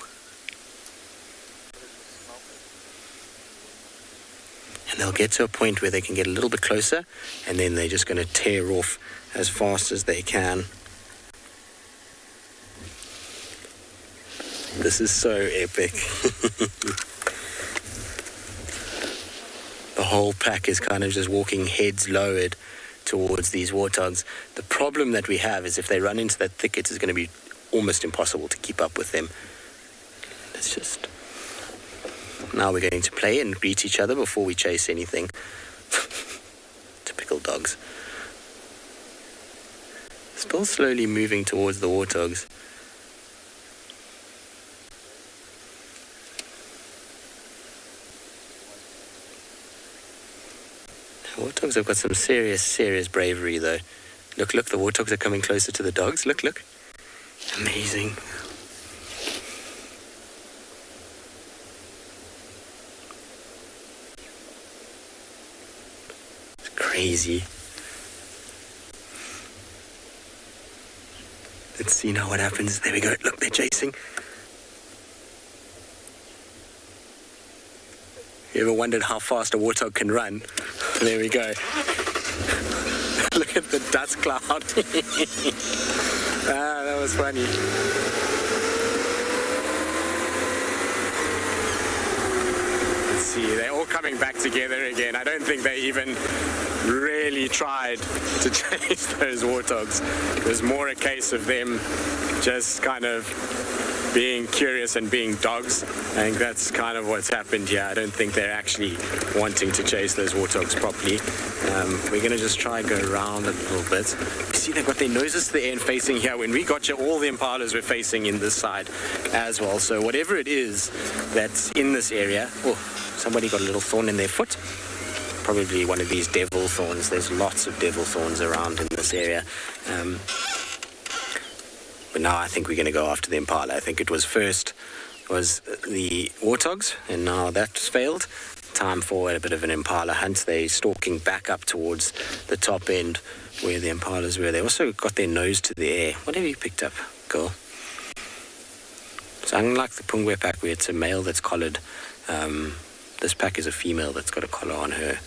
[SPEAKER 9] And they'll get to a point where they can get a little bit closer, and then they're just going to tear off as fast as they can. This is so epic.
[SPEAKER 19] the whole pack is kind of just walking heads lowered towards these warthogs. The problem that we have is if they run into that thicket, it's going to be almost impossible to keep up with them. Let's just... Now we're going to play and greet each other before we chase anything. Typical dogs. Still slowly moving towards the warthogs. The warthogs have got some serious bravery though. Look, the warthogs are coming closer to the dogs. Look. Amazing. It's crazy. Let's see now what happens. There we go. Look, they're chasing. You ever wondered how fast a warthog can run? There we go. Look at the dust cloud. That was funny. Let's see, they're all coming back together again. I don't think they even really tried to chase those warthogs. It was more a case of them just kind of being curious and being dogs. I think that's kind of what's happened here. I don't think they're actually wanting to chase those warthogs properly. We're going to just try and go around a little bit. You see, they've got their noses to the air and facing here. When we got here, all the impalas were facing in this side as well. So whatever it is that's in this area... Oh, somebody got a little thorn in their foot. Probably one of these devil thorns. There's lots of devil thorns around in this area. But now I think we're going to go after the impala. I think it was first was the warthogs, and now that's failed. Time for a bit of an impala hunt. They're stalking back up towards the top end where the impalas were. They also got their nose to the air. What have you picked up, girl? So unlike the Pungwe pack where it's a male that's collared, this pack is a female that's got a collar on her.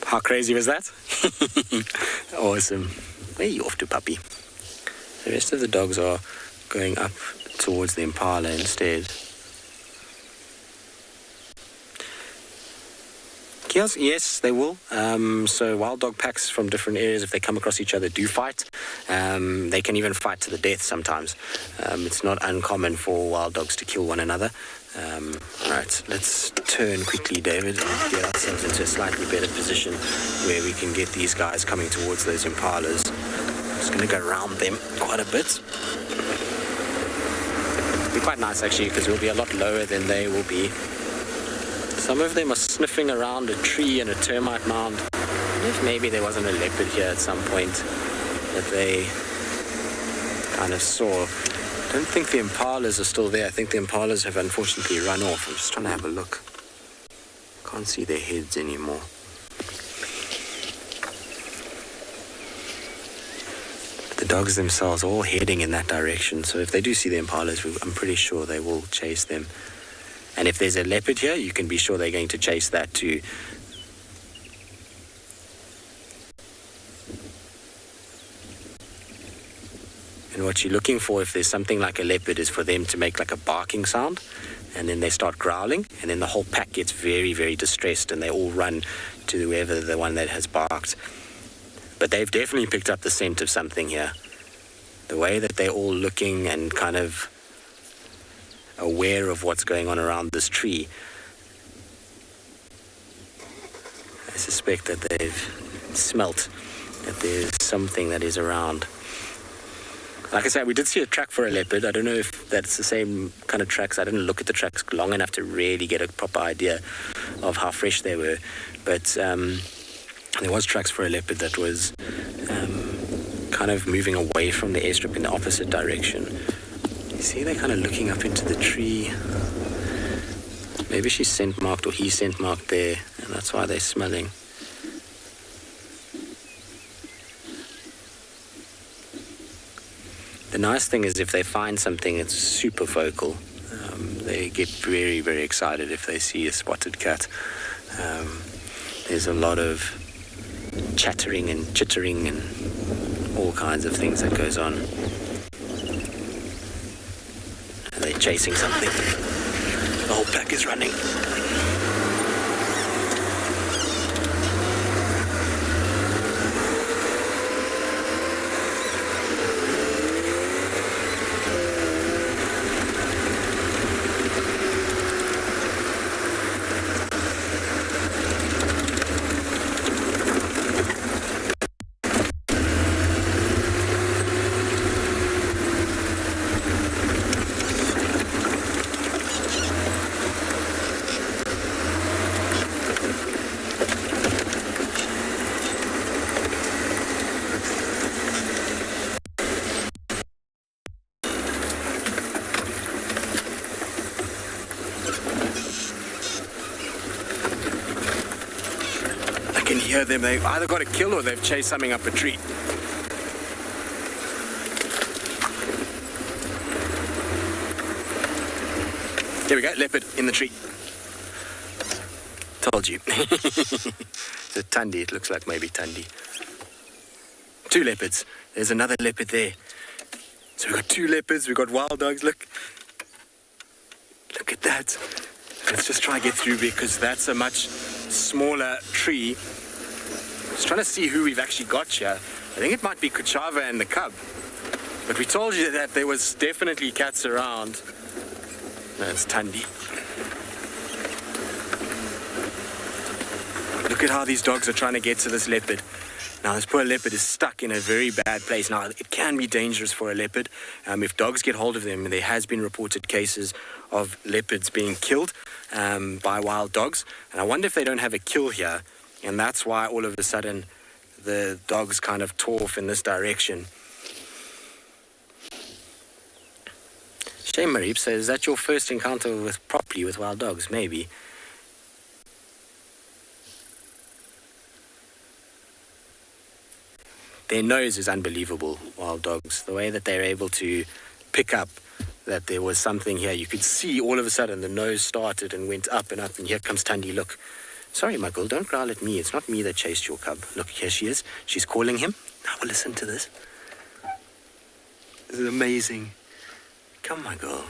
[SPEAKER 19] How crazy was that? Awesome. Where are you off to, puppy? The rest of the dogs are going up towards the impala instead. Yes, they will. So wild dog packs from different areas, if they come across each other, do fight. They can even fight to the death sometimes. It's not uncommon for wild dogs to kill one another. Right, let's turn quickly, David, and get ourselves into a slightly better position where we can get these guys coming towards those impalas. I'm just going to go around them quite a bit. It'll be quite nice actually, because we'll be a lot lower than they will be. Some of them are sniffing around a tree and a termite mound. I wonder if maybe there wasn't a leopard here at some point that they kind of saw. I don't think the impalas are still there. I think the impalas have unfortunately run off. I'm just trying to have a look. Can't see their heads anymore. The dogs themselves are all heading in that direction. So if they do see the impalas, I'm pretty sure they will chase them. And if there's a leopard here, you can be sure they're going to chase that too. And what you're looking for, if there's something like a leopard, is for them to make like a barking sound, and then they start growling, and then the whole pack gets very, very distressed, and they all run to whoever the one that has barked. But they've definitely picked up the scent of something here. The way that they're all looking and kind of aware of what's going on around this tree, I suspect that they've smelt that there's something that is around. Like I said, we did see a track for a leopard. I don't know if that's the same kind of tracks. I didn't look at the tracks long enough to really get a proper idea of how fresh they were. But there was tracks for a leopard that was kind of moving away from the airstrip in the opposite direction. You see, they're kind of looking up into the tree. Maybe she's scent marked or he's scent marked there, and that's why they're smelling. The nice thing is if they find something that's super vocal, they get very, very excited if they see a spotted cat. There's a lot of chattering and chittering and all kinds of things that goes on. And they
[SPEAKER 9] chasing something. The whole pack is running. I can hear them. They've either got a kill or they've chased something up a tree. There we go, leopard in the tree. Told you. It's a Tundi, it looks like maybe Tundi. 2 leopards. There's another leopard there. So we've got 2 leopards, we've got wild dogs, look. Look at that. Let's just try and get through because that's a much smaller tree. Just trying to see who we've actually got here. I think it might be Kuchava and the cub. But we told you that there was definitely cats around. No, it's Tundi. Look at how these dogs are trying to get to this leopard. Now, this poor leopard is stuck in a very bad place. Now, it can be dangerous for a leopard. If dogs get hold of them, there has been reported cases of leopards being killed by wild dogs. And I wonder if they don't have a kill here. And that's why all of a sudden the dogs kind of tore off in this direction. Shame, Marib, so is that your first encounter properly with wild dogs? Maybe. Their nose is unbelievable, wild dogs. The way that they're able to pick up that there was something here. You could see all of a sudden the nose started and went up and up. And here comes Tundi, look. Sorry, my girl, don't growl at me. It's not me that chased your cub. Look, here she is. She's calling him. Now we'll listen to this. This is amazing. Come, my girl.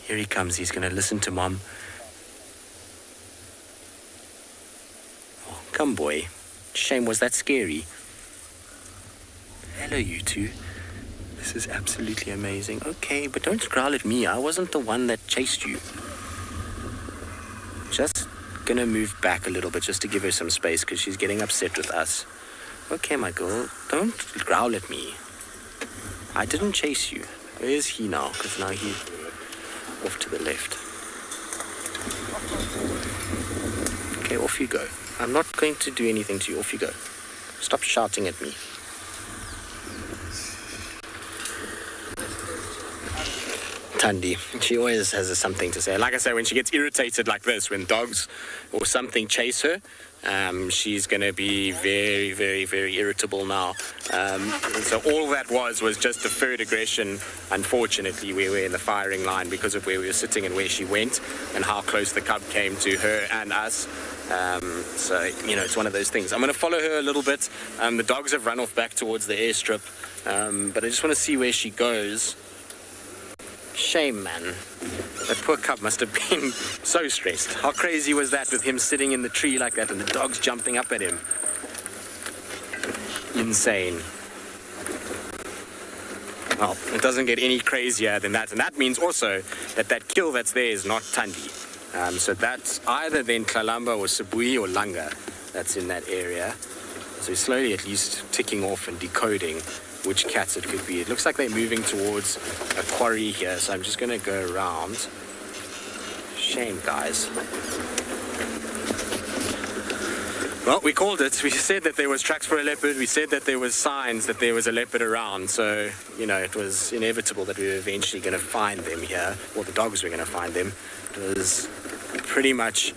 [SPEAKER 9] Here he comes. He's going to listen to Mom. Oh, come, boy. Shame, was that scary? Hello, you two. This is absolutely amazing. Okay, but don't growl at me. I wasn't the one that chased you. Just gonna move back a little bit just to give her some space because she's getting upset with us. Okay, my girl, don't growl at me. I didn't chase you. Where is he now? Because now he's off to the left. Okay, off you go. I'm not going to do anything to you. Off you go. Stop shouting at me. Tundi, she always has something to say. Like I say, when she gets irritated like this, when dogs or something chase her, she's going to be very, very, very irritable now. So all that was just deferred aggression. Unfortunately, we were in the firing line because of where we were sitting and where she went and how close the cub came to her and us. So, it's one of those things. I'm going to follow her a little bit. The dogs have run off back towards the airstrip, but I just want to see where she goes. Shame, man. That poor cub must have been so stressed. How crazy was that with him sitting in the tree like that and the dogs jumping up at him? Insane. Well, it doesn't get any crazier than that. And that means also that kill that's there is not Tundi. So that's either then Klalamba or Sibui or Langa that's in that area. So slowly at least ticking off and decoding which cats it could be. It looks like they're moving towards a quarry here, so I'm just going to go around. Shame, guys. Well, we called it. We said that there was tracks for a leopard. We said that there was signs that there was a leopard around. So, it was inevitable that we were eventually going to find them here, or the dogs were going to find them. It was pretty much...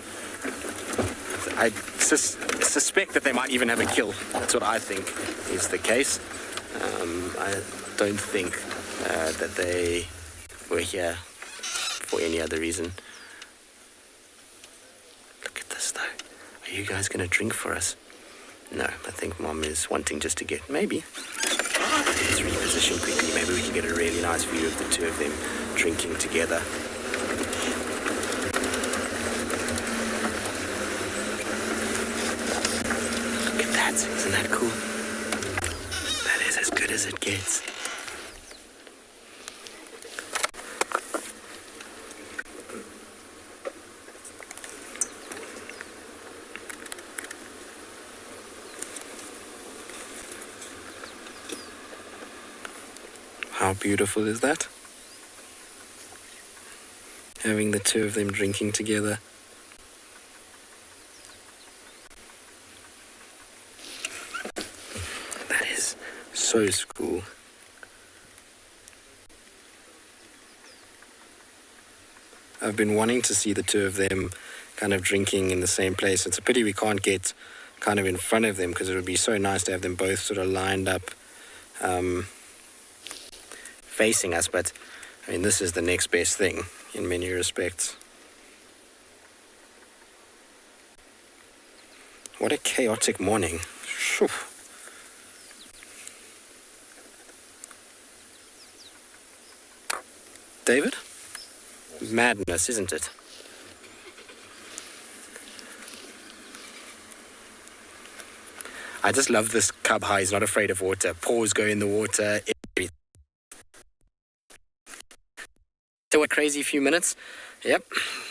[SPEAKER 9] I suspect that they might even have a kill. That's what I think is the case. I don't think that they were here for any other reason. Look at this, though. Are you guys going to drink for us?
[SPEAKER 19] No, I think Mom is wanting just to get, maybe. Let's reposition quickly. Maybe we can get a really nice view of the two of them drinking together. Look at that. Isn't that cool? That is as good as it gets. How beautiful is that? Having the two of them drinking together. That is so cool. I've been wanting to see the two of them kind of drinking in the same place. It's a pity we can't get kind of in front of them, because it would be so nice to have them both sort of lined up facing us, but I mean, this is the next best thing in many respects. What a chaotic morning. Phew. David? Madness, isn't it? I just love this cub how he's not afraid of water. Paws go in the water. So a crazy few minutes. Yep,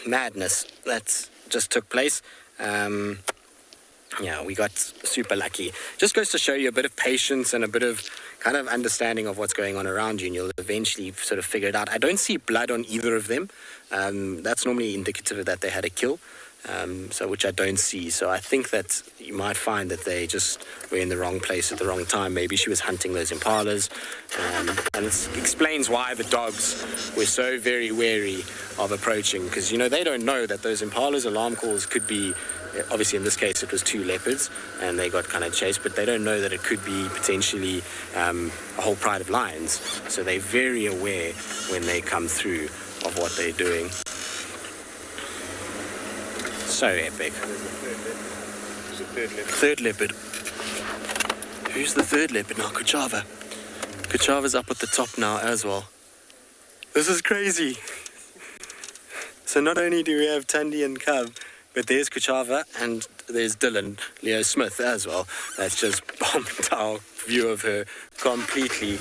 [SPEAKER 19] madness. That just took place. Yeah, we got super lucky. Just goes to show you a bit of patience and a bit of kind of understanding of what's going on around you, and you'll eventually sort of figure it out. I don't see blood on either of them. That's normally indicative that they had a kill, which I don't see. So I think that you might find that they just were in the wrong place at the wrong time. Maybe she was hunting those impalas, and it explains why the dogs were so very wary of approaching, because, you know, they don't know that those impalas' alarm calls could be, obviously in this case it was two leopards and they got kind of chased, but they don't know that it could be potentially a whole pride of lions. So they're very aware when they come through of what they're doing. So epic. Third leopard. Who's the third leopard now? Kuchava. Kuchava's up at the top now as well. This is crazy. So not only do we have Thandi and Cub, but there's Kuchava and there's Dylan, Leo Smith as well. That's just bombed our view of her completely.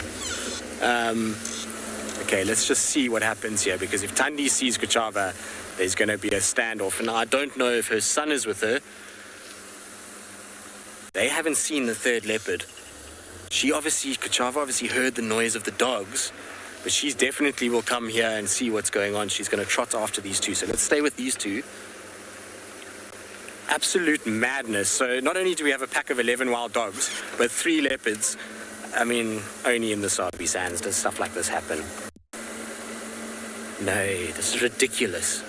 [SPEAKER 19] Okay, let's just see what happens here, because if Thandi sees Kuchava, there's going to be a standoff. And I don't know if her son is with her. They haven't seen the third leopard. Kuchava obviously heard the noise of the dogs, but she definitely will come here and see what's going on. She's going to trot after these two. So let's stay with these two. Absolute madness. So not only do we have a pack of 11 wild dogs, but 3 leopards. I mean, only in the Sabi Sands does stuff like this happen. No, this is ridiculous.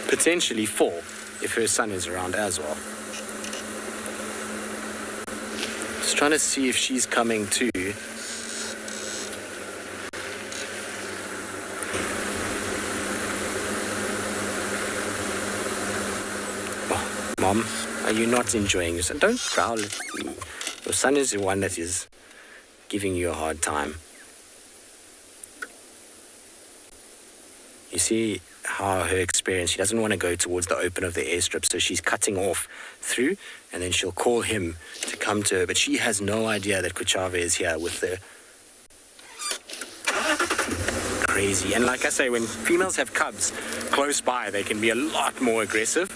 [SPEAKER 19] Potentially 4, if her son is around as well. Just trying to see if she's coming too. Oh, Mom, are you not enjoying yourself? Don't growl at me. Your son is the one that is giving you a hard time. You see how her experience, she doesn't want to go towards the open of the airstrip, so she's cutting off through, and then she'll call him to come to her, but she has no idea that Kuchava is here with her. Crazy. And like I say, when females have cubs close by, they can be a lot more aggressive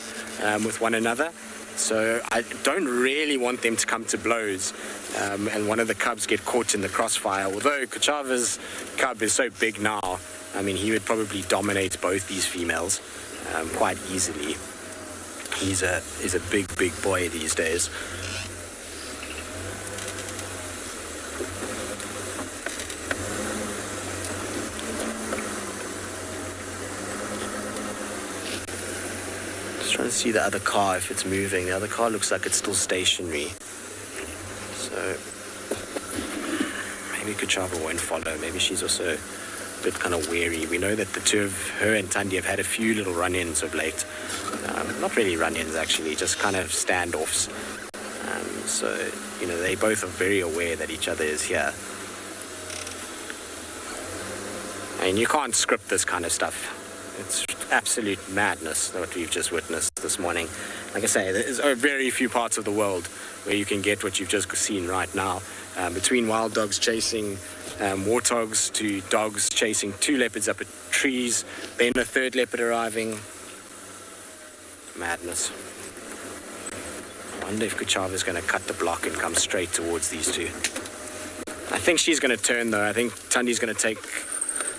[SPEAKER 19] with one another. So I don't really want them to come to blows and one of the cubs get caught in the crossfire. Although Kuchava's cub is so big now, I mean, he would probably dominate both these females quite easily. He's a big boy these days. Just trying to see the other car, if it's moving. The other car looks like it's still stationary. So maybe Kuchava won't follow. Maybe she's also a bit kind of wary. We know that the two of her and Thandi have had a few little run-ins of late. Not really run-ins, actually, just kind of standoffs.
[SPEAKER 9] So, you know, they both are very aware that each other is here. And you can't script this kind of stuff. It's absolute madness what we've just witnessed this morning. Like I say, there's very few parts of the world where you can get what you've just seen right now. Between wild dogs chasing warthogs to dogs chasing 2 leopards up at trees, then a 3rd leopard arriving. Madness. I wonder if Kuchava's going to cut the block and come straight towards these two. I think she's going to turn though. I think Tandi's going to take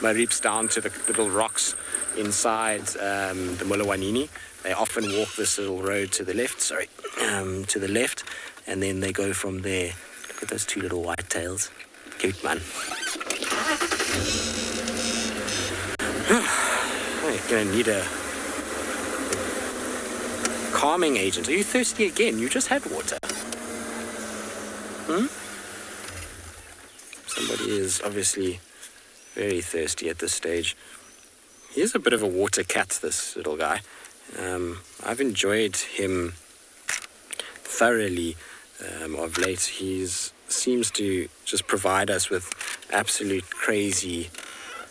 [SPEAKER 9] Marips down to the little rocks inside the Mulawanini. They often walk this little road to the left, to the left, and then they go from there. Look at those 2 little white tails. Cute, man. You're going to need a calming agent. Are you thirsty again? You just had water. Somebody is obviously very thirsty at this stage. He is a bit of a water cat, this little guy. I've enjoyed him thoroughly of late. He seems to just provide us with absolute crazy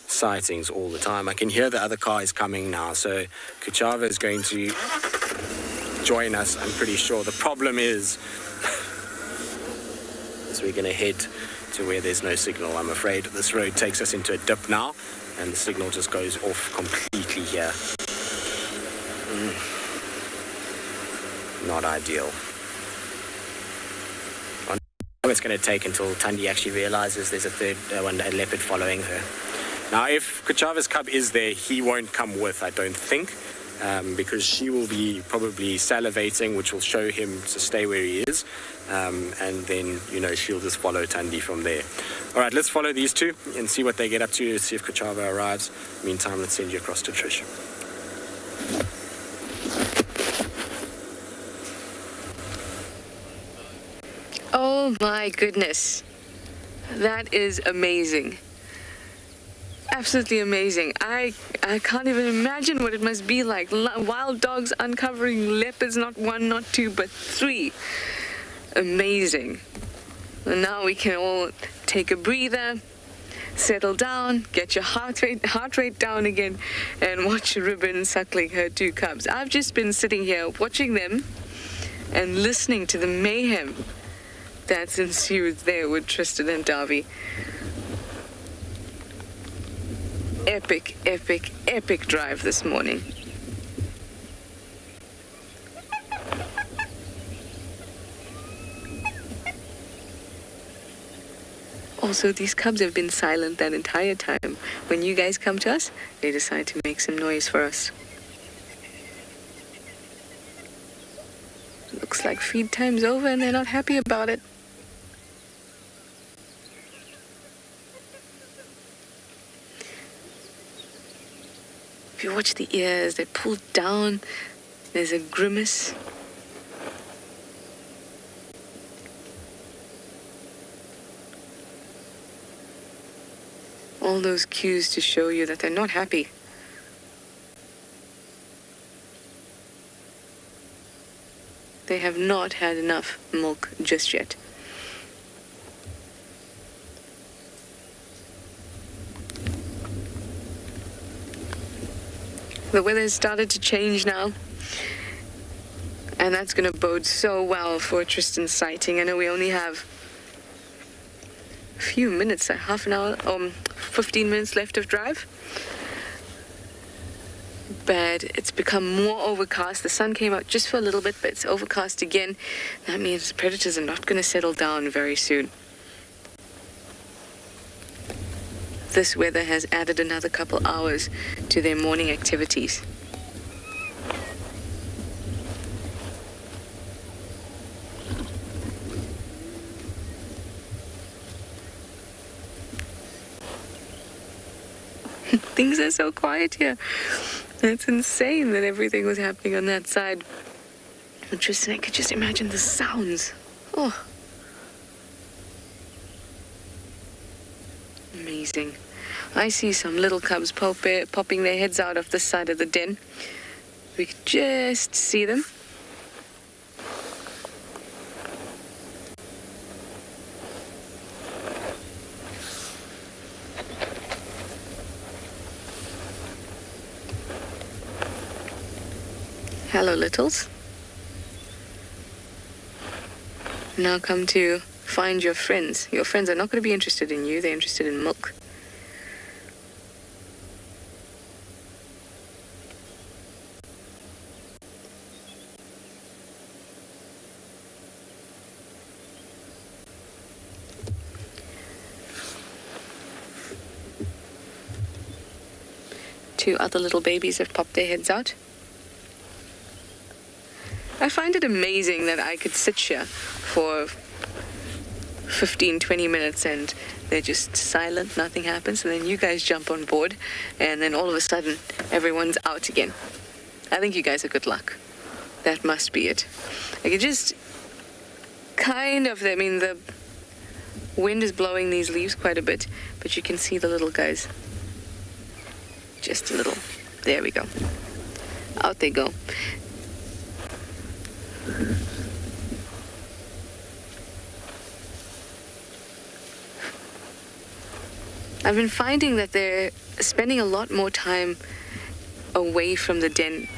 [SPEAKER 9] sightings all the time. I can hear the other car is coming now, so Kuchava is going to join us, I'm pretty sure. The problem is we're going to head to where there's no signal. I'm afraid this road takes us into a dip now, and the signal just goes off completely here. Not ideal. I know it's going to take until Tandi actually realizes there's a leopard following her. Now, if Kuchava's cub is there, he won't come with, I don't think, because she will be probably salivating, which will show him to stay where he is, and then, you know, she'll just follow Tandi from there. All right, let's follow these two and see what they get up to, see if Kuchava arrives. Meantime, let's send you across to Trish.
[SPEAKER 2] Oh my goodness. That is amazing. Absolutely amazing. I can't even imagine what it must be like. Wild dogs uncovering leopards, not 1, not 2, but 3. Amazing. And now we can all take a breather, settle down, get your heart rate down again, and watch Ribbon suckling her 2 cubs. I've just been sitting here watching them and listening to the mayhem that's ensued there with Tristan and Darby. Epic, epic, epic drive this morning. Also, these cubs have been silent that entire time. When you guys come to us, they decide to make some noise for us. Looks like feed time's over and they're not happy about it. If you watch the ears, they're pulled down. There's a grimace. All those cues to show you that they're not happy. They have not had enough milk just yet. The weather has started to change now, and that's going to bode so well for Tristan's sighting. I know we only have a few minutes, half an hour, 15 minutes left of drive. But it's become more overcast. The sun came out just for a little bit, but it's overcast again. That means predators are not going to settle down very soon. This weather has added another couple hours to their morning activities. Things are so quiet here. It's insane that everything was happening on that side. Interesting, I could just imagine the sounds. Oh. Amazing. I see some little cubs popping their heads out of the side of the den. We could just see them. Hello, littles. Now come to find your friends. Your friends are not going to be interested in you, they're interested in milk. Two other little babies have popped their heads out. I find it amazing that I could sit here for 15, 20 minutes and they're just silent, nothing happens, and then you guys jump on board and then all of a sudden everyone's out again. I think you guys are good luck. That must be it. I could just kind of, the wind is blowing these leaves quite a bit, but you can see the little guys. Just a little. There we go. Out they go. I've been finding that they're spending a lot more time away from the den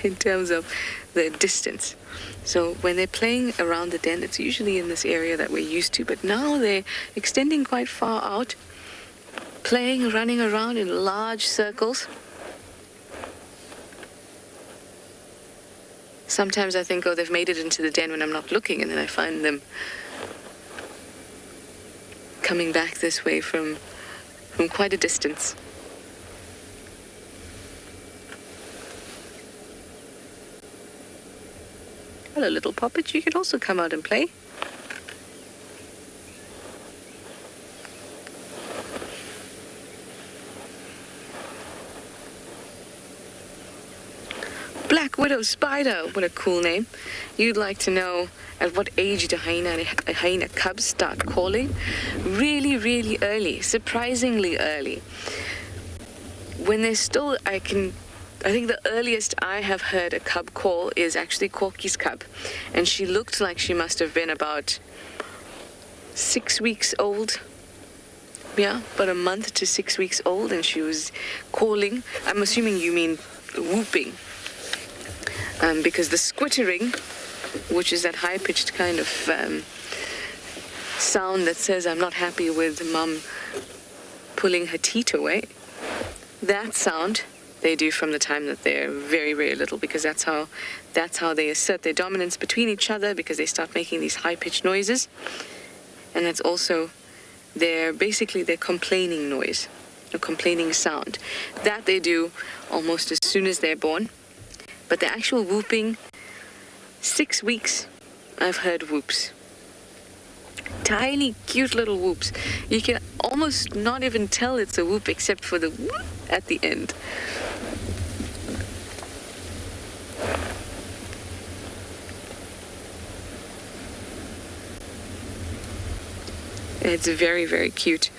[SPEAKER 2] in terms of the distance. So when they're playing around the den, it's usually in this area that we're used to, but now they're extending quite far out, playing, running around in large circles. Sometimes I think, oh, they've made it into the den when I'm not looking, and then I find them coming back this way from quite a distance. Hello, little poppet. You could also come out and play. Black Widow Spider. What a cool name. You'd like to know at what age do hyena cubs start calling? Really, really early. Surprisingly early. When they're still, I think the earliest I have heard a cub call is actually Corky's cub. And she looked like she must have been about 6 weeks old. Yeah, about a month to 6 weeks old. And she was calling. I'm assuming you mean whooping. Because the squittering, which is that high-pitched kind of sound that says, I'm not happy with mum pulling her teat away, that sound they do from the time that they're very, very little, because that's how they assert their dominance between each other, because they start making these high-pitched noises. And that's also their complaining noise, a complaining sound. That they do almost as soon as they're born. But the actual whooping, 6 weeks, I've heard whoops. Tiny, cute little whoops. You can almost not even tell it's a whoop except for the whoop at the end. It's very, very cute.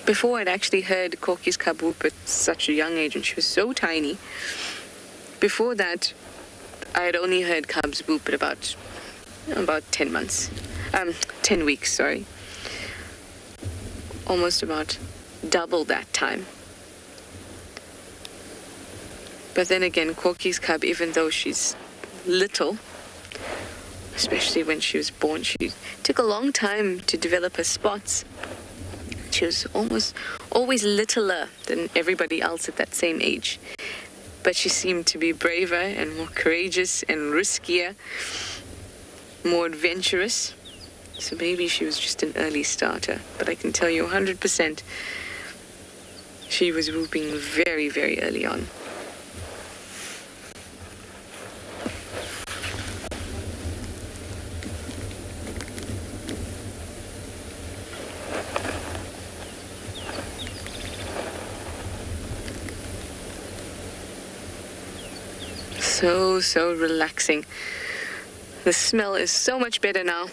[SPEAKER 2] Before I'd actually heard Corky's cub whoop at such a young age, and she was so tiny. Before that, I had only heard cubs whoop at about 10 months. 10 weeks, sorry. Almost about double that time. But then again, Corky's cub, even though she's little, especially when she was born, she took a long time to develop her spots. She was always littler than everybody else at that same age. But she seemed to be braver and more courageous and riskier, more adventurous. So maybe she was just an early starter. But I can tell you 100% she was whooping very, very early on. So relaxing. The smell is so much better now.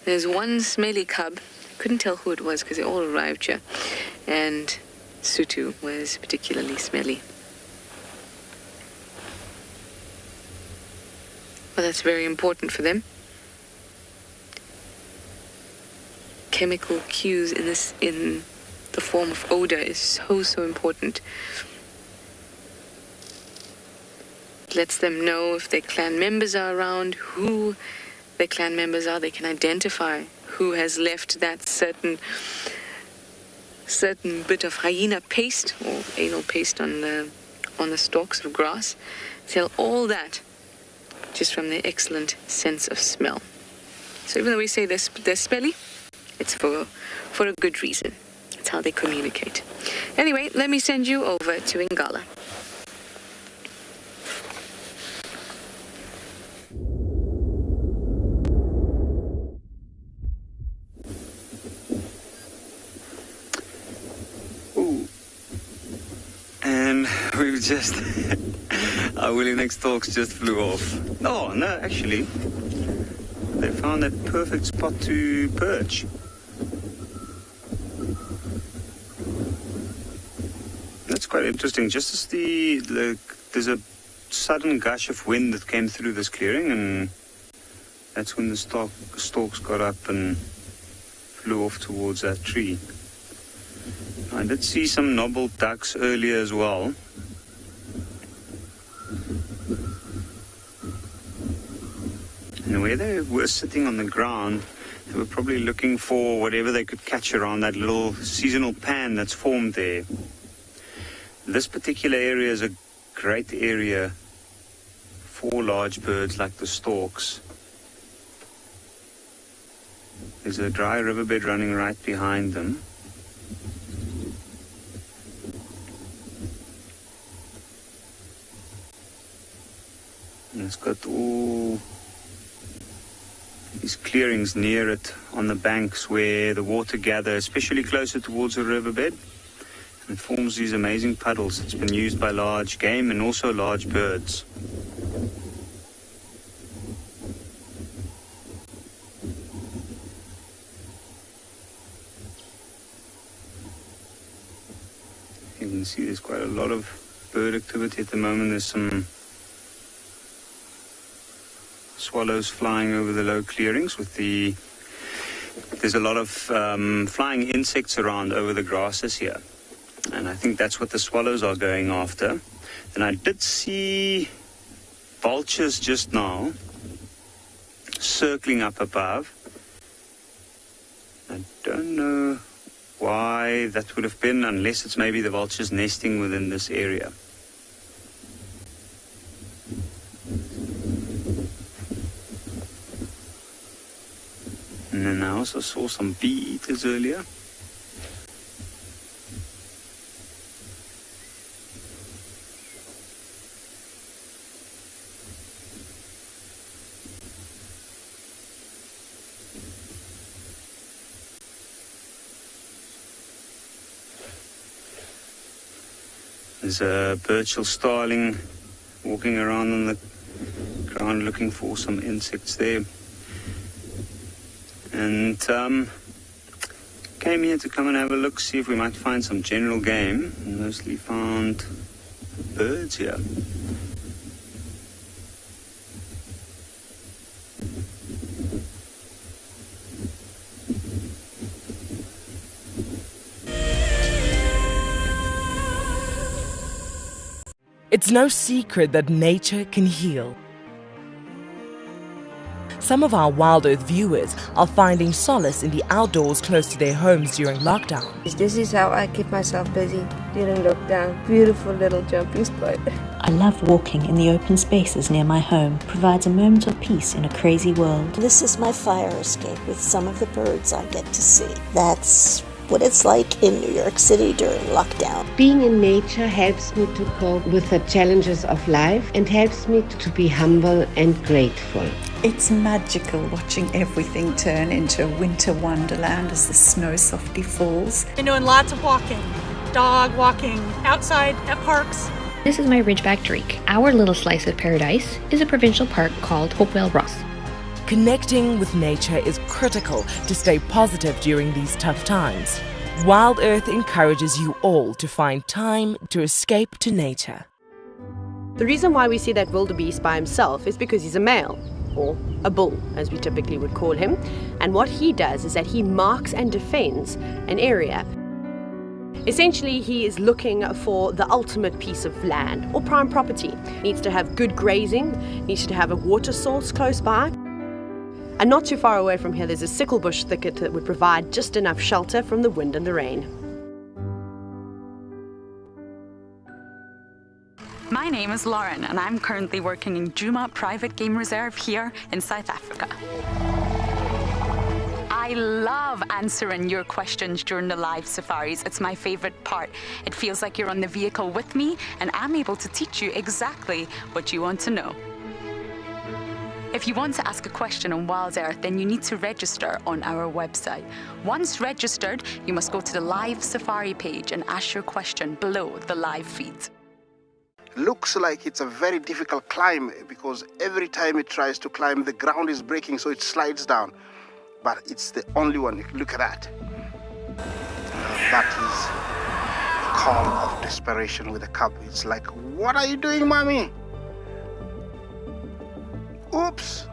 [SPEAKER 2] There's one smelly cub. Couldn't tell who it was because they all arrived here. And Sutu was particularly smelly. Well, that's very important for them. chemical cues in the form of odor is so important. It lets them know if their clan members are around, who their clan members are. They can identify who has left that certain bit of hyena paste or anal paste on the stalks of grass. Tell all that just from their excellent sense of smell. So even though we say they're smelly, it's for a good reason. It's how they communicate. Anyway, let me send you over to Ingala.
[SPEAKER 7] And we've just... our Willie next talks just flew off. Oh, no, actually, they found that perfect spot to perch. That's quite interesting. Just as there's a sudden gush of wind that came through this clearing, and that's when the stalks got up and flew off towards that tree. I did see some knobbled ducks earlier as well. And where they were sitting on the ground, they were probably looking for whatever they could catch around that little seasonal pan that's formed there. This particular area is a great area for large birds like the storks. There's a dry riverbed running right behind them. And it's got all these clearings near it on the banks where the water gathers, especially closer towards the riverbed. And it forms these amazing puddles. It's been used by large game and also large birds. You can see there's quite a lot of bird activity at the moment. There's some swallows flying over the low clearings there's a lot of flying insects around over the grasses here. And I think that's what the swallows are going after. And I did see vultures just now circling up above. I don't know why that would have been, unless it's maybe the vultures nesting within this area. And then I also saw some bee eaters earlier. There's a Birchill starling walking around on the ground looking for some insects there. And came here to come and have a look, see if we might find some general game. And mostly found birds here.
[SPEAKER 3] It's no secret that nature can heal. Some of our Wild Earth viewers are finding solace in the outdoors close to their homes during lockdown.
[SPEAKER 1] This is how I keep myself busy during lockdown. Beautiful little jumping spot.
[SPEAKER 4] I love walking in the open spaces near my home. Provides a moment of peace in a crazy world.
[SPEAKER 5] This is my fire escape with some of the birds I get to see. That's what it's like in New York City during lockdown.
[SPEAKER 24] Being in nature helps me to cope with the challenges of life and helps me to be humble and grateful.
[SPEAKER 25] It's magical watching everything turn into a winter wonderland as the snow softly falls.
[SPEAKER 26] Been doing lots of walking, dog walking, outside at parks.
[SPEAKER 27] This is my Ridgeback Drake. Our little slice of paradise is a provincial park called Hopewell Ross.
[SPEAKER 3] Connecting with nature is critical to stay positive during these tough times. Wild Earth encourages you all to find time to escape to nature.
[SPEAKER 23] The reason why we see that wildebeest by himself is because he's a male. or a bull, as we typically would call him. And what he does is that he marks and defends an area. Essentially, he is looking for the ultimate piece of land or prime property. Needs to have good grazing, needs to have a water source close by. And not too far away from here, there's a sickle bush thicket that would provide just enough shelter from the wind and the rain.
[SPEAKER 6] My name is Lauren, and I'm currently working in Djuma Private Game Reserve here in South Africa. I love answering your questions during the live safaris. It's my favorite part. It feels like you're on the vehicle with me, and I'm able to teach you exactly what you want to know. If you want to ask a question on Wild Earth, then you need to register on our website. Once registered, you must go to the live safari page and ask your question below the live feed.
[SPEAKER 10] Looks like it's a very difficult climb because every time it tries to climb, the ground is breaking, so it slides down. But it's the only one. Look at that. That is the call of desperation with a cub. It's like, what are you doing, mommy? Oops.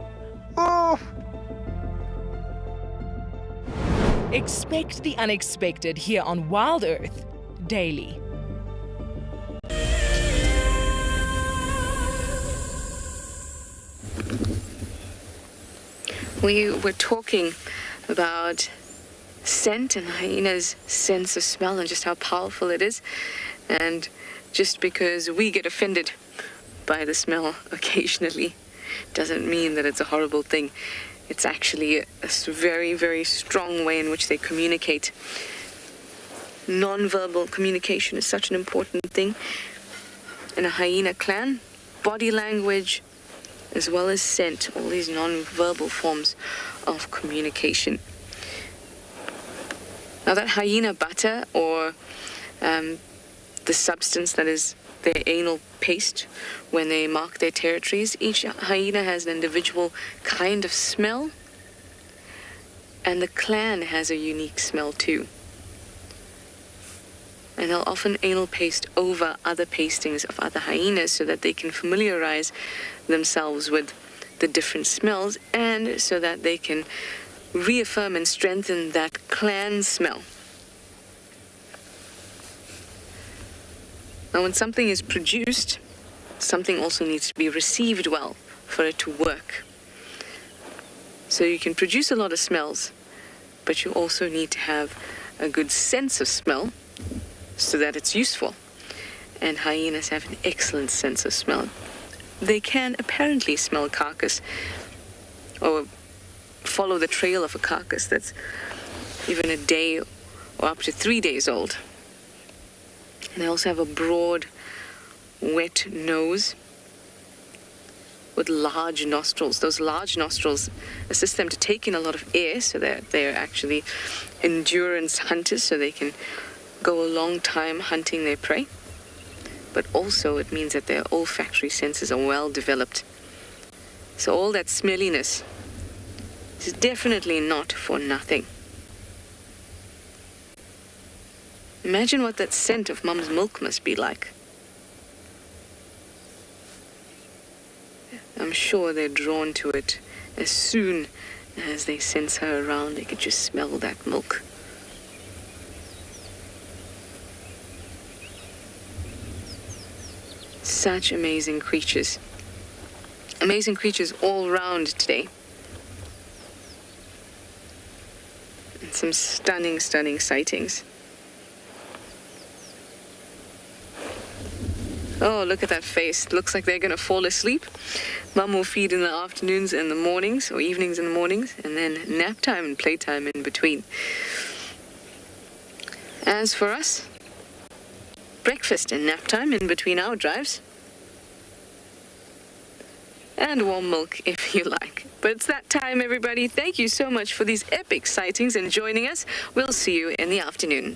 [SPEAKER 10] Oof.
[SPEAKER 3] Expect the unexpected here on Wild Earth daily.
[SPEAKER 2] We were talking about scent and hyena's sense of smell and just how powerful it is. And just because we get offended by the smell occasionally doesn't mean that it's a horrible thing. It's actually a very, very strong way in which they communicate. Non-verbal communication is such an important thing in a hyena clan. Body language, as well as scent, all these non-verbal forms of communication. Now that hyena butter, or the substance that is their anal paste when they mark their territories, each hyena has an individual kind of smell, and the clan has a unique smell too. And they'll often anal paste over other pastings of other hyenas so that they can familiarize themselves with the different smells, and so that they can reaffirm and strengthen that clan smell. Now, when something is produced, something also needs to be received well for it to work. So you can produce a lot of smells, but you also need to have a good sense of smell so that it's useful. And hyenas have an excellent sense of smell. They can apparently smell a carcass or follow the trail of a carcass that's even a day or up to 3 days old. And they also have a broad, wet nose with large nostrils. Those large nostrils assist them to take in a lot of air, so that they're actually endurance hunters, so they can go a long time hunting their prey. But also it means that their olfactory senses are well developed. So all that smelliness is definitely not for nothing. Imagine what that scent of mum's milk must be like. I'm sure they're drawn to it as soon as they sense her around. They could just smell that milk. Such amazing creatures. Amazing creatures all around today. And some stunning, stunning sightings. Oh, look at that face. Looks like they're going to fall asleep. Mum will feed in the afternoons and the mornings, or evenings and the mornings, and then nap time and playtime in between. As for us, breakfast and nap time in between our drives. And warm milk if you like. But it's that time, everybody. Thank you so much for these epic sightings and joining us. We'll see you in the afternoon.